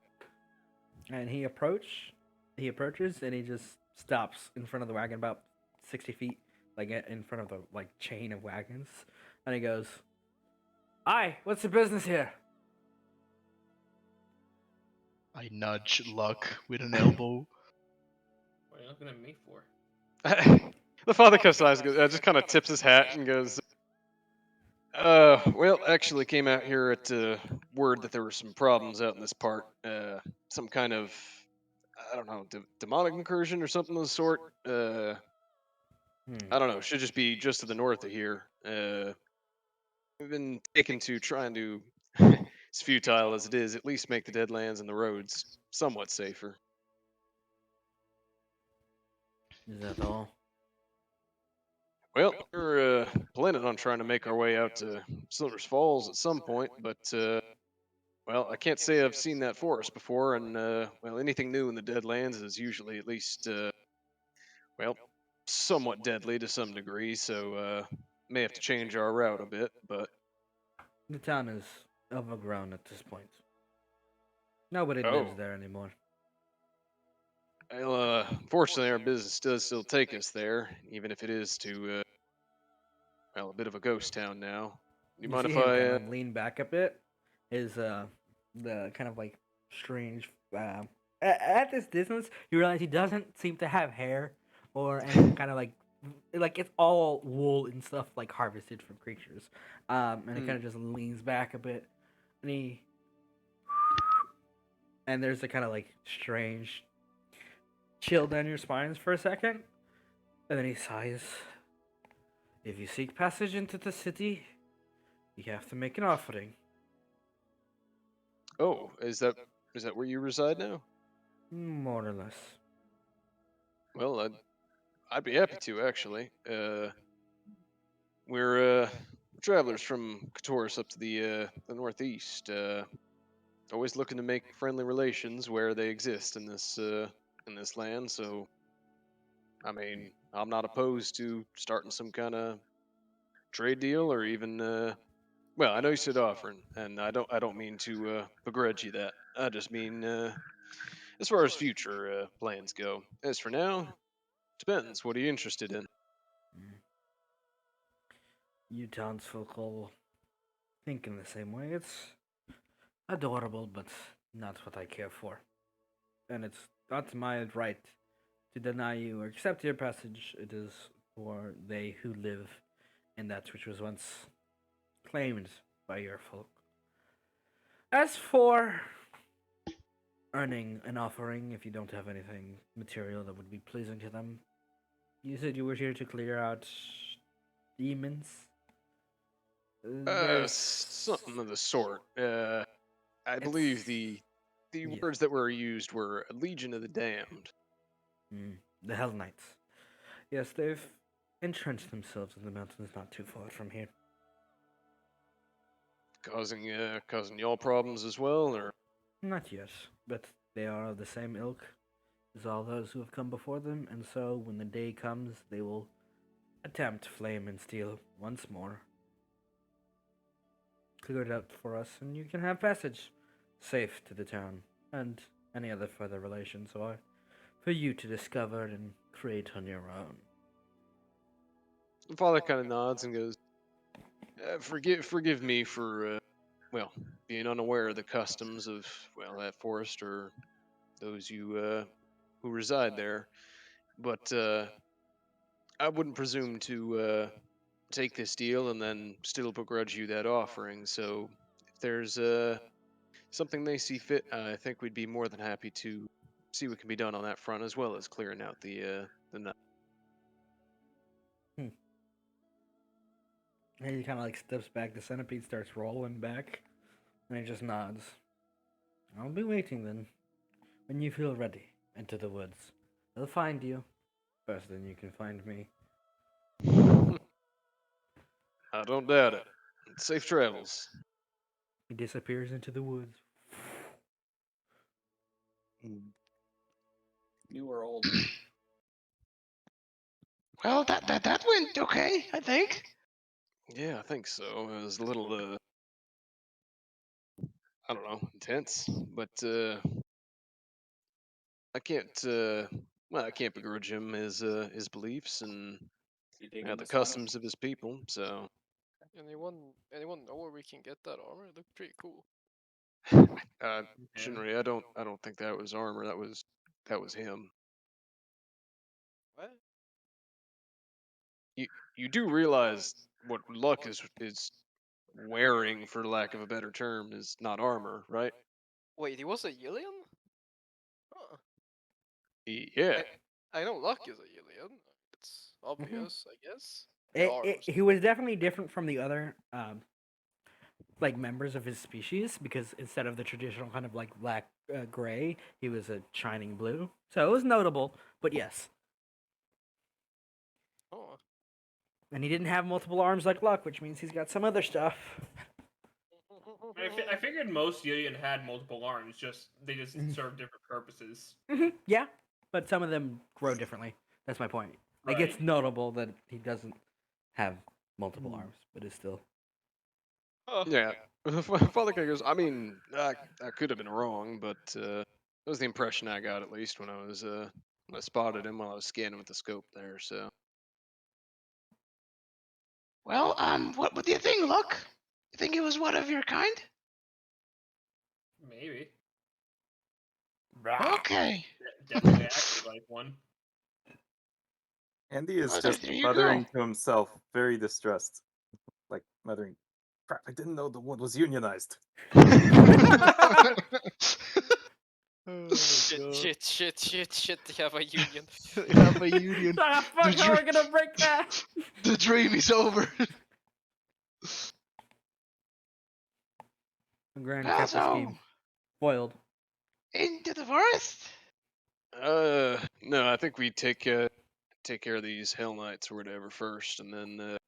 And he approaches, and he just stops in front of the wagon about 60 feet, like in front of the like chain of wagons, and he goes, "Aye, what's the business here?" I nudge Luck with an elbow. What are you looking at me for? The father cuts eyes, just kind of tips his hat and goes, well, actually came out here at word that there were some problems out in this part. Some kind of, I don't know, demonic incursion or something of the sort. I don't know. Should just be just to the north of here. We've been taken to trying to, as futile as it is, at least make the Deadlands and the roads somewhat safer. Is that all? Well, we're planning on trying to make our way out to Silver's Falls at some point, but well, I can't say I've seen that forest before, and well, anything new in the Deadlands is usually at least well, somewhat deadly to some degree. So may have to change our route a bit, but The town is overgrown at this point. Nobody Oh. lives there anymore. well, unfortunately, our business does still take us there, even if it is to well, a bit of a ghost town now. You mind see if him I? kind of lean back a bit? Is the kind of like strange at this distance you realize he doesn't seem to have hair or any kind of like it's all wool and stuff like harvested from creatures. And he kind of just leans back a bit, and there's a kind of like strange chill down your spines for a second, and then he sighs. If you seek passage into the city, you have to make an offering. Oh, is that where you reside now? More or less. Well, I'd be happy to actually. We're travelers from Katoris up to the northeast. Always looking to make friendly relations where they exist in this land. So, I mean, I'm not opposed to starting some kind of trade deal or even. Well, I know you said offering, and I don't mean to begrudge you that. I just mean as far as future plans go. As for now, depends. What are you interested in? You townsfolk all think in the same way. It's adorable, but not what I care for. And it's not my right to deny you or accept your passage. It is for they who live in that which was once claimed by your folk. As for earning an offering, if you don't have anything material that would be pleasing to them, you said you were here to clear out demons. There's Something of the sort. I believe the yeah. words that were used were a Legion of the Damned. The Hell Knights. Yes, they've entrenched themselves in the mountains not too far from here. Causing y'all problems as well, or Not yet, but they are of the same ilk as all those who have come before them, and so when the day comes, they will attempt flame and steel once more. Clear it out for us, and you can have passage safe to the town and any other further relations, or for you to discover and create on your own. the father kind of nods and goes, "Forgive me for well, being unaware of the customs of that forest or those you who reside there, but I wouldn't presume to take this deal and then still begrudge you that offering. So if there's something they see fit, I think we'd be more than happy to see what can be done on that front, as well as clearing out the nut. And he kind of like steps back. The centipede starts rolling back, and he just nods. I'll be waiting then. When you feel ready, enter the woods. They'll find you. Faster than you can find me. I don't doubt it. Safe travels. He disappears into the woods. New or old? Well, that went okay, I think. Yeah, I think so. It was a little, I don't know, intense, but I can't, well, I can't begrudge him his beliefs and You digging the this, customs of his people. So, Anyone know where we can get that armor? It looked pretty cool. Shinri, I don't think that was armor. That was him. What? You do realize what Luck is wearing, for lack of a better term, is not armor, right? Wait, he was a Yillian? Huh. Yeah. I know Luck is a Yillian. It's obvious, I guess. He was definitely different from the other like members of his species, because instead of the traditional kind of like black gray, he was a shining blue. So it was notable, but yes. Oh. And he didn't have multiple arms like Luck, which means he's got some other stuff. I figured most Yillian had multiple arms, just they just serve different purposes. Yeah, but some of them grow differently. That's my point. Like, it's notable that he doesn't have multiple arms, but is still. Yeah. Father K goes, I mean, I could have been wrong, but that was the impression I got, at least when I spotted him while I was scanning with the scope there. So. Well, what do you think, Luck? You think it was one of your kind? Maybe. Okay. Definitely acted like one. Andy is Well, just there you muttering go. to himself, very distressed. Like muttering, crap, I didn't know the wood was unionized. Shit, they have a union. They have a union. Ah, fuck, how are we gonna break that? The dream is over. A grand Well, capital so, scheme. Foiled. into the forest? No, I think we take care of these Hell Knights or whatever first, and then.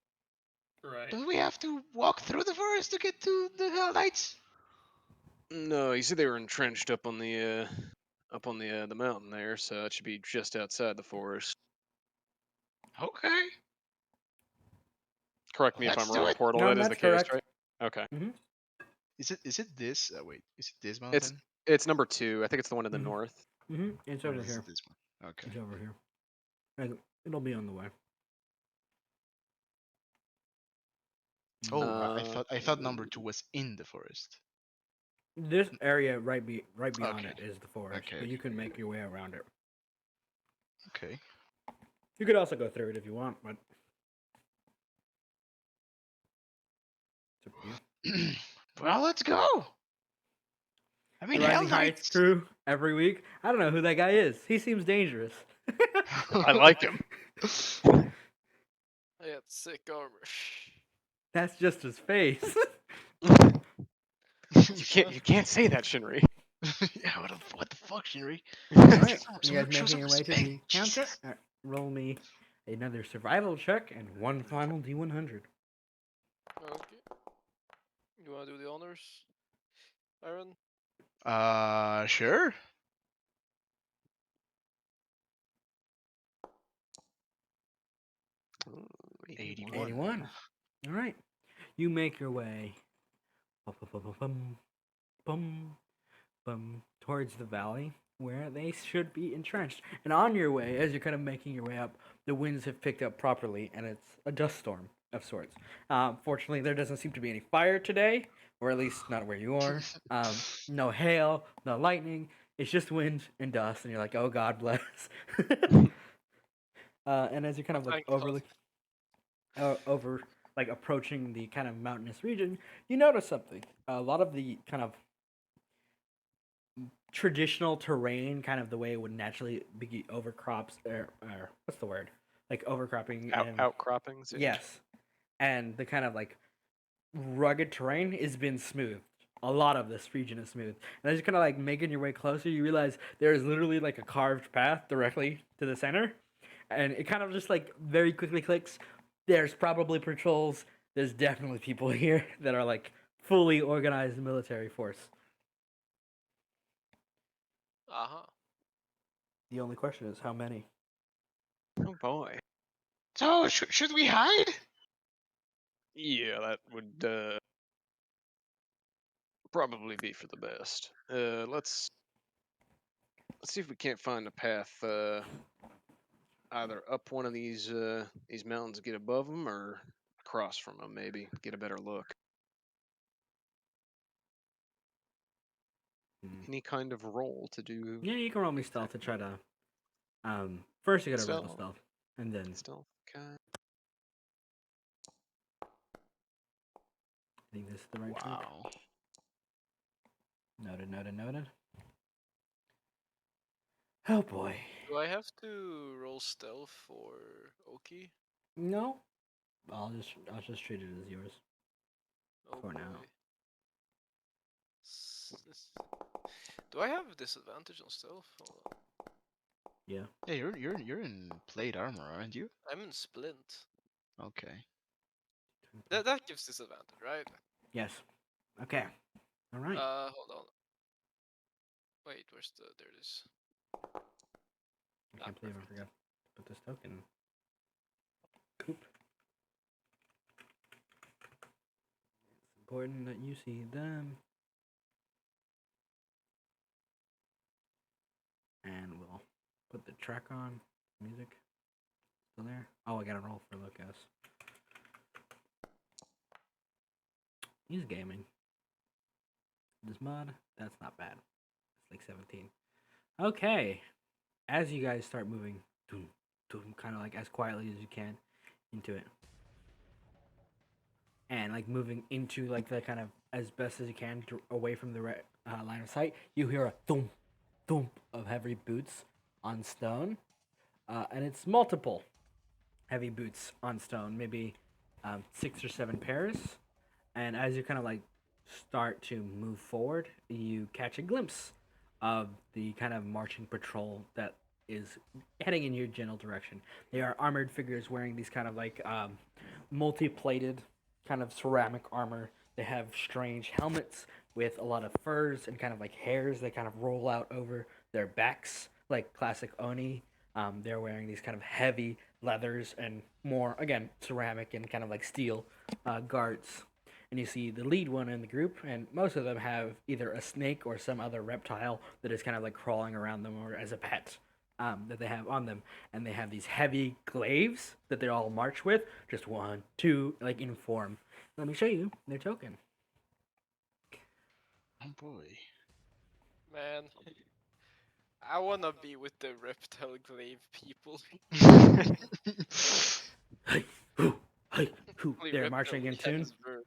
Right. Do we have to walk through the forest to get to the Hell Knights? No, you see they were entrenched up on the mountain there, so it should be just outside the forest. Okay. Correct me if Let's I'm do wrong, it. Portal. No, That is that's the case, correct. right? Okay. Is it this? Wait, is it this mountain? It's number 2. I think it's the one in the north. It's Or over is here. it this one? Okay. It's over here. It'll be on the way. Oh, I thought number 2 was in the forest. This area right beyond Okay. it is the forest, Okay, but you okay, can make your way around it. Okay. You could also go through it if you want, but it's up to you. Well, let's go. I mean, The Hell Rising Heights Knights. crew every week. I don't know who that guy is. He seems dangerous. I like him. I had sick armor. That's just his face. You can't say that, Shinri. Yeah, what the fuck, Shinri? Alright, Some- you guys show some making your way to respect, the counter? Jesus. Alright, roll me another survival check and one final D100. Okay. You wanna do the honors, Aaron? Sure. Ooh, 81. 81. Alright. You make your way towards the valley where they should be entrenched. And on your way, as you're kind of making your way up, the winds have picked up properly and it's a dust storm of sorts. Fortunately, there doesn't seem to be any fire today, or at least not where you are. No hail, no lightning. It's just wind and dust, and you're like, oh, God bless. And as you're kind of like Thank God. over like approaching the kind of mountainous region, you notice something. A lot of the kind of traditional terrain, kind of the way it would naturally be overcrops, or what's the word? Like overcropping and Outcroppings. Yeah. yes, and the kind of like rugged terrain has been smooth. A lot of this region is smooth, and as you're kind of like making your way closer, you realize there is literally like a carved path directly to the center, and it kind of just like very quickly clicks. There's probably patrols. There's definitely people here that are like fully organized military force. Uh-huh. The only question is how many. Oh boy. So should we hide? Yeah, that would probably be for the best. Let's see if we can't find a path either up one of these mountains to get above them, or across from them, maybe get a better look. Any kind of roll to do. Yeah, you can roll me stealth to try to. First you gotta roll the Stealth. stealth, and then Stealth. Okay. I think this is the right trick. Wow. Noted, noted, noted. Oh boy. Do I have to roll stealth for Oki? No, I'll just treat it as yours. Oh For now. boy. Do I have a disadvantage on stealth? Hold on. Yeah. Yeah, you're in plate armor, aren't you? I'm in splint. Okay. That gives disadvantage, right? Yes. Okay. All right. Hold on. Wait, where's the? There it is. I can't believe I forgot to put this token. Coop. It's important that you see them. And we'll put the track on. Music. Still there? Oh, I gotta roll for Lucas. He's gaming. This mod, that's not bad. It's like 17. Okay. As you guys start moving, kind of like as quietly as you can into it. And like moving into like the kind of as best as you can away from the line of sight, you hear a thump, thump of heavy boots on stone. And it's multiple heavy boots on stone, maybe 6 or 7 pairs. And as you kind of like start to move forward, you catch a glimpse of the kind of marching patrol that is heading in your general direction. They are armored figures wearing these kind of like multi-plated kind of ceramic armor. They have strange helmets with a lot of furs and kind of like hairs that kind of roll out over their backs, like classic Oni. They're wearing these kind of heavy leathers and more, again, ceramic and kind of like steel guards. And you see the lead one in the group, and most of them have either a snake or some other reptile that is kind of like crawling around them or as a pet that they have on them. And they have these heavy glaives that they all march with, just 1, 2, like in form. Let me show you their token. Oh boy. Man, I wanna be with the reptile glaive people. Hey, hoo, hey, hoo. Only They're reptile marching in cat tune. is bird.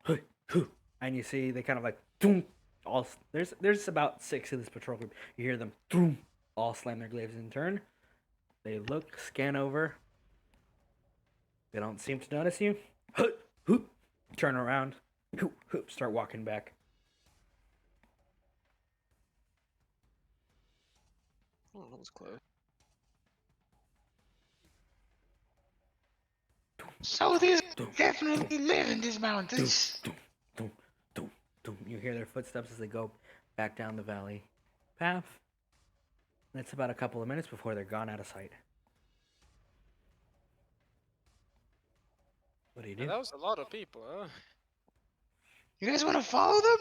Hey, hoo. And you see they kind of like doom, all there's about 6 in this patrol group. You hear them doom, all slam their glaives in turn. They look, scan over. They don't seem to notice you. Hoot, hoot. Turn around. Hoot, hoot. Start walking back. Oh, that was close. So these definitely live in these mountains. Doom, doom, doom. You hear their footsteps as they go back down the valley path. And it's about a couple of minutes before they're gone out of sight. What do you do? And that was a lot of people, huh? You guys want to follow them?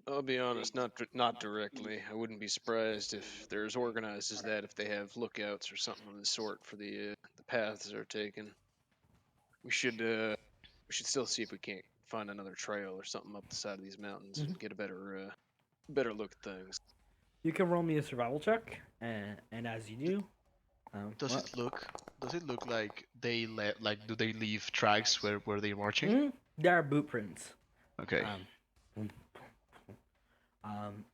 I'll be honest, not directly. I wouldn't be surprised if they're as organized as that if they have lookouts or something of the sort for the paths they're taking. We should still see if we can't find another trail or something up the side of these mountains and get a better look at things. You can roll me a survival check, and as you do, Does well, it look? Does it look like they let like do they leave tracks where they're marching? there are boot prints. Okay. Boom,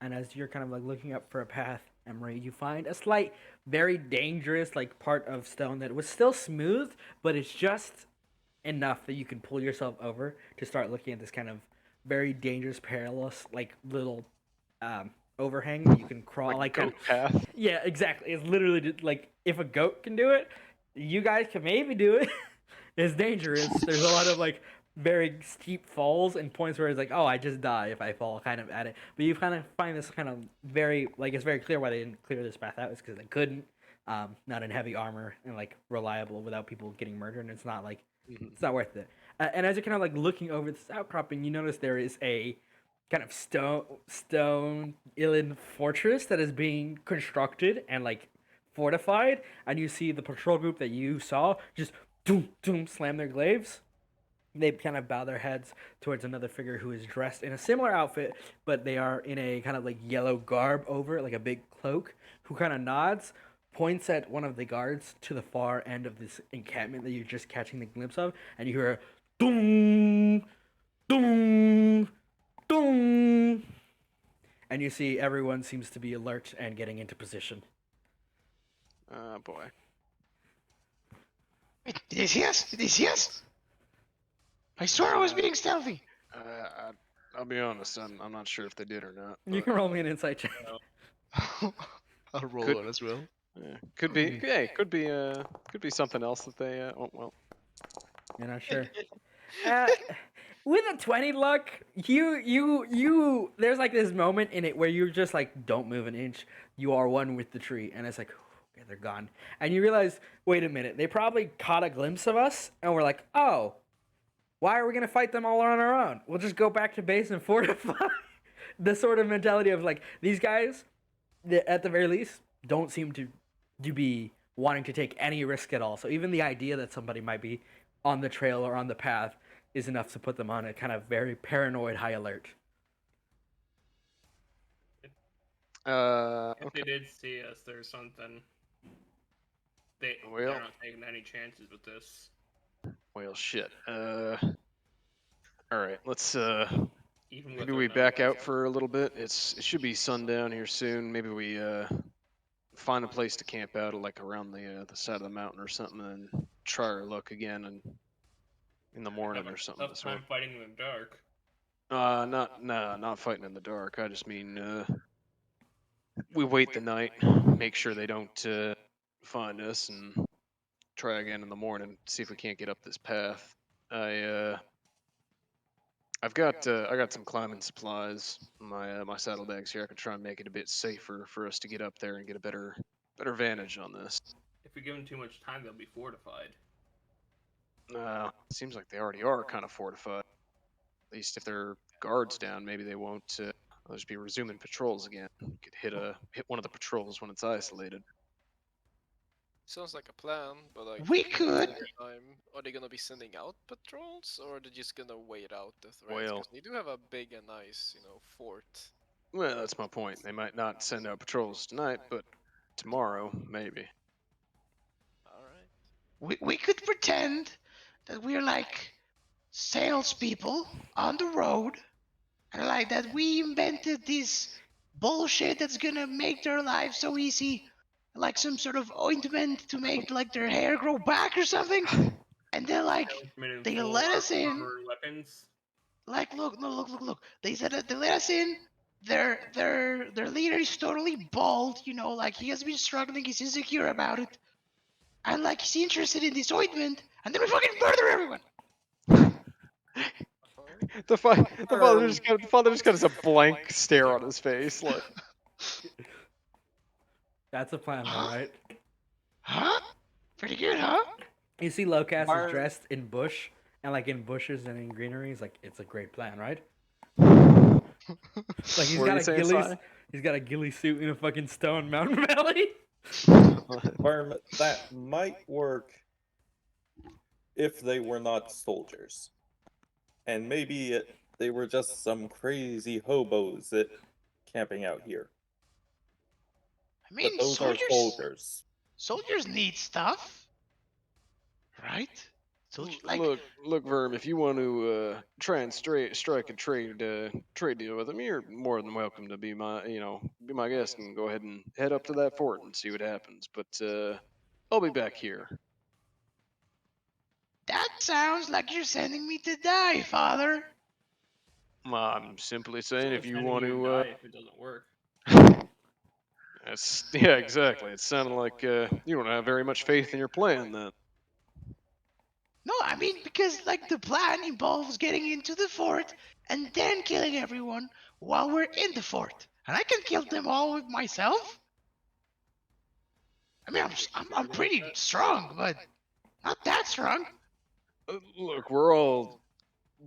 and as you're kind of like looking up for a path, Emery, you find a slight, very dangerous like part of stone that was still smooth, but it's just enough that you can pull yourself over to start looking at this kind of very dangerous, perilous, like little overhang that you can crawl like goat path. Yeah, exactly. It's literally just, like if a goat can do it, you guys can maybe do it. It's dangerous. There's a lot of like very steep falls and points where it's like, oh, I just die if I fall kind of at it. But you kind of find this kind of very like it's very clear why they didn't clear this path out is because they couldn't. Not in heavy armor and like reliable without people getting murdered. And it's not like it's not worth it. And as you're kind of like looking over this outcropping, you notice there is a kind of stone Ilin fortress that is being constructed and like fortified, and you see the patrol group that you saw just doom doom slam their glaives. They kind of bow their heads towards another figure who is dressed in a similar outfit, but they are in a kind of like yellow garb over it, like a big cloak, who kind of nods, points at one of the guards to the far end of this encampment that you're just catching the glimpse of, and you hear a doom, doom, doom. And you see everyone seems to be alert and getting into position. Oh boy. Wait, did they see us? Did they see us? I swore I was being stealthy. I'll be honest, I'm not sure if they did or not. You can roll me an insight check. I'll roll Could- one as well. Yeah, could be. Hey, could be something else that they. Oh well. You're not sure. With a 20 luck, you there's like this moment in it where you're just like, don't move an inch. You are one with the tree, and it's like, okay, they're gone. And you realize, wait a minute, they probably caught a glimpse of us, and we're like, oh, why are we gonna fight them all on our own? We'll just go back to base and fortify. The sort of mentality of like these guys, at the very least, don't seem to be wanting to take any risk at all. So even the idea that somebody might be on the trail or on the path is enough to put them on a kind of very paranoid high alert. If they did see us, there's something. They're Well- not taking any chances with this. Well, shit. All right, let's Even with maybe their we night back out scout. for a little bit. It should be sundown here soon. Maybe we find a place to camp out, like around the side of the mountain or something, and try our luck again and in the morning Have or a something. tough time fighting in the dark. Not fighting in the dark. I just mean we wait the night, make sure they don't find us, and try again in the morning. See if we can't get up this path. I got some climbing supplies. My saddlebags here. I could try and make it a bit safer for us to get up there and get a better vantage on this. If we give them too much time, they'll be fortified. Seems like they already are kind of fortified. At least if their guards down, maybe they won't. They'll just be resuming patrols again. Could hit one of the patrols when it's isolated. Sounds like a plan, but like We at the could. same time, are they gonna be sending out patrols, or are they just gonna wait out the threats? Well- 'Cause they do have a big and nice, fort. Well, that's my point. They might not send out patrols tonight, but tomorrow maybe. All right. We could pretend that we're like salespeople on the road, and like that we invented this bullshit that's gonna make their life so easy, like some sort of ointment to make like their hair grow back or something. And then like they let us in. Armored weapons. Like look. They said that they let us in. Their leader is totally bald, like he has been struggling, he's insecure about it. And like he's interested in this ointment, and then we fucking murder everyone. The father just got a blank stare on his face, like. That's a plan, all right. Huh? Pretty good, huh? You see, Locast Are- is dressed in bush, and like in bushes and in greenery. He's like, it's a great plan, right? Like he's What got are a you saying, ghillie, Si? he's got a ghillie suit in a fucking stone mountain valley. Worm, that might work if they were not soldiers. And maybe they were just some crazy hobos that camping out here. I mean, But those are soldiers. soldiers need stuff, right? Soldier, like, Look, Verm. If you want to try and strike a trade deal with him, you're more than welcome to be my guest and go ahead and head up to that fort and see what happens. But I'll be back here. that sounds like you're sending me to die, Father. I'm simply saying, Someone's if you sending want you to, die if it doesn't work. yeah, exactly. It sounded like you don't have very much faith in your plan. Then. No, I mean, because, like, the plan involves getting into the fort and then killing everyone while we're in the fort. And I can kill them all with myself. I mean, I'm pretty strong, but not that strong. Look, we're all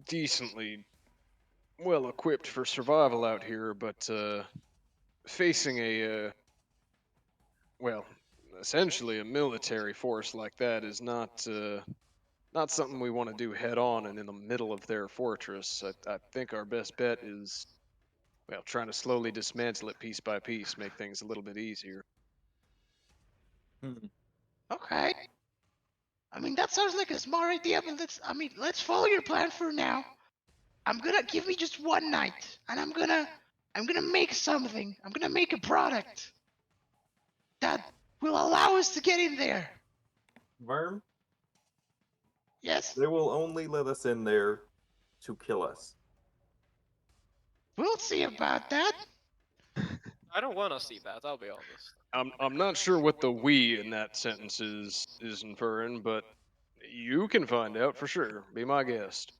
decently well equipped for survival out here, but facing a well, essentially a military force like that is not something we want to do head on and in the middle of their fortress. I think our best bet is, well, trying to slowly dismantle it piece by piece, make things a little bit easier. Okay. I mean, that sounds like a smart idea, but let's follow your plan for now. I'm gonna give me just one night, and I'm gonna make something. I'm gonna make a product that will allow us to get in there. Verm, Yes, they will only let us in there to kill us. we'll see about that. I don't want to see that. I'll be honest. I'm not sure what the "we" in that sentence is inferring, but you can find out for sure. Be my guest.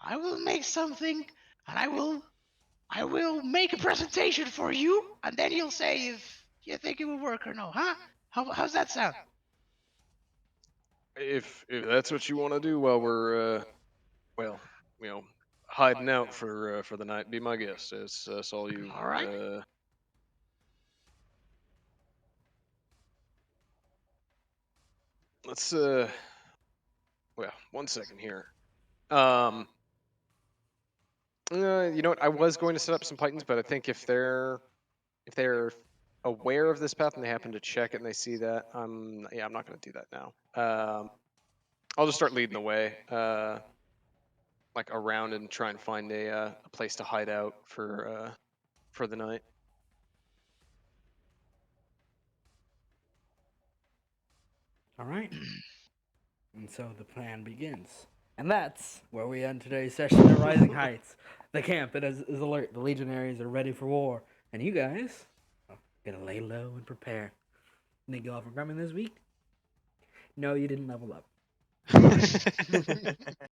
I will make something, and I will make a presentation for you, and then you'll say if you think it will work or no, huh? How's that sound? If that's what you want to do while we're well, hiding out for the night, be my guest. That's all you. All right. Let's well, one second here. You know what? I was going to set up some Pythons, but I think if they're aware of this path and they happen to check it and they see that, I'm not going to do that now. I'll just start leading the way, like around and try and find a place to hide out for the night. All right. And so the plan begins. And that's where we end today's session at Rising Heights. The camp is alert. The legionaries are ready for war. And you guys are going to lay low and prepare. Thank you all for coming this week. No, you didn't level up.